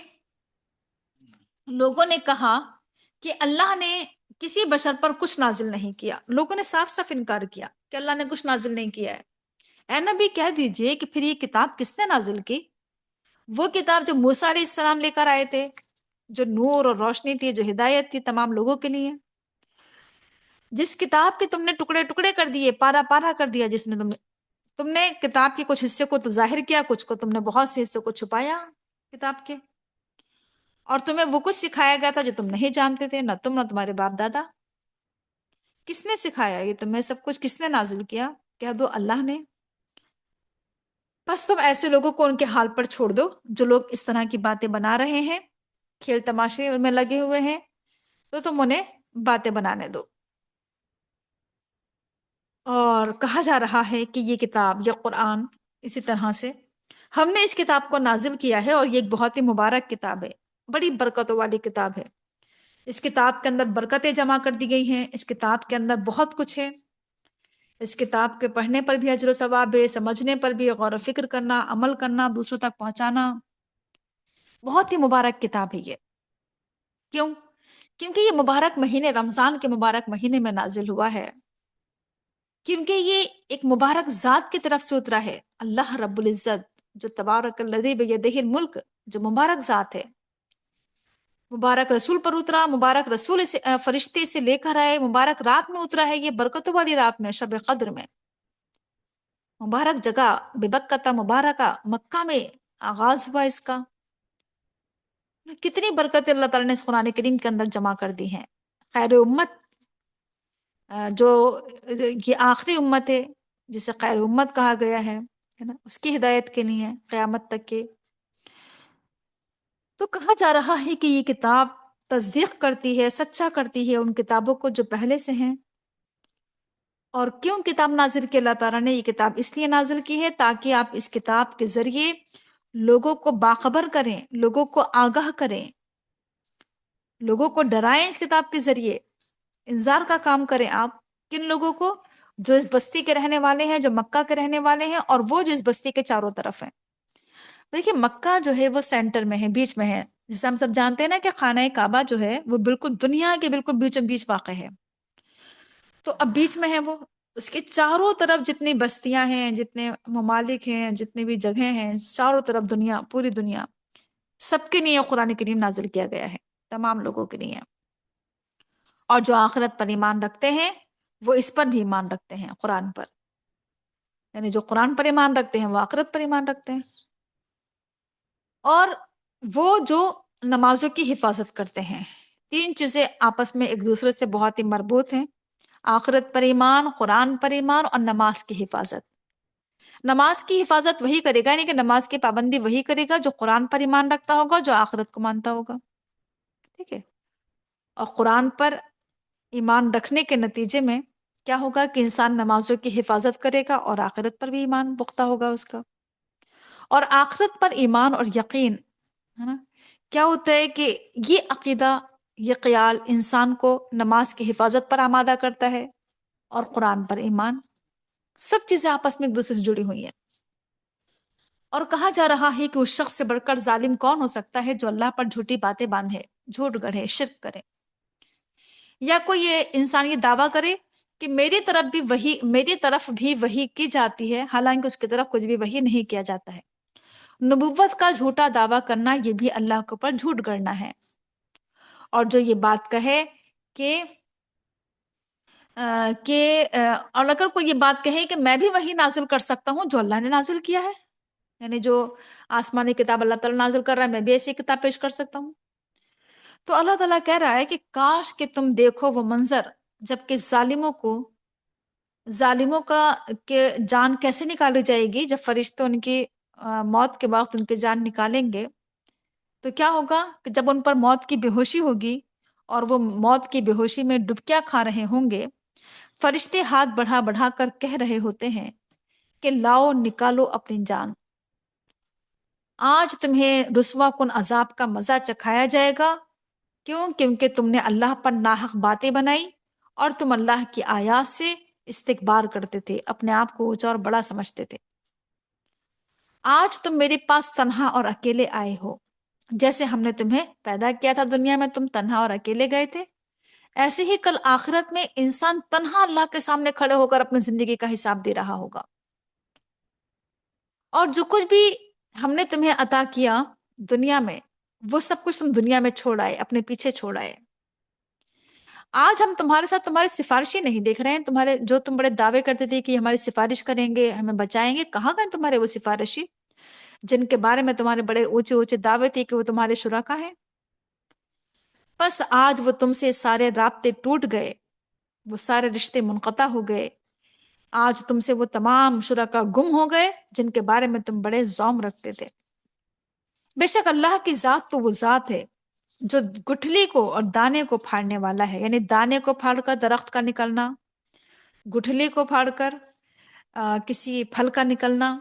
لوگوں نے کہا کہ اللہ نے کسی بشر پر کچھ نازل نہیں کیا، لوگوں نے صاف صاف انکار کیا کہ اللہ نے کچھ نازل نہیں کیا ہے۔ اے نبی کہہ دیجئے کہ پھر یہ کتاب کس نے نازل کی؟ وہ کتاب جو موسیٰ علیہ السلام لے کر آئے تھے، جو نور اور روشنی تھی، جو ہدایت تھی تمام لوگوں کے لیے، جس کتاب کے تم نے ٹکڑے ٹکڑے کر دیے، پارا پارا کر دیا، جس نے تم نے کتاب کے کچھ حصے کو تو ظاہر کیا، کچھ کو تم نے بہت سے حصوں کو چھپایا کتاب کے، اور تمہیں وہ کچھ سکھایا گیا تھا جو تم نہیں جانتے تھے، نہ تم نہ تمہارے باپ دادا۔ کس نے سکھایا یہ تمہیں سب کچھ؟ کس نے نازل کیا؟ کہہ دو اللہ نے۔ بس تم ایسے لوگوں کو ان کے حال پر چھوڑ دو جو لوگ اس طرح کی باتیں بنا رہے ہیں، کھیل تماشے میں لگے ہوئے ہیں، تو تم انہیں باتیں بنانے دو۔ اور کہا جا رہا ہے کہ یہ کتاب یا قرآن اسی طرح سے ہم نے اس کتاب کو نازل کیا ہے، اور یہ ایک بہت ہی مبارک کتاب ہے، بڑی برکتوں والی کتاب ہے۔ اس کتاب کے اندر برکتیں جمع کر دی گئی ہیں، اس کتاب کے اندر بہت کچھ ہے۔ اس کتاب کے پڑھنے پر بھی اجر و ثواب ہے، سمجھنے پر بھی، غور و فکر کرنا، عمل کرنا، دوسروں تک پہنچانا۔ بہت ہی مبارک کتاب ہے یہ۔ کیوں؟ کیونکہ یہ مبارک مہینے، رمضان کے مبارک مہینے میں نازل ہوا ہے، کیونکہ یہ ایک مبارک ذات کی طرف سے اترا ہے، اللہ رب العزت جو تبارک الذی بیدہ الملک، جو مبارک ذات ہے، مبارک رسول پر اترا، مبارک رسول فرشتے سے لے کر آئے، مبارک رات میں اترا ہے، یہ برکتوں والی رات میں، شب قدر میں، مبارک جگہ ببکہ مبارکہ، مکہ میں آغاز ہوا اس کا۔ کتنی برکت اللہ تعالیٰ نے اس قرآن کریم کے اندر جمع کر دی ہیں۔ خیر امت، جو یہ آخری امت ہے جسے خیر امت کہا گیا ہے نا، اس کی ہدایت کے لیے قیامت تک کے۔ تو کہا جا رہا ہے کہ یہ کتاب تصدیق کرتی ہے، سچا کرتی ہے ان کتابوں کو جو پہلے سے ہیں۔ اور کیوں کتاب نازل کی اللہ تعالیٰ نے؟ یہ کتاب اس لیے نازل کی ہے تاکہ آپ اس کتاب کے ذریعے لوگوں کو باخبر کریں، لوگوں کو آگاہ کریں، لوگوں کو ڈرائیں، اس کتاب کے ذریعے انذار کا کام کریں آپ۔ کن لوگوں کو؟ جو اس بستی کے رہنے والے ہیں، جو مکہ کے رہنے والے ہیں، اور وہ جو اس بستی کے چاروں طرف ہیں۔ دیکھیں مکہ جو ہے وہ سینٹر میں ہے، بیچ میں ہے، جیسے ہم سب جانتے ہیں نا کہ خانہ کعبہ جو ہے وہ بالکل دنیا کے بالکل بیچوں بیچ واقع ہے، تو اب بیچ میں ہے وہ، اس کے چاروں طرف جتنی بستیاں ہیں، جتنے ممالک ہیں، جتنی بھی جگہیں ہیں، چاروں طرف دنیا، پوری دنیا، سب کے لیے قرآن کریم نازل کیا گیا ہے، تمام لوگوں کے لیے۔ اور جو آخرت پر ایمان رکھتے ہیں وہ اس پر بھی ایمان رکھتے ہیں، قرآن پر، یعنی جو قرآن پر ایمان رکھتے ہیں وہ آخرت پر ایمان رکھتے ہیں۔ اور وہ جو نمازوں کی حفاظت کرتے ہیں، تین چیزیں آپس میں ایک دوسرے سے بہت ہی مربوط ہیں: آخرت پر ایمان، قرآن پر ایمان، اور نماز کی حفاظت۔ نماز کی حفاظت وہی کرے گا، یعنی کہ نماز کی پابندی وہی کرے گا جو قرآن پر ایمان رکھتا ہوگا، جو آخرت کو مانتا ہوگا، ٹھیک ہے؟ اور قرآن پر ایمان رکھنے کے نتیجے میں کیا ہوگا کہ انسان نمازوں کی حفاظت کرے گا، اور آخرت پر بھی ایمان پختہ ہوگا اس کا۔ اور آخرت پر ایمان اور یقین ہے نا، کیا ہوتا ہے کہ یہ عقیدہ، یہ خیال انسان کو نماز کی حفاظت پر آمادہ کرتا ہے، اور قرآن پر ایمان، سب چیزیں آپس میں ایک دوسرے سے جڑی ہوئی ہیں۔ اور کہا جا رہا ہے کہ اس شخص سے بڑھ کر ظالم کون ہو سکتا ہے جو اللہ پر جھوٹی باتیں باندھے، جھوٹ گڑھے، شرک کرے، یا کوئی یہ انسان یہ دعویٰ کرے کہ میری طرف بھی وحی کی جاتی ہے، حالانکہ اس کی طرف کچھ بھی وحی نہیں کیا جاتا ہے۔ نبوت کا جھوٹا دعویٰ کرنا یہ بھی اللہ کے اوپر جھوٹ گڑنا ہے۔ اور جو یہ بات کہے کہ اور اگر کوئی یہ بات کہے کہ میں بھی وحی نازل کر سکتا ہوں جو اللہ نے نازل کیا ہے، یعنی جو آسمانی کتاب اللہ تعالیٰ نازل کر رہا ہے میں بھی ایسی کتاب پیش کر سکتا ہوں، تو اللہ تعالیٰ کہہ رہا ہے کہ کاش کہ تم دیکھو وہ منظر جبکہ ظالموں کا کہ جان کیسے نکالی جائے گی، جب فرشتے ان کی موت کے وقت ان کی جان نکالیں گے، تو کیا ہوگا کہ جب ان پر موت کی بے ہوشی ہوگی اور وہ موت کی بے ہوشی میں ڈبکیاں کھا رہے ہوں گے، فرشتے ہاتھ بڑھا بڑھا کر کہہ رہے ہوتے ہیں کہ لاؤ نکالو اپنی جان، آج تمہیں رسوا کن عذاب کا مزہ چکھایا جائے گا۔ کیوں؟ کیونکہ تم نے اللہ پر ناحق باتیں بنائی، اور تم اللہ کی آیات سے استکبار کرتے تھے، اپنے آپ کو اونچا اور بڑا سمجھتے تھے۔ آج تم میرے پاس تنہا اور اکیلے آئے ہو، جیسے ہم نے تمہیں پیدا کیا تھا دنیا میں تم تنہا اور اکیلے گئے تھے، ایسے ہی کل آخرت میں انسان تنہا اللہ کے سامنے کھڑے ہو کر اپنی زندگی کا حساب دے رہا ہوگا۔ اور جو کچھ بھی ہم نے تمہیں عطا کیا دنیا میں، وہ سب کچھ تم دنیا میں چھوڑ آئے، اپنے پیچھے چھوڑ آئے۔ آج ہم تمہارے ساتھ تمہاری سفارشی نہیں دیکھ رہے ہیں، تمہارے جو تم بڑے دعوے کرتے تھے کہ ہماری سفارش کریں گے، ہمیں بچائیں گے، کہاں گئے تمہارے وہ سفارشی جن کے بارے میں تمہارے بڑے اونچے اونچے دعوے تھے کہ وہ تمہارے شرکا ہیں؟ بس آج وہ تم سے سارے رابطے ٹوٹ گئے، وہ سارے رشتے منقطع ہو گئے، آج تم سے وہ تمام شرکا گم ہو گئے جن کے بارے میں تم بڑے زوم رکھتے تھے۔ بے شک اللہ کی ذات تو وہ ذات ہے جو گٹھلی کو اور دانے کو پھاڑنے والا ہے، یعنی دانے کو پھاڑ کر درخت کا نکلنا، گٹھلی کو پھاڑ کر کسی پھل کا نکلنا،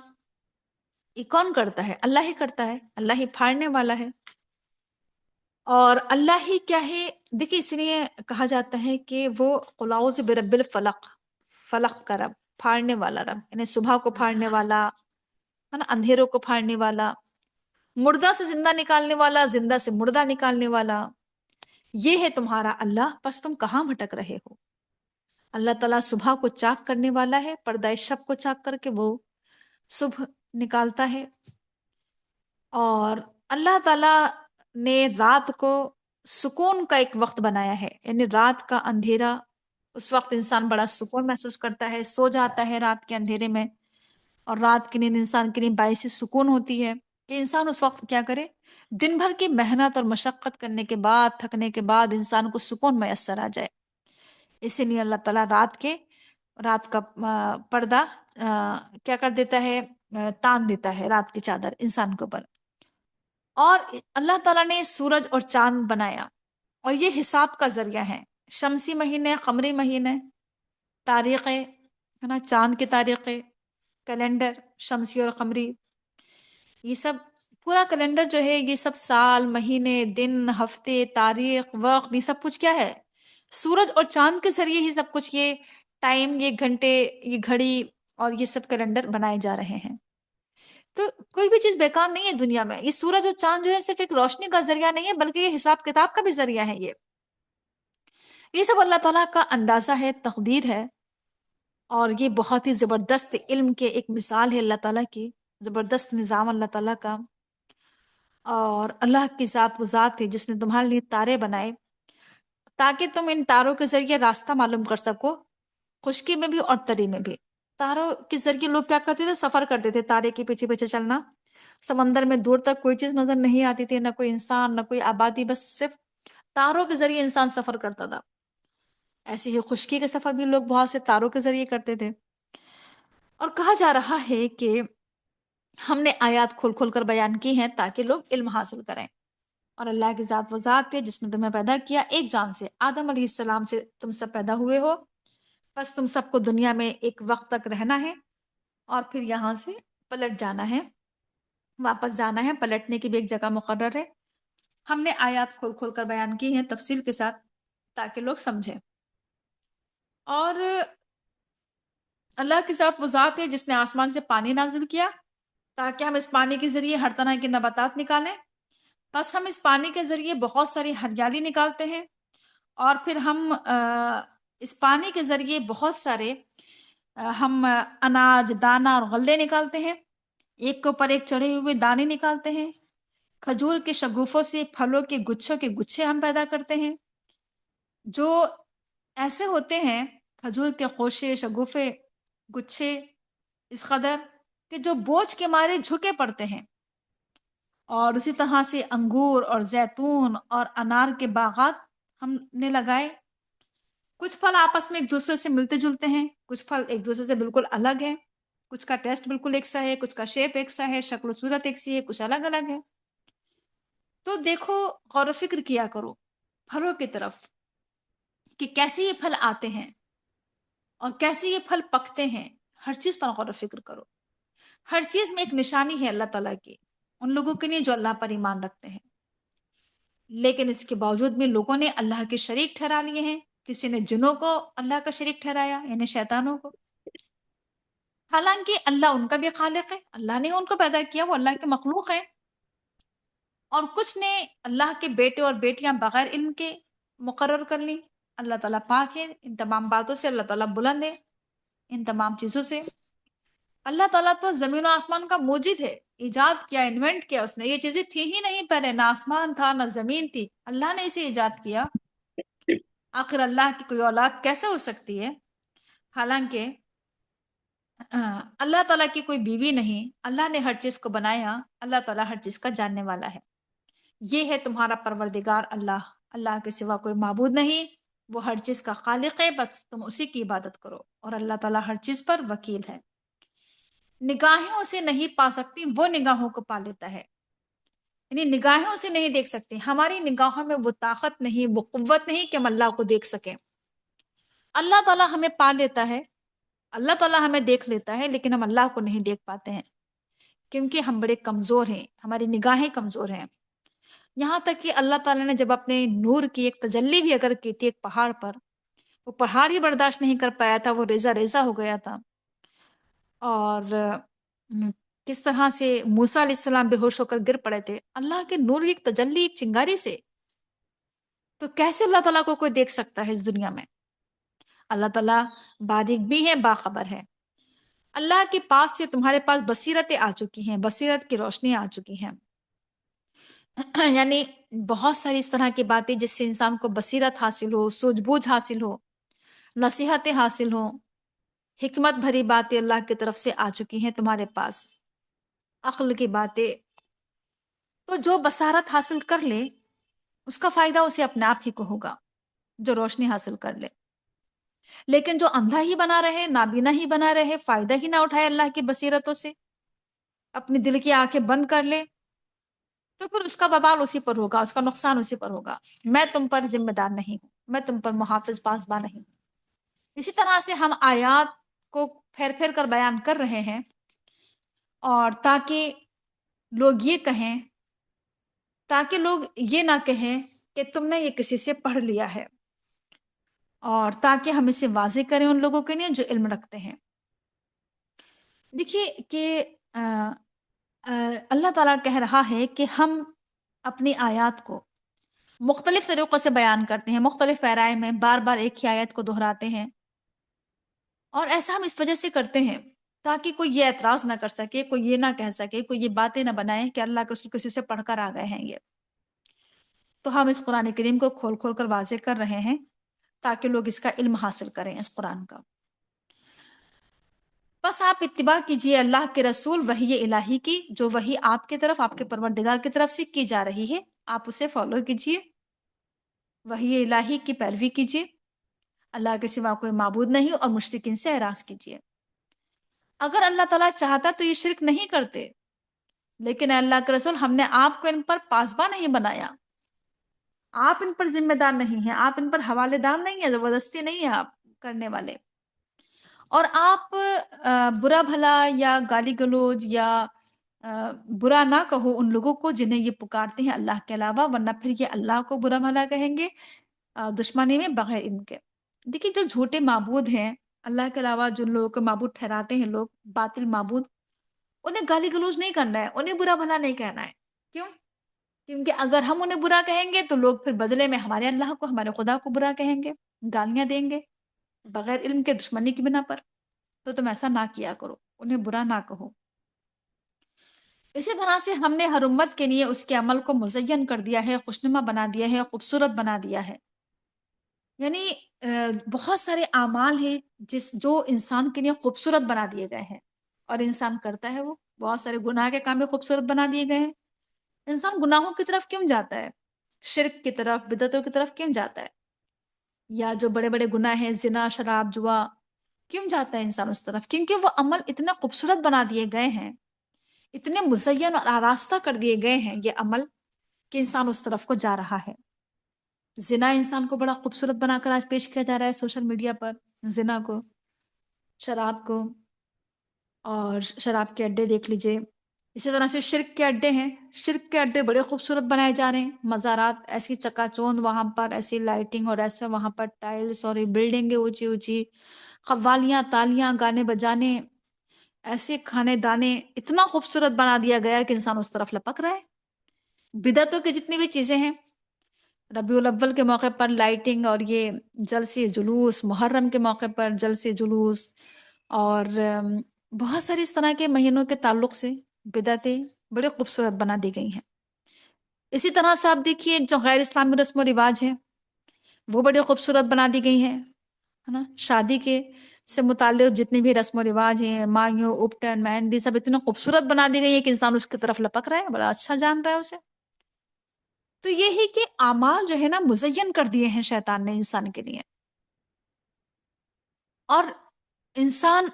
یہ کون کرتا ہے؟ اللہ ہی کرتا ہے، اللہ ہی پھاڑنے والا ہے۔ اور اللہ ہی کیا ہے، دیکھیے اس لیے کہا جاتا ہے کہ وہ قل اعوذ برب الفلق، فلق کا رب، پھاڑنے والا رب، یعنی صبح کو پھاڑنے والا ہے نا، اندھیروں کو پھاڑنے والا، مردہ سے زندہ نکالنے والا، زندہ سے مردہ نکالنے والا، یہ ہے تمہارا اللہ۔ بس تم کہاں بھٹک رہے ہو؟ اللہ تعالیٰ صبح کو چاک کرنے والا ہے، پردہ شب کو چاک کر کے وہ صبح نکالتا ہے۔ اور اللہ تعالیٰ نے رات کو سکون کا ایک وقت بنایا ہے، یعنی رات کا اندھیرا، اس وقت انسان بڑا سکون محسوس کرتا ہے، سو جاتا ہے رات کے اندھیرے میں، اور رات کی نیند انسان کے لیے باعث سکون ہوتی ہے کہ انسان اس وقت کیا کرے، دن بھر کی محنت اور مشقت کرنے کے بعد، تھکنے کے بعد انسان کو سکون میسر آ جائے۔ اسی لیے اللہ تعالیٰ رات کا پردہ کیا کر دیتا ہے، تان دیتا ہے رات کی چادر انسان کے اوپر۔ اور اللہ تعالیٰ نے سورج اور چاند بنایا، اور یہ حساب کا ذریعہ ہے، شمسی مہینے، قمری مہینے، تاریخیں ہے نا، چاند کی تاریخیں، کیلنڈر شمسی اور قمری، یہ سب پورا کیلنڈر جو ہے، یہ سب سال، مہینے، دن، ہفتے، تاریخ، وقت، یہ سب کچھ کیا ہے، سورج اور چاند کے ذریعے ہی سب کچھ، یہ ٹائم، یہ گھنٹے، یہ گھڑی اور یہ سب کیلنڈر بنائے جا رہے ہیں۔ تو کوئی بھی چیز بیکار نہیں ہے دنیا میں، یہ سورج اور چاند جو ہے صرف ایک روشنی کا ذریعہ نہیں ہے، بلکہ یہ حساب کتاب کا بھی ذریعہ ہے۔ یہ سب اللہ تعالیٰ کا اندازہ ہے، تقدیر ہے، اور یہ بہت ہی زبردست علم کے ایک مثال ہے اللہ تعالیٰ کی، زبردست نظام اللہ تعالیٰ کا۔ اور اللہ کی ذات وہ ذات ہے جس نے تمہارے لیے تارے بنائے تاکہ تم ان تاروں کے ذریعے راستہ معلوم کر سکو، خشکی میں بھی اور تری میں بھی۔ تاروں کے ذریعے لوگ کیا کرتے تھے، سفر کرتے تھے، تارے کے پیچھے پیچھے چلنا، سمندر میں دور تک کوئی چیز نظر نہیں آتی تھی، نہ کوئی انسان، نہ کوئی آبادی، بس صرف تاروں کے ذریعے انسان سفر کرتا تھا۔ ایسے ہی خشکی کے سفر بھی لوگ بہت سے تاروں کے ذریعے کرتے تھے۔ اور کہا جا رہا ہے کہ ہم نے آیات کھول کھول کر بیان کی ہیں تاکہ لوگ علم حاصل کریں۔ اور اللہ کی ذات وہ ذات ہے جس نے تمہیں پیدا کیا ایک جان سے، آدم علیہ السلام سے تم سب پیدا ہوئے ہو، بس تم سب کو دنیا میں ایک وقت تک رہنا ہے اور پھر یہاں سے پلٹ جانا ہے، واپس جانا ہے، پلٹنے کی بھی ایک جگہ مقرر ہے۔ ہم نے آیات کھول کھول کر بیان کی ہیں تفصیل کے ساتھ تاکہ لوگ سمجھیں۔ اور اللہ کی ذات وہ ذات ہے جس نے آسمان سے پانی نازل کیا تاکہ ہم اس پانی کے ذریعے ہر طرح کے نباتات نکالیں، بس ہم اس پانی کے ذریعے بہت ساری ہریالی نکالتے ہیں، اور پھر ہم اس پانی کے ذریعے بہت سارے ہم اناج، دانہ اور غلے نکالتے ہیں، ایک کے اوپر ایک چڑھے ہوئے دانے نکالتے ہیں، کھجور کے شگوفوں سے پھلوں کے گچھوں کے گچھے ہم پیدا کرتے ہیں، جو ایسے ہوتے ہیں کھجور کے خوشے، شگوفے، گچھے اس قدر کہ جو بوجھ کے مارے جھکے پڑتے ہیں۔ اور اسی طرح سے انگور اور زیتون اور انار کے باغات ہم نے لگائے۔ کچھ پھل آپس میں ایک دوسرے سے ملتے جلتے ہیں، کچھ پھل ایک دوسرے سے بالکل الگ ہیں، کچھ کا ٹیسٹ بالکل ایک سا ہے، کچھ کا شیپ ایک سا ہے، شکل و صورت ایک سی ہے، کچھ الگ الگ ہے۔ تو دیکھو، غور و فکر کیا کرو پھلوں کی طرف کہ کیسے یہ پھل آتے ہیں اور کیسے یہ پھل پکتے ہیں، ہر چیز پر غور و فکر کرو۔ ہر چیز میں ایک نشانی ہے اللہ تعالیٰ کی ان لوگوں کے لیے جو اللہ پر ایمان رکھتے ہیں، لیکن اس کے باوجود بھی لوگوں نے اللہ کے شریک ٹھہرا لیے ہیں۔ کسی نے جنوں کو اللہ کا شریک ٹھہرایا، یعنی شیطانوں کو، حالانکہ اللہ ان کا بھی خالق ہے، اللہ نے ان کو پیدا کیا، وہ اللہ کے مخلوق ہیں۔ اور کچھ نے اللہ کے بیٹے اور بیٹیاں بغیر علم کے مقرر کر لی۔ اللہ تعالیٰ پاک ہے ان تمام باتوں سے، اللہ تعالیٰ بلند ہے ان تمام چیزوں سے۔ اللہ تعالیٰ تو زمین و آسمان کا موجد ہے، ایجاد کیا، انوینٹ کیا اس نے، یہ چیزیں تھی ہی نہیں پہلے، نہ آسمان تھا نہ زمین تھی، اللہ نے اسے ایجاد کیا۔ آخر اللہ کی کوئی اولاد کیسے ہو سکتی ہے؟ حالانکہ اللہ تعالیٰ کی کوئی بیوی نہیں، اللہ نے ہر چیز کو بنایا، اللہ تعالیٰ ہر چیز کا جاننے والا ہے۔ یہ ہے تمہارا پروردگار اللہ، اللہ کے سوا کوئی معبود نہیں، وہ ہر چیز کا خالق ہے، بس تم اسی کی عبادت کرو، اور اللہ تعالیٰ ہر چیز پر وکیل ہے۔ نگاہیں اسے نہیں پا سکتی، وہ نگاہوں کو پا لیتا ہے، یعنی نگاہیں اسے نہیں دیکھ سکتی، ہماری نگاہوں میں وہ طاقت نہیں، وہ قوت نہیں کہ ہم اللہ کو دیکھ سکیں۔ اللہ تعالیٰ ہمیں پا لیتا ہے، اللہ تعالیٰ ہمیں دیکھ لیتا ہے، لیکن ہم اللہ کو نہیں دیکھ پاتے ہیں، کیونکہ ہم بڑے کمزور ہیں، ہماری نگاہیں کمزور ہیں۔ یہاں تک کہ اللہ تعالیٰ نے جب اپنے نور کی ایک تجلی بھی اگر کی تھی ایک پہاڑ پر، وہ پہاڑ ہی برداشت نہیں کر پایا تھا، وہ ریزہ ریزہ ہو گیا تھا، اور کس طرح سے موسیٰ علیہ السلام بے ہوش ہو کر گر پڑے تھے اللہ کے نور کی ایک تجلی، ایک چنگاری سے۔ تو کیسے اللہ تعالیٰ کو کوئی دیکھ سکتا ہے اس دنیا میں؟ اللہ تعالیٰ باریک بھی ہے، باخبر ہے۔ اللہ کے پاس سے تمہارے پاس بصیرتیں آ چکی ہیں، بصیرت کی روشنی آ چکی ہیں، یعنی بہت ساری اس طرح کی باتیں جس سے انسان کو بصیرت حاصل ہو، سوجھ بوجھ حاصل ہو، نصیحتیں حاصل ہوں، حکمت بھری باتیں اللہ کی طرف سے آ چکی ہیں تمہارے پاس، عقل کی باتیں۔ تو جو بصارت حاصل کر لے اس کا فائدہ اسے اپنے آپ ہی کو ہوگا، جو روشنی حاصل کر لے۔ لیکن جو اندھا ہی بنا رہے، نابینا ہی بنا رہے، فائدہ ہی نہ اٹھائے اللہ کی بصیرتوں سے، اپنی دل کی آنکھیں بند کر لے، تو پھر اس کا وبال اسی پر ہوگا، اس کا نقصان اسی پر ہوگا۔ میں تم پر ذمہ دار نہیں ہوں، میں تم پر محافظ پاسباں نہیں ہوں۔ اسی طرح سے ہم آیات کو پھیر پھیر کر بیان کر رہے ہیں، اور تاکہ لوگ یہ نہ کہیں کہ تم نے یہ کسی سے پڑھ لیا ہے، اور تاکہ ہم اسے واضح کریں ان لوگوں کے لیے جو علم رکھتے ہیں۔ دیکھیے کہ اللہ تعالیٰ کہہ رہا ہے کہ ہم اپنی آیات کو مختلف طریقوں سے بیان کرتے ہیں، مختلف پیرائے میں بار بار ایک ہی آیت کو دہراتے ہیں، اور ایسا ہم اس وجہ سے کرتے ہیں تاکہ کوئی یہ اعتراض نہ کر سکے، کوئی یہ نہ کہہ سکے، کوئی یہ باتیں نہ بنائے کہ اللہ کے رسول کسی سے پڑھ کر آ گئے ہیں۔ یہ تو ہم اس قرآن کریم کو کھول کھول کر واضح کر رہے ہیں تاکہ لوگ اس کا علم حاصل کریں، اس قرآن کا۔ بس آپ اتباع کیجئے اللہ کے رسول وحی الہی کی، جو وحی آپ کی طرف، آپ کے پروردگار کی طرف سے کی جا رہی ہے، آپ اسے فالو کیجئے، وحی الہی کی پیروی کیجئے، اللہ کے سوا کوئی معبود نہیں، اور مشرکین سے اعراض کیجئے۔ اگر اللہ تعالیٰ چاہتا تو یہ شرک نہیں کرتے، لیکن اللہ کے رسول ہم نے آپ کو ان پر پاسباں نہیں بنایا، آپ ان پر ذمہ دار نہیں ہیں، آپ ان پر حوالے دار نہیں ہیں، زبردستی نہیں ہیں آپ کرنے والے۔ اور آپ برا بھلا یا گالی گلوچ یا برا نہ کہو ان لوگوں کو جنہیں یہ پکارتے ہیں اللہ کے علاوہ، ورنہ پھر یہ اللہ کو برا بھلا کہیں گے دشمنی میں بغیر ان کے۔ دیکھیے جو جھوٹے معبود ہیں، اللہ کے علاوہ جن لوگوں کو معبود ٹھہراتے ہیں لوگ، باطل معبود، انہیں گالی گلوچ نہیں کرنا ہے، انہیں برا بھلا نہیں کہنا ہے۔ کیوں؟ کیونکہ اگر ہم انہیں برا کہیں گے تو لوگ پھر بدلے میں ہمارے اللہ کو، ہمارے خدا کو برا کہیں گے، گالیاں دیں گے بغیر علم کے، دشمنی کی بنا پر۔ تو تم ایسا نہ کیا کرو، انہیں برا نہ کہو۔ اسی طرح سے ہم نے ہر امت کے لیے اس کے عمل کو مزین کر دیا ہے، خوشنما بنا دیا ہے، خوبصورت بنا دیا ہے۔ یعنی بہت سارے اعمال ہیں جو انسان کے لیے خوبصورت بنا دیے گئے ہیں، اور انسان کرتا ہے وہ۔ بہت سارے گناہ کے کام بھی خوبصورت بنا دیے گئے ہیں۔ انسان گناہوں کی طرف کیوں جاتا ہے؟ شرک کی طرف، بدعتوں کی طرف کیوں جاتا ہے؟ یا جو بڑے بڑے گناہ ہیں، زنا، شراب، جوا، کیوں جاتا ہے انسان اس طرف؟ کیونکہ وہ عمل اتنے خوبصورت بنا دیے گئے ہیں، اتنے مزین اور آراستہ کر دیے گئے ہیں یہ عمل، کہ انسان اس طرف کو جا رہا ہے۔ زنا انسان کو بڑا خوبصورت بنا کر آج پیش کیا جا رہا ہے سوشل میڈیا پر، زنا کو، شراب کو، اور شراب کے اڈے دیکھ لیجئے۔ اسی طرح سے شرک کے اڈے ہیں، شرک کے اڈے بڑے خوبصورت بنائے جا رہے ہیں، مزارات ایسی چکا چوند، وہاں پر ایسی لائٹنگ، اور ایسے وہاں پر ٹائلس، اور بلڈنگیں اونچی اونچی، قوالیاں، تالیاں، گانے بجانے، ایسے کھانے دانے، اتنا خوبصورت بنا دیا گیا ہے کہ انسان اس طرف لپک رہا ہے۔ بدعتوں کی جتنی بھی چیزیں ہیں، ربیع الاول کے موقع پر لائٹنگ، اور یہ جلسے جلوس، محرم کے موقع پر جلسے جلوس، اور بہت ساری اس طرح کے مہینوں کے تعلق سے بدعتیں بڑے خوبصورت بنا دی گئی ہیں. اسی طرح سے آپ دیکھیے جو غیر اسلامی رسم و رواج ہیں وہ بڑے خوبصورت بنا دی گئی ہیں، ہے نا. شادی کے سے متعلق جتنی بھی رسم و رواج ہیں، مایوں، اپٹن، مہندی، سب اتنا خوبصورت بنا دی گئی ہے کہ انسان اس کی طرف لپک رہا ہے، بڑا اچھا جان رہا ہے اسے. تو یہی کہ اعمال جو ہے نا مزین کر دیے ہیں شیطان نے انسان کے لیے. اور انسان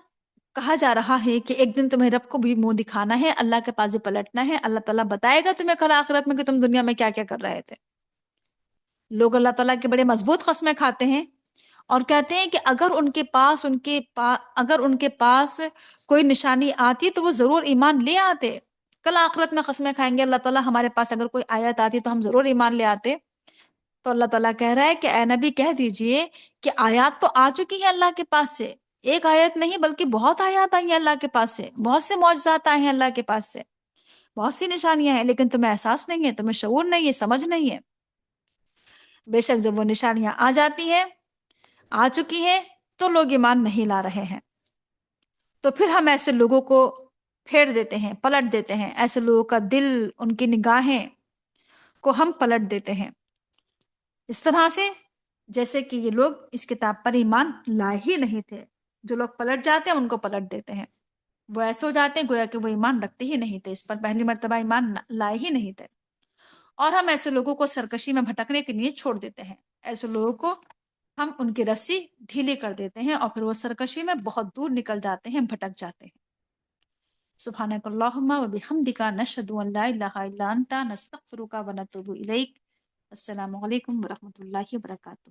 کہا جا رہا ہے کہ ایک دن تمہیں رب کو بھی منہ دکھانا ہے، اللہ کے پاس بھی پلٹنا ہے. اللہ تعالیٰ بتائے گا تمہیں کل آخرت میں کہ تم دنیا میں کیا کیا کر رہے تھے. لوگ اللہ تعالیٰ کے بڑے مضبوط قسمیں کھاتے ہیں اور کہتے ہیں کہ اگر ان کے پاس کوئی نشانی آتی تو وہ ضرور ایمان لے آتے. کل آخرت میں قسمیں کھائیں گے اللہ تعالیٰ ہمارے پاس اگر کوئی آیت آتی تو ہم ضرور ایمان لے آتے. تو اللہ تعالیٰ کہہ رہا ہے کہ اے نبی کہہ دیجئے کہ آیات تو آ چکی ہے اللہ کے پاس سے، ایک آیت نہیں بلکہ بہت آیات آئی ہیں اللہ کے پاس سے، بہت سے معجزات آئے ہیں اللہ کے پاس سے، بہت سی نشانیاں ہیں، لیکن تمہیں احساس نہیں ہے، تمہیں شعور نہیں ہے، سمجھ نہیں ہے. بے شک جب وہ نشانیاں آ جاتی ہیں، آ چکی ہیں، تو لوگ ایمان نہیں لا رہے ہیں. تو پھر ہم ایسے لوگوں کو پھیر دیتے ہیں، پلٹ دیتے ہیں. ایسے لوگوں کا دل، ان کی نگاہیں کو ہم پلٹ دیتے ہیں اس طرح سے جیسے کہ یہ لوگ اس کتاب پر ایمان لائے ہی نہیں تھے. جو لوگ پلٹ جاتے ہیں ان کو پلٹ دیتے ہیں. وہ ایسے ہو جاتے ہیں گویا کہ وہ ایمان رکھتے ہی نہیں تھے، اس پر پہلی مرتبہ ایمان لائے ہی نہیں تھے. اور ہم ایسے لوگوں کو سرکشی میں بھٹکنے کے لیے چھوڑ دیتے ہیں. ایسے لوگوں کو ہم ان کی رسی ڈھیلی کر دیتے ہیں اور پھر وہ سرکشی میں بہت دور نکل جاتے ہیں، بھٹک جاتے ہیں. سبحانک اللہم و بحمدک نشہد ان لا الہ الا انت نستغفرک و نتوب الیک. السلام علیکم ورحمۃ اللہ وبرکاتہ.